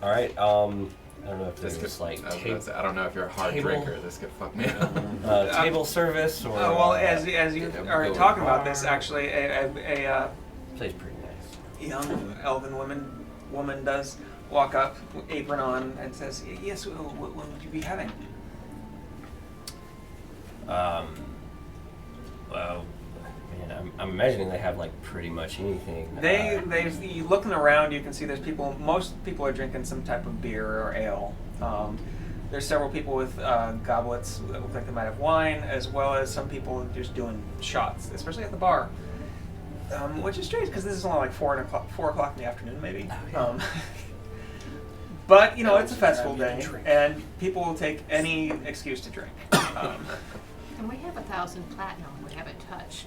All right. I don't know if This there's could, like I was gonna say, I don't know if you're a hard table- drinker. This could fuck me up. table service or. Well, as you Yeah, are we'll go talking with about bar. this, actually, a Plays pretty nice. young elven woman does walk up, apron on, and says, "Yes, what would you be having?" Well, man, And I'm imagining they have like pretty much anything. You looking around, you can see there's people. Most people are drinking some type of beer or ale. There's several people with goblets that look like they might have wine, as well as some people just doing shots, especially at the bar. Which is strange because this is only like 4 o'clock in the afternoon, maybe. But you know, it's a festival day, and people will take any excuse to drink. And we have 1,000 platinum we haven't touched.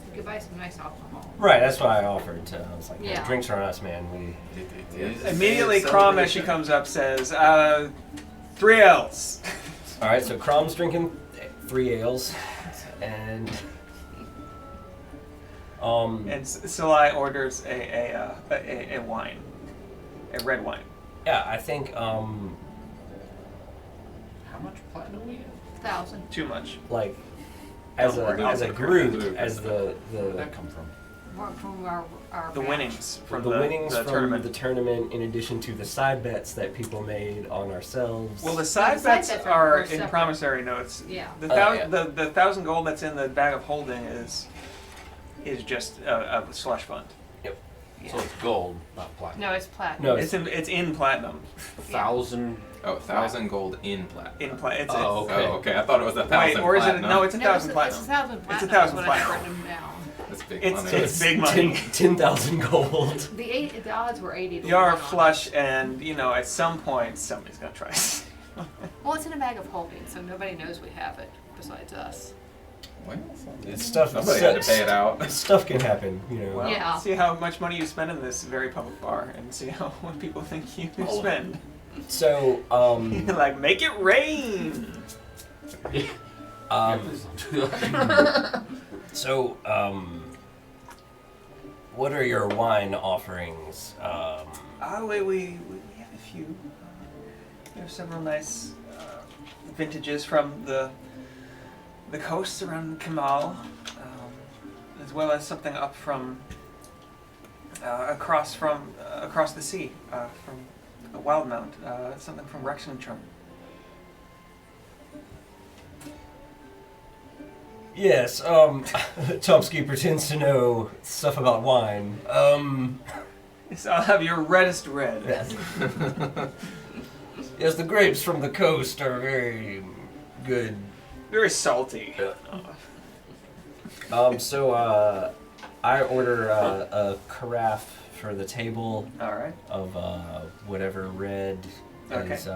We could buy some nice alcohol. Right, that's why I offered to. I was like, Yeah. drinks are on us, man. It is Immediately, a Crom, as she celebration. comes up, says, 3 L's. All right, so Crom's drinking 3 ales, and And Salai orders a wine, a red wine. yeah, I think How much platinum we have? 1,000. Too much. like as Don't worry, a I'll as a take group, it. as Where'd that come from? From our The batch. winnings from the winnings the from tournament. the tournament, in addition to the side bets that people made on ourselves. Well, the side side bets bets are are in separate. promissory notes. Yeah. The, Yeah. the 1,000 gold that's in the bag of holding is just a slush fund. So it's gold, not platinum. No, it's platinum. No, It's in platinum. 1,000. Oh, 1,000 gold in platinum. It's Oh, okay. Oh, okay. I thought it was 1,000 Wait, or is it? platinum. No, it's a No, 1,000 platinum. It's 1,000 platinum. It's 1,000 is what I've platinum. written down. That's big It's- money. so it's big money. 10,000 gold. The odds were 80 to You are 1 on it. flush, and you know at some point somebody's gonna try. Well, it's in a bag of holding, so nobody knows we have it besides us. Well, It's stuff. somebody had to pay it out. Stuff can happen, you know. Well, Yeah. see how much money you spend in this very public bar, and see how what people think you All of it. spend. So, Like, make it rain. Yeah, please don't do that. so, what are your wine offerings? We have a few. We have several nice vintages from the coasts around Kemal, as well as something up from across the sea from Wildmount, something from Rexenchum. Yes, Chomsky pretends to know stuff about wine. So I'll have your reddest red. Yes. Yes, the grapes from the coast are very good. Very salty. So, I order a carafe for the table All right. of whatever red Okay. is.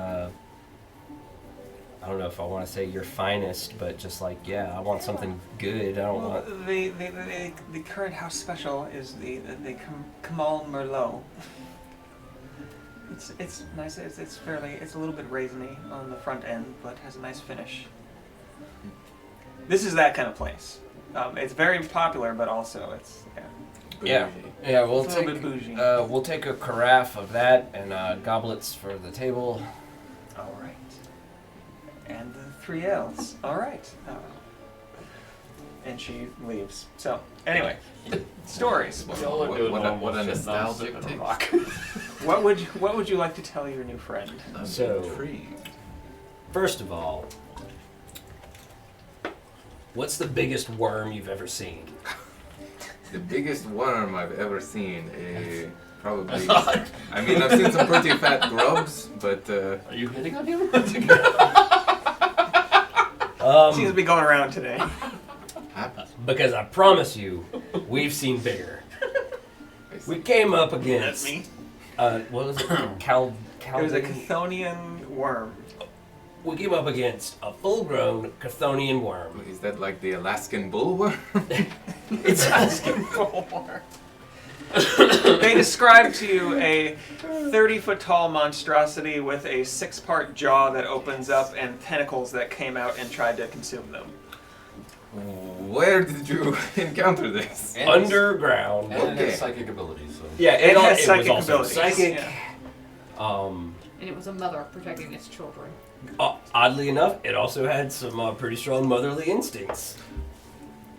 I don't know if I want to say your finest, but just like, yeah, I want something good. I don't Well, want. the current house special is the Kemal Merlot. It's nice. It's a little bit raisiny on the front end, but has a nice finish. This is that kind of place. It's very popular, but also it's Yeah, yeah. We'll It's a take little bit bougie. we'll take a carafe of that and goblets for the table. All right. And the 3 L's. All right. And she leaves. So anyway, stories. Y'all are doing What normal a shit, nostalgic non-sipping take. rock. What would you like to tell your new friend? I'm So- intrigued. First of all, what's the biggest worm you've ever seen? The biggest worm I've ever seen, probably. I mean, I've seen some pretty fat grubs, but Are you hitting on him? Seems to be going around today. happens. Because I promise you, we've seen bigger. We came up That's against. me. What was it? Cal. It was a Chthonian worm. We came up against a full-grown Chthonian worm. Is that like the Alaskan bullworm? It's They describe to you a 30-foot tall monstrosity with a 6-part jaw that opens up and tentacles that came out and tried to consume them. Where did you encounter this? And it's- underground. And it Okay. has psychic abilities, so. Yeah, It has was psychic also abilities, psychic. yeah. And it was a mother protecting its children. Oddly enough, it also had some pretty strong motherly instincts.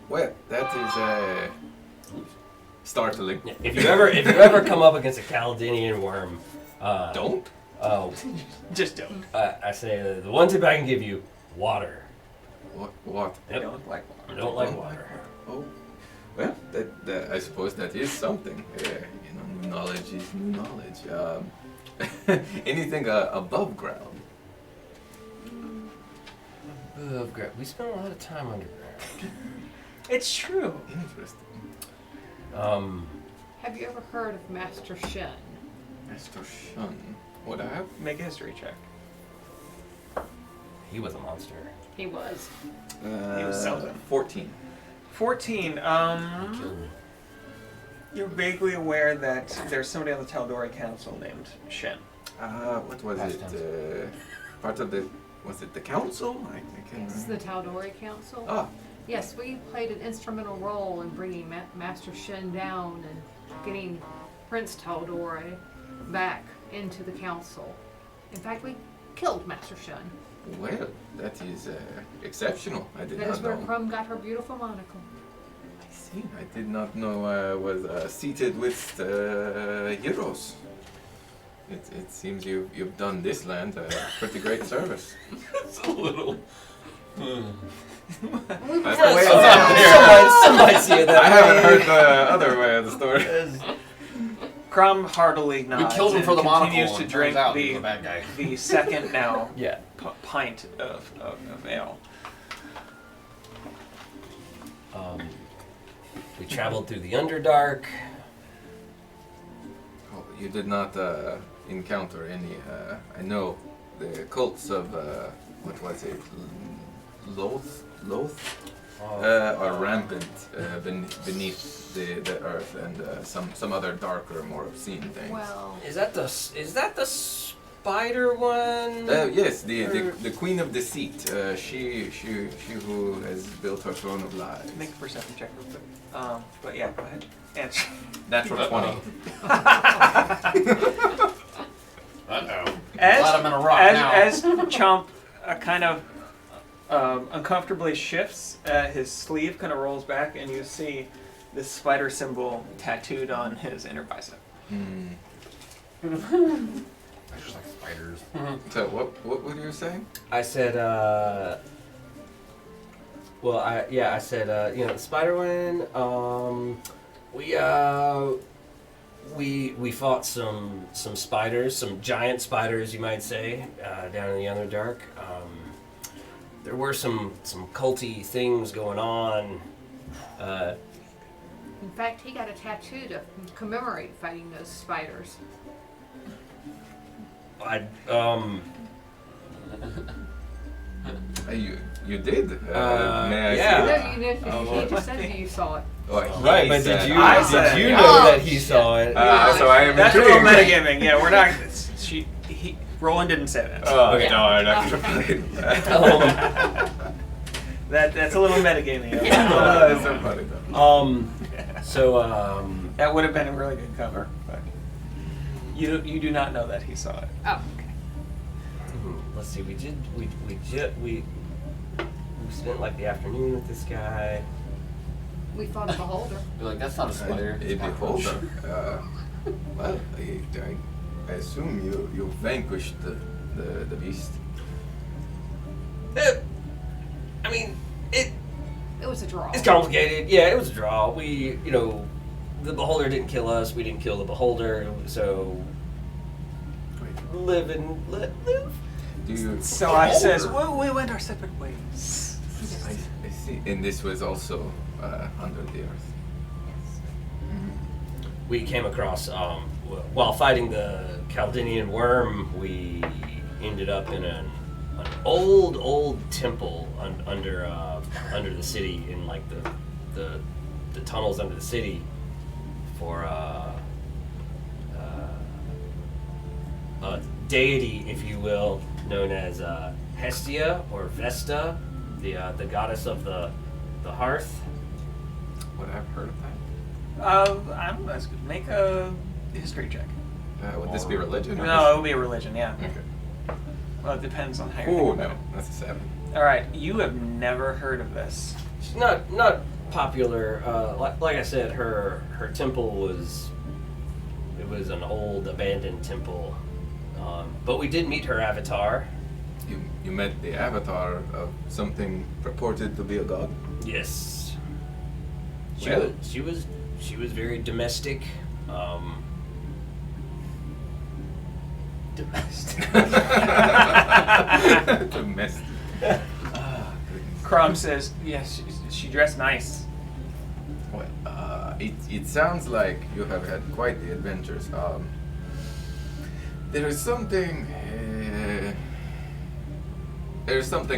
Well, that is startling. If you ever come up against a Chaldean worm, Don't? Just don't. I say the one tip I can give you: water. What? They Yep. don't like I don't like water. Oh. Well, that I suppose that is something. New knowledge is new knowledge. Anything above ground? Above ground. We spent a lot of time underground. It's true. Interesting. Have you ever heard of Master Shen? Master Shun. What I have? Make a history check. He was a monster. He was. He was Selden. 14. 14. Killed me. You're vaguely aware that there's somebody on the Taldori Council named Shen. What was Past it? tense. Part of the. Was it the council? I can't This is remember. the Taldori Council. Ah, Yes, we played an instrumental role in bringing Master Shen down and getting Prince Taldori back into the council. In fact, we killed Master Shen. well, that is exceptional. I did That is not where know. Crumb got her beautiful monocle. I see. I did not know I was seated with heroes. It seems you've done this land a pretty great service. It's a little. That's Yeah, the way some, it's some might see it that I haven't way. heard the other way of the story. Crumb heartily nods. We killed him and for the monocle. continues to and drink turns out he was the a bad guy. the second now Yeah. pint of ale. We traveled through the Underdark. Oh, you did not encounter any. I know the cults of what was it? Loth are rampant beneath the earth and some other darker, more obscene things. Well, Is that the spider one? Yes, the Queen of Deceit. She who has built her throne of lies. Make a perception check real quick. But yeah, go ahead. Answer. Natural 20. Uh-oh. As, Glad I'm in a rock now. as Chomp kind of uncomfortably shifts, his sleeve kind of rolls back, and you see this spider symbol tattooed on his inner bicep. Hmm. I just like spiders. So what were you saying? I said, well, I said, the spider one. We fought some spiders, some giant spiders, you might say, down in the Underdark. There were some culty things going on. in fact, he got a tattoo to commemorate fighting those spiders. You did. May I yeah. see it? No, you didn't. He just said you saw it. Oh, he Right, but said- did you know Oh, that he saw it? So I am That's a little intrigued. metagaming. Yeah, we're not. Roland didn't say that. Oh Yeah. darn! I should have played. That's a little metagaming. Oh, that's so funny though. That would have been a really good cover, but you do not know that he saw it. Oh, okay. Let's see. We spent like the afternoon with this guy. We fought a beholder. You're like, that's not a spider. A beholder. Well, I assume you vanquished the beast. I mean, It was a draw. it's complicated. Yeah, it was a draw. We, the beholder didn't kill us. We didn't kill the beholder. So live and let live. Do you? So I says, well, we went our separate ways. I see. And this was also under the earth. We came across while fighting the Chaldean worm. We ended up in an old temple under the city, in like the tunnels under the city for a deity, if you will, known as Hestia or Vesta, the goddess of the hearth. Would I have heard of that? That's good. Make a history check. Would this be religion? Or No, it would be a religion, yeah. Okay. Well, it depends on how you're Oh thinking no, about that's a 7. it. All right, you have never heard of this. She's not popular. Like I said, her temple was an old abandoned temple. But we did meet her avatar. You met the avatar of something purported to be a god. Yes. She was very domestic. Domestic. Domestic. Crom says, yes, she dressed nice. Well, it sounds like you have had quite the adventures. There's something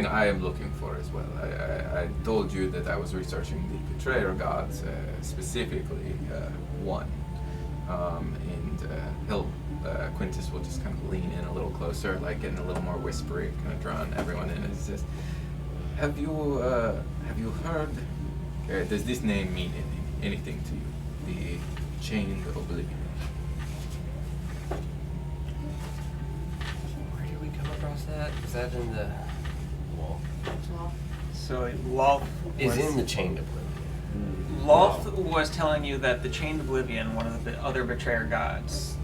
I am looking for as well. I told you that I was researching the betrayer gods, specifically one. Quintus will just kind of lean in a little closer, like getting a little more whispery, kind of drawing everyone in. And he says, "Have you heard? Does this name mean anything to you? The Chained Oblivion." Where did we come across that? Is that in the wall? So Lolth Is was, in the Chained Oblivion. Lolth was telling you that the Chained Oblivion, one of the other betrayer gods,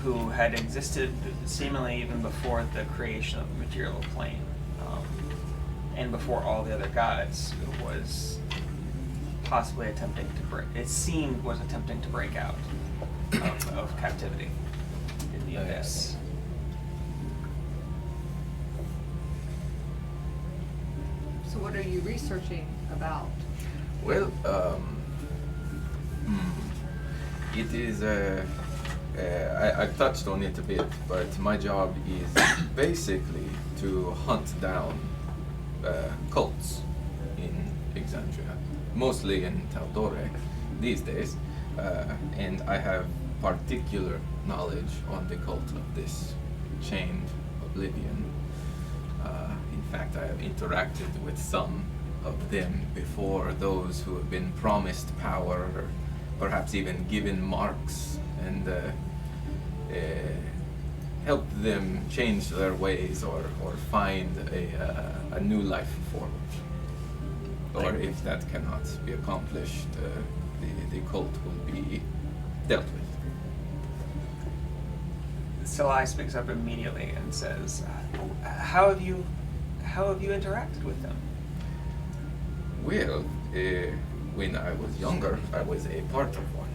who had existed seemingly even before the creation of the material plane, and before all the other gods, was possibly attempting to break. It seemed was attempting to break out of captivity in the abyss. So what are you researching about? Well, it is. I touched on it a bit, but my job is basically to hunt down cults in Exandria, mostly in Taldore these days, and I have particular knowledge on the cult of this Chained Oblivion. In fact, I have interacted with some of them before, those who have been promised power, or perhaps even given marks, and helped them change their ways or find a new life form. Or if that cannot be accomplished, the cult will be dealt with. Salai speaks up immediately and says, how have you interacted with them? Well, when I was younger, I was a part of one.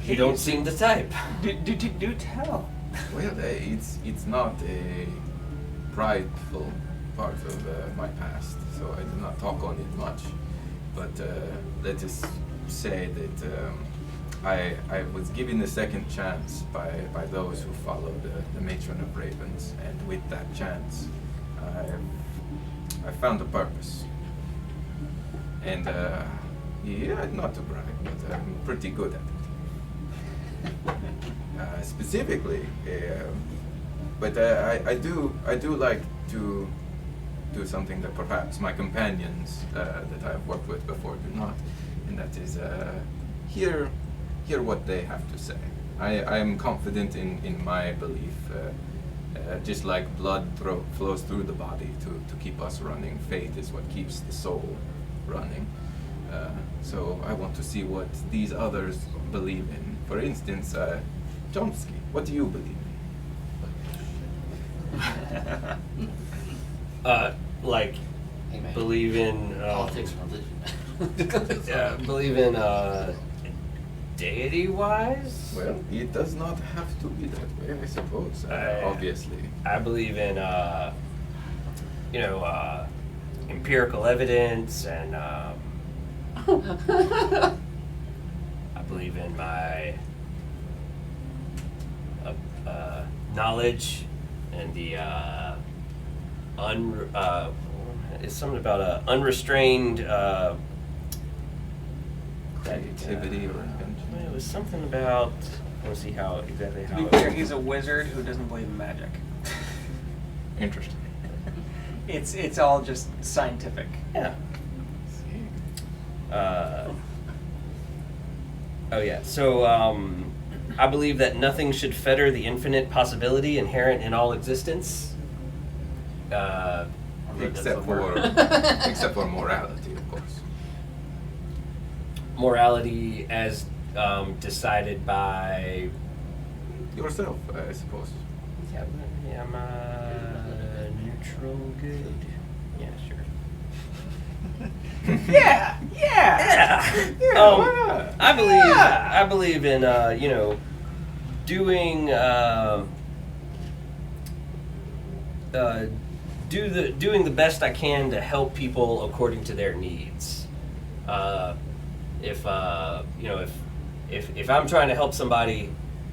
You don't seem the type. Do tell. Well, it's not a prideful part of my past, so I do not talk on it much. But let us say that I was given a second chance by those who followed the Matron of Ravens, and with that chance, I found a purpose. And yeah, not to brag, but I'm pretty good at it. Specifically, but I do like to do something that perhaps my companions that I've worked with before do not, and that is hear what they have to say. I am confident in my belief. Just like blood flows through the body to keep us running, faith is what keeps the soul running. So I want to see what these others believe in. For instance, Chomsky, what do you believe in? Like, Hey, man. believe in Politics and religion. believe in deity-wise. Well, it does not have to be that way, I suppose. Obviously. I believe in empirical evidence, and I believe in my knowledge and the it's something about unrestrained Creativity or invention. It was something about. I want to see how exactly To how. be clear, he's a wizard who doesn't believe in magic. Interesting. It's all just scientific. Yeah. Oh yeah. So I believe that nothing should fetter the infinite possibility inherent in all existence. Except for morality, of course. Morality as decided by. Yourself, I suppose. Yeah, I'm neutral good. Yeah, sure. Yeah. Yeah. why not? I believe in doing doing the best I can to help people according to their needs. If I'm trying to help somebody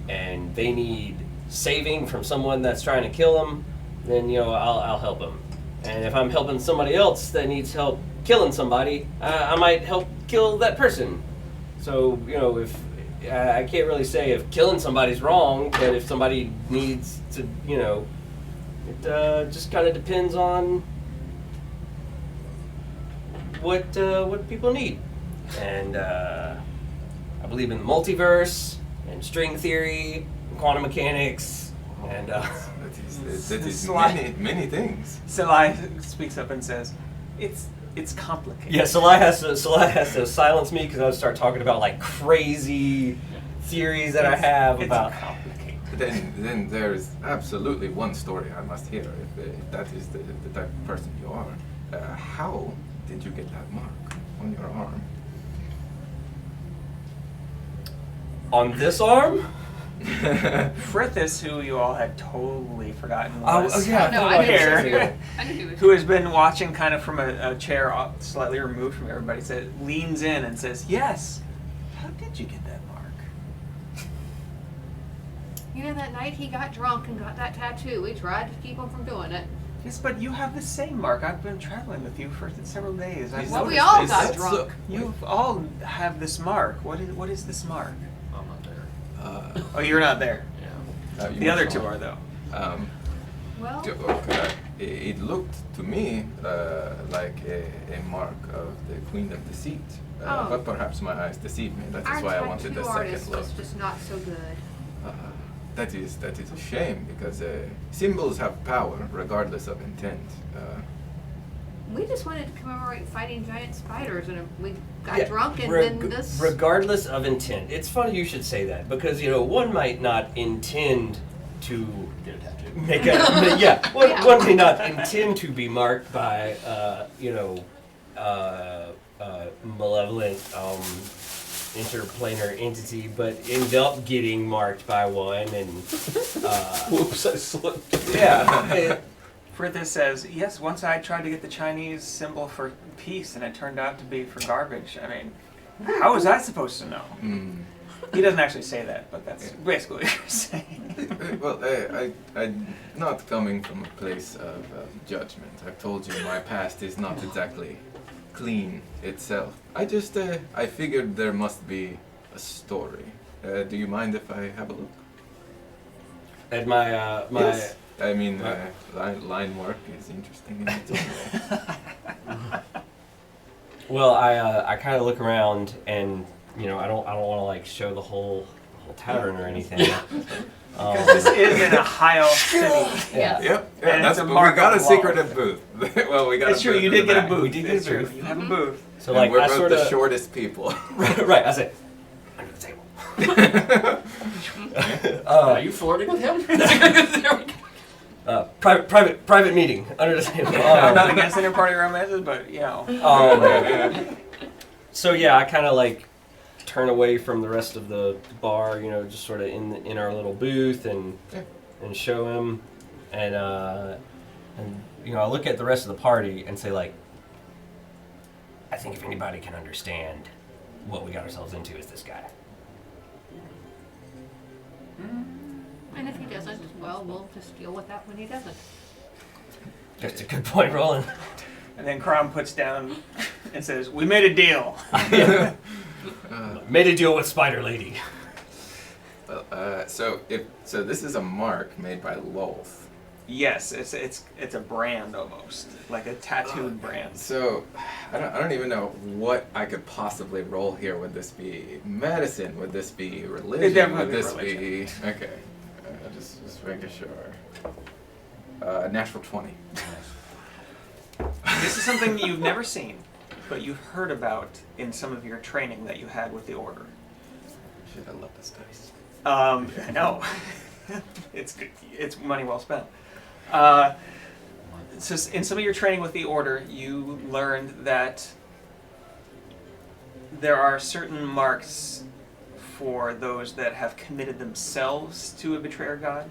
and they need saving from someone that's trying to kill them, then I'll help them. And if I'm helping somebody else that needs help killing somebody, I might help kill that person. So if I can't really say if killing somebody's wrong, but if somebody needs to, it just kind of depends on what people need. And I believe in the multiverse and string theory, and quantum mechanics, and That is Sly. many things. Salai speaks up and says, "It's complicated." yeah. Salai has to silence me because I would start talking about like crazy theories that I have it's about. complicated. Then there's absolutely one story I must hear. If that is the type of person you are, how did you get that mark on your arm? On this arm? Frithis, who you all had totally forgotten was, yeah. No, I knew Here. he was here. I knew he was who has been watching kind of from a chair slightly removed from everybody, leans in and says, "Yes. How did you get that mark?" You know, that night he got drunk and got that tattoo. We tried to keep him from doing it. Yes, but you have the same mark. I've been traveling with you for several days. I've Well, we noticed all this. got That's drunk. You all have this mark. What is this mark? I'm not there. Oh, you're not there. Yeah. You The other must two know. are though. Well, It looked to me like a mark of the Queen of Deceit. Oh. But perhaps my eyes deceived me. That our is why I wanted tattoo the artist second look. was just not so good. That is a shame because symbols have power regardless of intent. We just wanted to commemorate fighting giant spiders, and we got Yeah, drunk, and then this. Regardless of intent, it's funny you should say that because one might not intend to Get a tattoo. make a one may not intend to be marked by malevolent interplanar entity, but end up getting marked by one, and Whoops, I slipped. yeah. Frithis says, "Yes, once I tried to get the Chinese symbol for peace, and it turned out to be for garbage. I mean, how was I supposed to know?" He doesn't actually say that, but that's basically what you're saying. Well, I'm not coming from a place of judgment. I've told you my past is not exactly clean itself. I figured there must be a story. Do you mind if I have a look? And my Yes. I mean, line work is interesting in its own way. well, I kind of look around, and I don't want to like show the whole tavern or anything. Because this is in Ohio City. Yeah. Yep. And it's a we mark got on a the wall. secretive booth. Well, we got. It's a true, booth you in did the get a back. booth. We did get It's a true, booth. you have a booth. So And like we're I both sort the of shortest people. right. I said under the table. Are you flirting with him? There we go. Private meeting under the table. I'm not against inter-party romances, but So yeah, I kind of like turn away from the rest of the bar, just sort of in our little booth and show him, and I look at the rest of the party and say like, I think if anybody can understand what we got ourselves into, is this guy. And if he doesn't, well, we'll just deal with that when he doesn't. That's a good point, Roland. And then Crom puts down and says, "We made a deal." Made a deal with Spider Lady. Well, so this is a mark made by Lolth. Yes, it's a brand almost, like a tattooed brand. So I don't even know what I could possibly roll here. Would this be medicine? Would this be religion? It'd definitely Would be this religion. be okay? Just making sure. Natural 20. This is something you've never seen, but you've heard about in some of your training that you had with the Order. Shit, I love this dice. I know. It's good. It's money well spent. So in some of your training with the Order, you learned that there are certain marks for those that have committed themselves to a betrayer god.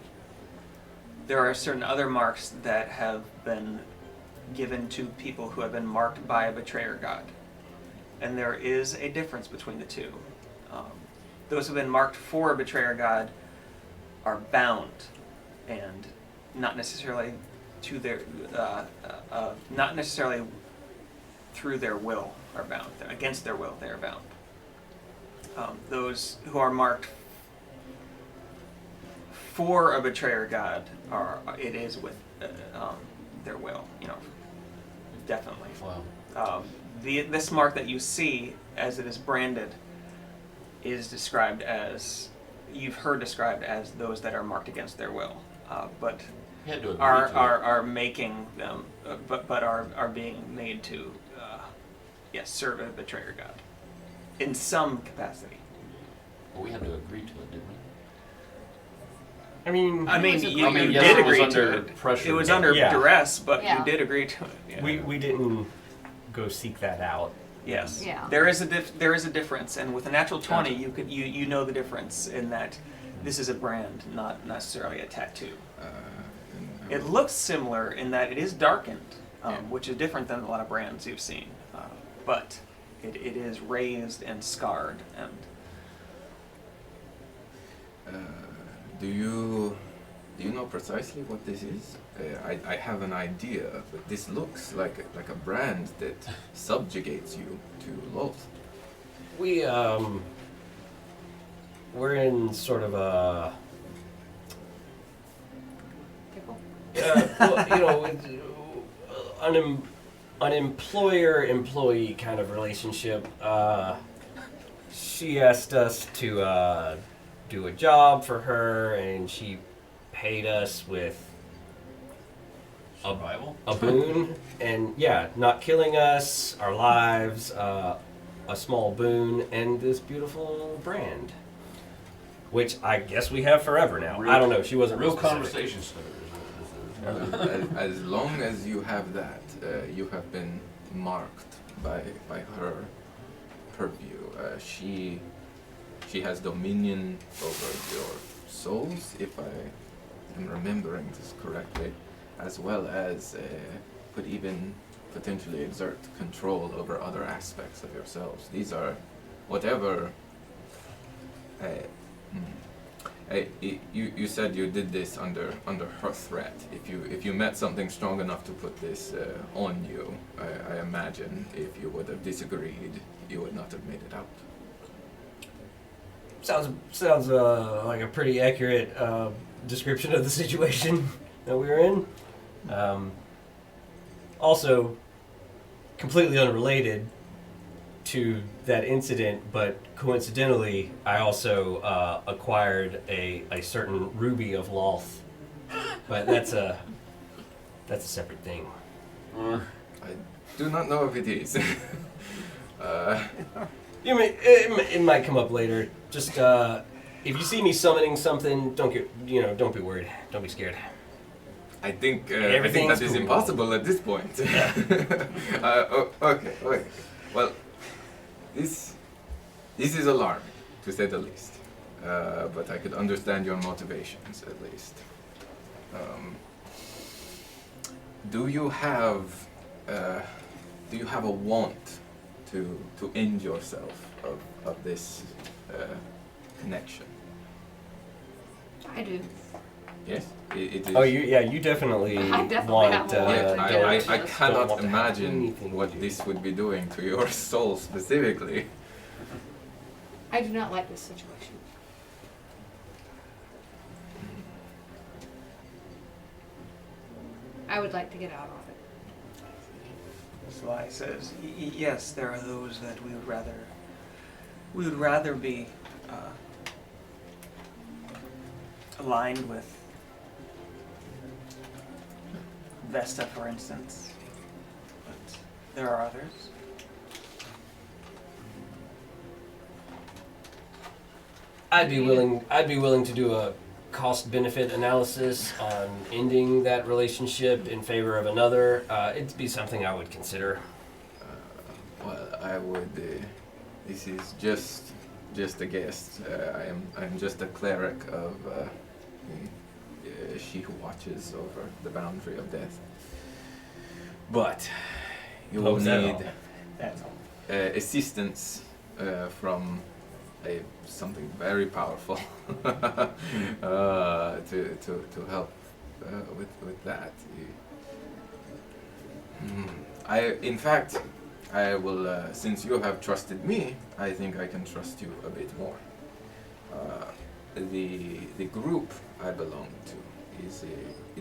There are certain other marks that have been given to people who have been marked by a betrayer god. And there is a difference between the two. Those who have been marked for a betrayer god are bound, and not necessarily to their, not necessarily through their will are bound. Against their will, they are bound. Those who are marked for a betrayer god it is with their will, definitely. Wow. This mark that you see, as it is branded, is described as, you've heard described as those that are marked against their will, but You had to agree are to it. are making them, but are being made to, serve a betrayer god, in some capacity. Well, we had to agree to it, didn't we? I mean, I mean, was you, agreed. you yes, did it was agree under to it. pressure. It was under Yeah. duress, but Yeah. you did agree to it. Yeah. we didn't go seek that out. Yes. Yeah. There is a difference, and with a natural 20, you know the difference in that this is a brand, not necessarily a tattoo. It looks similar in that it is darkened, which is different than a lot of brands you've seen, but it is raised and scarred, and Do you know precisely what this is? I have an idea, but this looks like a brand that subjugates you to loath. We're in sort of a Pickle. an employer-employee kind of relationship. She asked us to do a job for her, and she paid us with Survival? a boon, and not killing us, our lives, a small boon, and this beautiful brand, which I guess we have forever now. I don't know. She wasn't Real real specific. conversation starters. As long as you have that, you have been marked by her purview. She has dominion over your souls, if I am remembering this correctly, as well as could even potentially exert control over other aspects of yourselves. These are whatever. You said you did this under her threat. If you met something strong enough to put this on you, I imagine if you would have disagreed, you would not have made it out. Sounds like a pretty accurate description of the situation that we were in. Also, completely unrelated to that incident, but coincidentally, I also acquired a certain ruby of Loth. But that's a separate thing. I do not know if it is. It might come up later. Just if you see me summoning something, don't be worried. Don't be scared. I think that Everything's is cool. impossible at this point. Okay. Well, this is alarming, to say the least. But I could understand your motivations, at least. Do you have a want to end yourself of this connection? I do. Yes, it is. Oh, you definitely I definitely want. have a want Yeah, to I don't cannot want to have imagine anything what to do. this would be doing to your soul specifically. I do not like this situation. I would like to get out of it. Sly says, yes, there are those that we would rather be aligned with. Vesta, for instance, but there are others. I'd be willing to do a cost-benefit analysis on ending that relationship in favor of another, it'd be something I would consider. Well, I would. This is just a guess. I'm just a cleric of she who watches over the boundary of death. But you will How's that need all? That's all. assistance from something very powerful to help with that. In fact, I will. Since you have trusted me, I think I can trust you a bit more. The group I belong to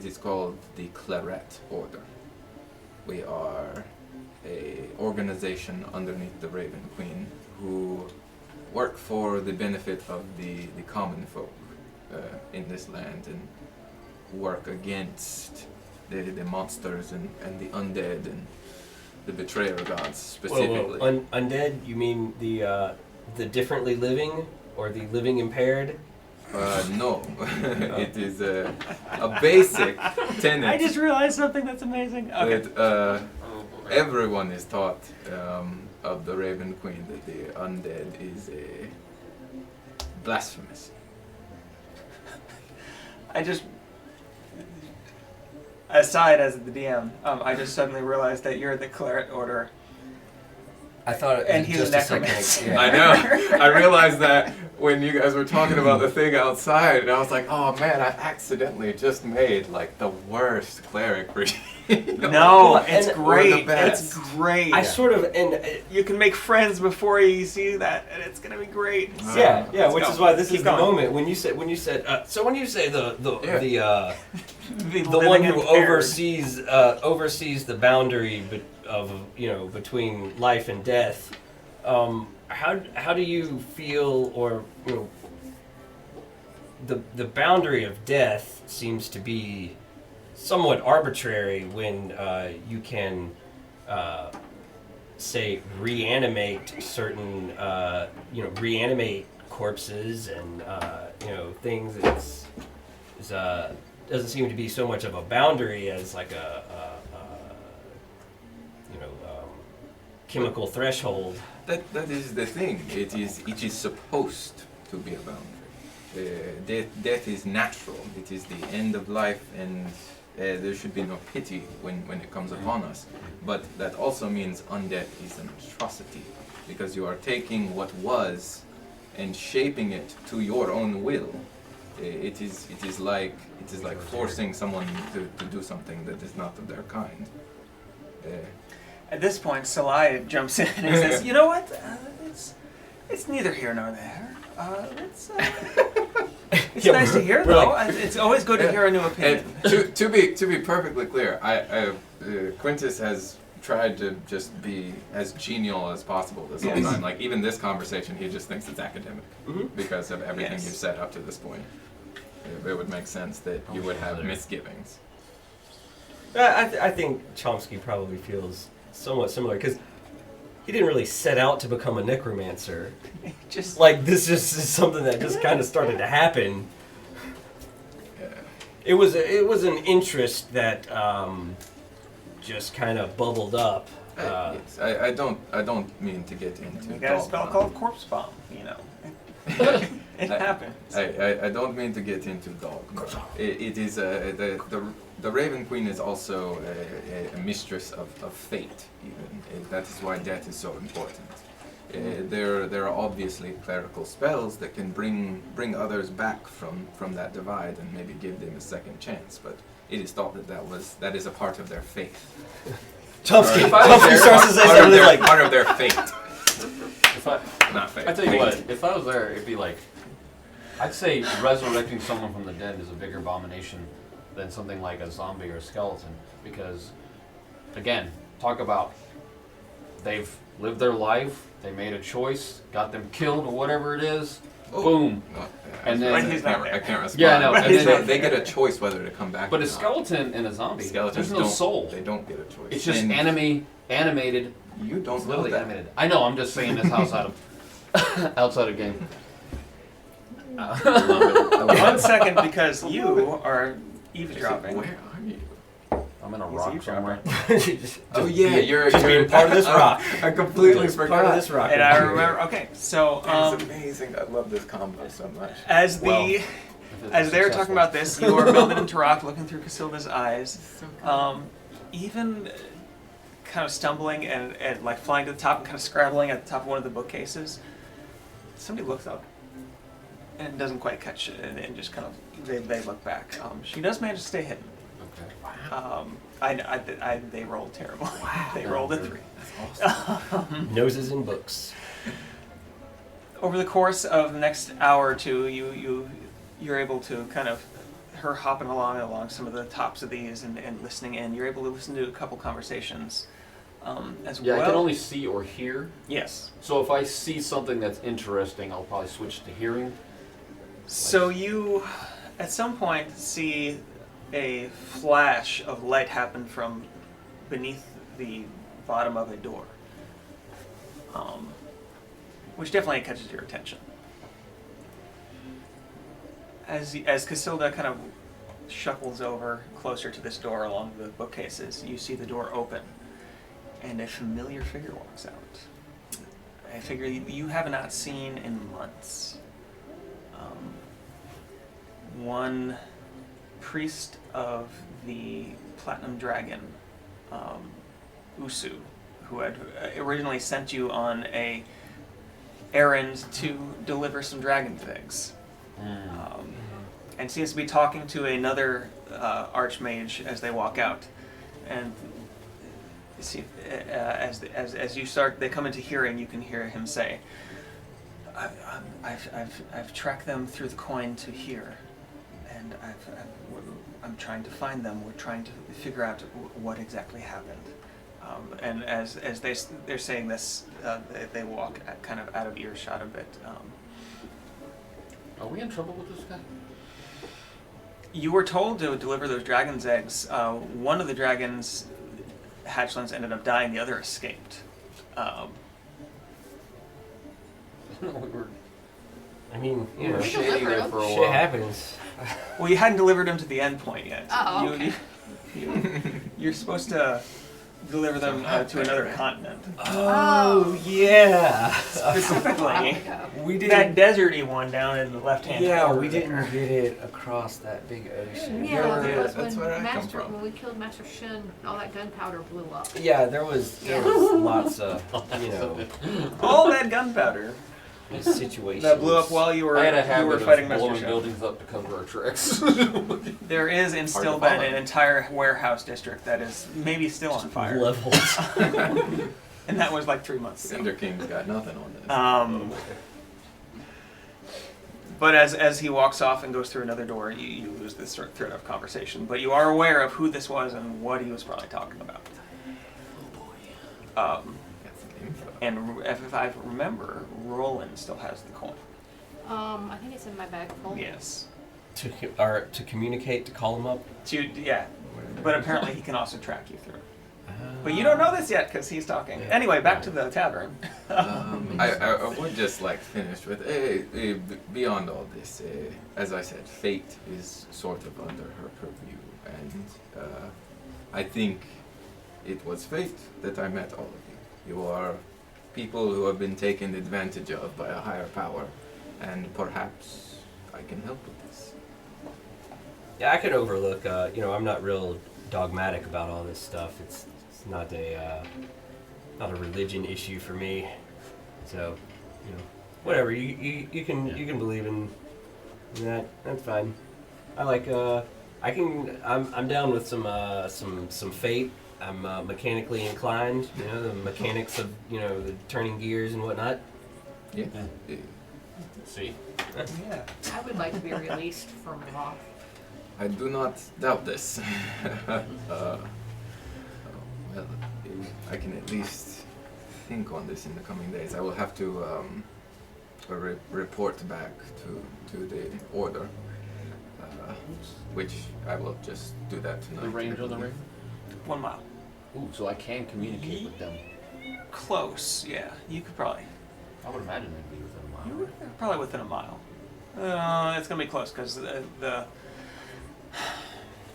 is called the Claret Order. We are a organization underneath the Raven Queen who work for the benefit of the common folk in this land and work against the monsters and the undead and the betrayer gods specifically. Whoa. Undead? You mean the differently living or the living impaired? No, it is a basic tenet. I just realized something that's amazing. Okay. That everyone is taught of the Raven Queen that the undead is blasphemous. I just, aside as the DM, I just suddenly realized that you're the Claret Order, I thought it and was he's a just a second necromancer. ago. I know. I realized that when you guys were talking about the thing outside, and I was like, "Oh man, I accidentally just made like the worst cleric read." No, Well, it's and great. we're the best. It's great. I sort of You can make friends before you see that, and it's gonna be great. yeah, Let's which go. is why this Keep is the going. moment when you say so when you say the The one living who impaired. oversees the boundary of between life and death. How do you feel, or the boundary of death seems to be somewhat arbitrary when you can say reanimate certain reanimate corpses and things. It's doesn't seem to be so much of a boundary as like a chemical threshold. That is the thing. It is supposed to be a boundary. Death is natural. It is the end of life, and there should be no pity when it comes upon us. But that also means undeath is an atrocity, because you are taking what was and shaping it to your own will. It is like forcing someone to do something that is not of their kind. At this point, Salai jumps in and says, "You know what? It's neither here nor there. It's Yeah, nice to hear, we're though. like- It's always good to hear a new opinion." And to be perfectly clear, Quintus has tried to just be as genial as possible this whole time. Like even this conversation, he just thinks it's academic because of everything Yes. you've said up to this point. It would make sense that you would have misgivings. I think Chomsky probably feels somewhat similar because he didn't really set out to become a necromancer. Just Like this just is something that just kind of started to happen. Yeah. It was an interest that just kind of bubbled up. Yes, I don't mean to get into. you got a spell dogma. called Corpse Bomb. It happens. I don't mean to get into dogma. It is the Raven Queen is also a mistress of fate. Even that is why death is so important. There are obviously clerical spells that can bring others back from that divide and maybe give them a second chance. But it is thought that is a part of their faith. Chomsky If I was there- starts to say Part of something their, like, part of their fate, If I, not fate. I tell you fate. what, if I was there, it'd be like, I'd say resurrecting someone from the dead is a bigger abomination than something like a zombie or a skeleton. Because, again, talk about they've lived their life, they made a choice, got them killed or whatever it is, Oh. boom. Well, And then- But he's not there. I can't respond. Yeah, I know, But and then- they get a choice whether to come back. But or a not. skeleton and a zombie, Skeletons there's no don't, soul. They don't get a choice. It's just And animated. You don't It's know literally that. animated. I know, I'm just saying this outside of outside of game. I love it. 1 second, because you are eavesdropping. Where are you? I'm in a He's rock somewhere. Oh yeah, you're being part of this rock. I completely Just forgot. part of this rock. And I remember. Okay, so That's amazing. I love this combo so much. as Well, the if it's as they're successful. talking about this, you are melded into rock, looking through Casilda's eyes. Even kind of stumbling and like flying to the top and kind of scrabbling at the top of one of the bookcases. Somebody looks up and doesn't quite catch it, and just kind of they look back. She does manage to stay hidden. Okay. They rolled terrible. They rolled a 3. Noses in books. Over the course of the next hour or two, you're able to kind of her hopping along some of the tops of these and listening in. You're able to listen to a couple conversations as Yeah, well. I can only see or hear. Yes. So if I see something that's interesting, I'll probably switch to hearing. So you, at some point, see a flash of light happen from beneath the bottom of a door, which definitely catches your attention. As Casilda kind of shuffles over closer to this door along the bookcases, you see the door open, and a familiar figure walks out. A figure you have not seen in months. One priest of the Platinum Dragon, Usu, who had originally sent you on a errand to deliver some dragon figs. And seems to be talking to another archmage as they walk out. And you see, as you start, they come into hearing, you can hear him say, I've tracked them through the coin to here, and I'm trying to find them. We're trying to figure out what exactly happened. And as they're saying this, they walk kind of out of earshot a bit. Are we in trouble with this guy? You were told to deliver those dragon's eggs. One of the dragon's hatchlings ended up dying. The other escaped. We were I mean, we you were know, We shit shady there delivered for a him. while. happens. Well, you hadn't delivered them to the end point yet. Oh, okay. You're supposed to deliver them to another continent. Oh, yeah. Specifically, We that deserty one down in the left-hand Yeah, corner we there. didn't get it across that big ocean. Yeah, because that's where I come when from. we killed Master Shin, all that gunpowder blew up. Yeah, there was lots of, you know, All that gunpowder situations. that blew up while you were I had a habit fighting of Master blowing Shin. buildings up to cover our tracks. There is in Hard to Stillben follow. an entire warehouse district that is maybe still on fire, levels. and that was like 3 months ago. Cinder King's got nothing on this. But as he walks off and goes through another door, you lose this sort of thread of conversation. But you are aware of who this was and what he was probably talking about. Got some info. And if I remember, Roland still has the coin. I think it's in my bag full. Yes. To communicate, to call him up. Yeah. But apparently he can also track you through. But you don't know this yet because he's talking. Anyway, back to the tavern. I would just like finish with beyond all this. As I said, fate is sort of under her purview, and I think it was fate that I met all of you. You are people who have been taken advantage of by a higher power, and perhaps I can help with this. Yeah, I could overlook. I'm not real dogmatic about all this stuff. It's not a religion issue for me. So, whatever you can believe in that. That's fine. I like. I'm down with some fate. I'm mechanically inclined. The mechanics of the turning gears and whatnot. Yeah. See? Yeah. I would like to be released from Roth. I do not doubt this. Well, I can at least think on this in the coming days. I will have to report back to the order, which I will just do that tonight. The range on the ring? 1 mile. Ooh, so I can communicate with them. Close, yeah. You could probably. I would imagine they'd be within a mile. Probably within a mile. It's gonna be close because the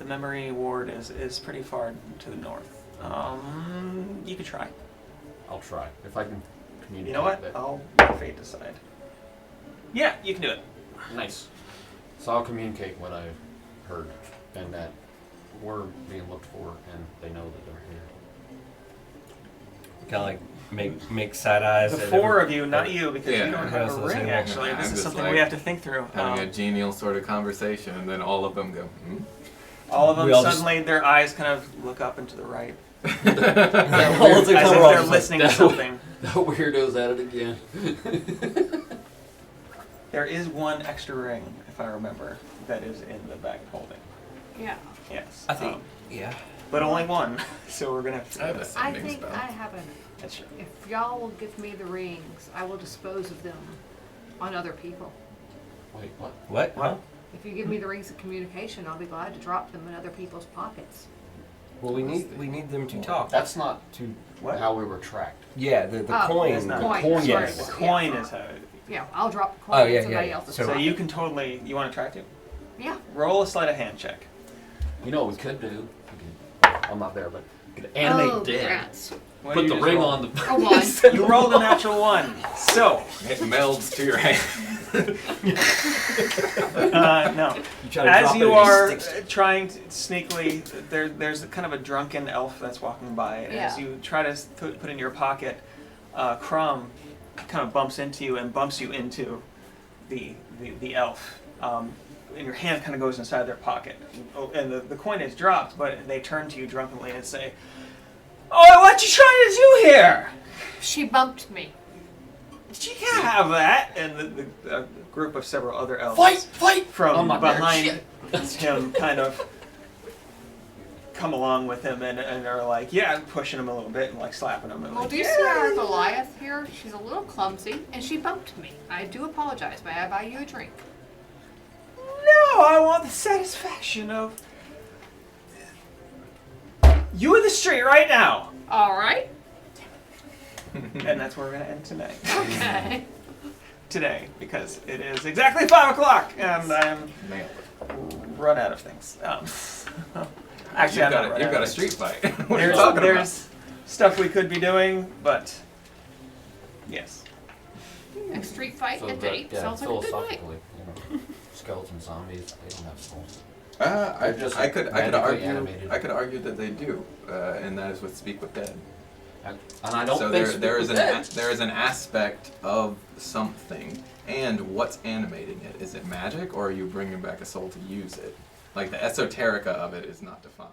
memory ward is pretty far to the north. You could try. I'll try if I can communicate. You know what? that. I'll let fate decide. Yeah, you can do it. Nice. So I'll communicate what I've heard and that we're being looked for and they know that they're here. Kind of like make side eyes. The at four every- of you, not you, because Yeah. you don't Yeah, have so a that's ring. it. Actually, I'm this is just something like we have to think through. Having a genial sort of conversation, and then all of them go, All of them We all just- suddenly, their eyes kind of look up and to the right, All of as them if come around they're just like, listening to something. The weirdo's at it again. There is one extra ring, if I remember, that is in the bag of holding. Yeah. Yes. I think. Yeah. But only one, so we're gonna have to. I have a I sending think spell. I have an. That's true. If y'all will give me the rings, I will dispose of them on other people. Wait, what? What? Huh? If you give me the rings of communication, I'll be glad to drop them in other people's pockets. Well, we need them to talk. That's not To What? how we were tracked. yeah, the Oh, coin. it's not. Coin, coin, sorry. yes. The Yeah. coin is how. Yeah, I'll drop the coin Oh, in yeah, somebody yeah. else's So So pocket. you can totally. You want to try to? Yeah. Roll a sleight of hand check. You know what we could do? We could, I'm not there, but we could animate oh, dead. rats. What Put did the you just ring roll? on the. A one. You rolled a natural one. So, It melds to your hand. no. You try to As drop it you and it are sticks to- trying to sneakily, there's kind of a drunken elf that's walking by, and as Yeah. you try to put in your pocket, Crumb kind of bumps into you and bumps you into the elf. And your hand kind of goes inside their pocket. Oh, and the coin is dropped, but they turn to you drunkenly and say, "Oh, what you trying to do here? She bumped me. She can't have that." And the group of several other elves Fight! from I'm not there. behind Shit. him kind of come along with him and are like, yeah, pushing him a little bit and like slapping him. And Well, like, do you see our Goliath here? She's a little clumsy, and she bumped me. I do apologize. May I buy you a drink? No, I want the satisfaction of you in the street right now. All right. And that's where we're gonna end tonight. Okay. Today, because it is exactly 5 o'clock and I'm Nailed it. run out of things. Actually, I'm not run You've out got a of street things. fight. What are you There's, talking there's stuff we could be doing, but yes. A street fight So and that, date yeah, sounds like a good night. philosophically, you know, skeleton zombies, they don't have souls. about? They're just I could magically animated. argue that they do, and that is with Speak with Dead. And I don't So think there is that- there is an aspect of something, and what's animating it. Is it magic, or are you bringing back a soul to use it? Like the esoterica of it is not defined.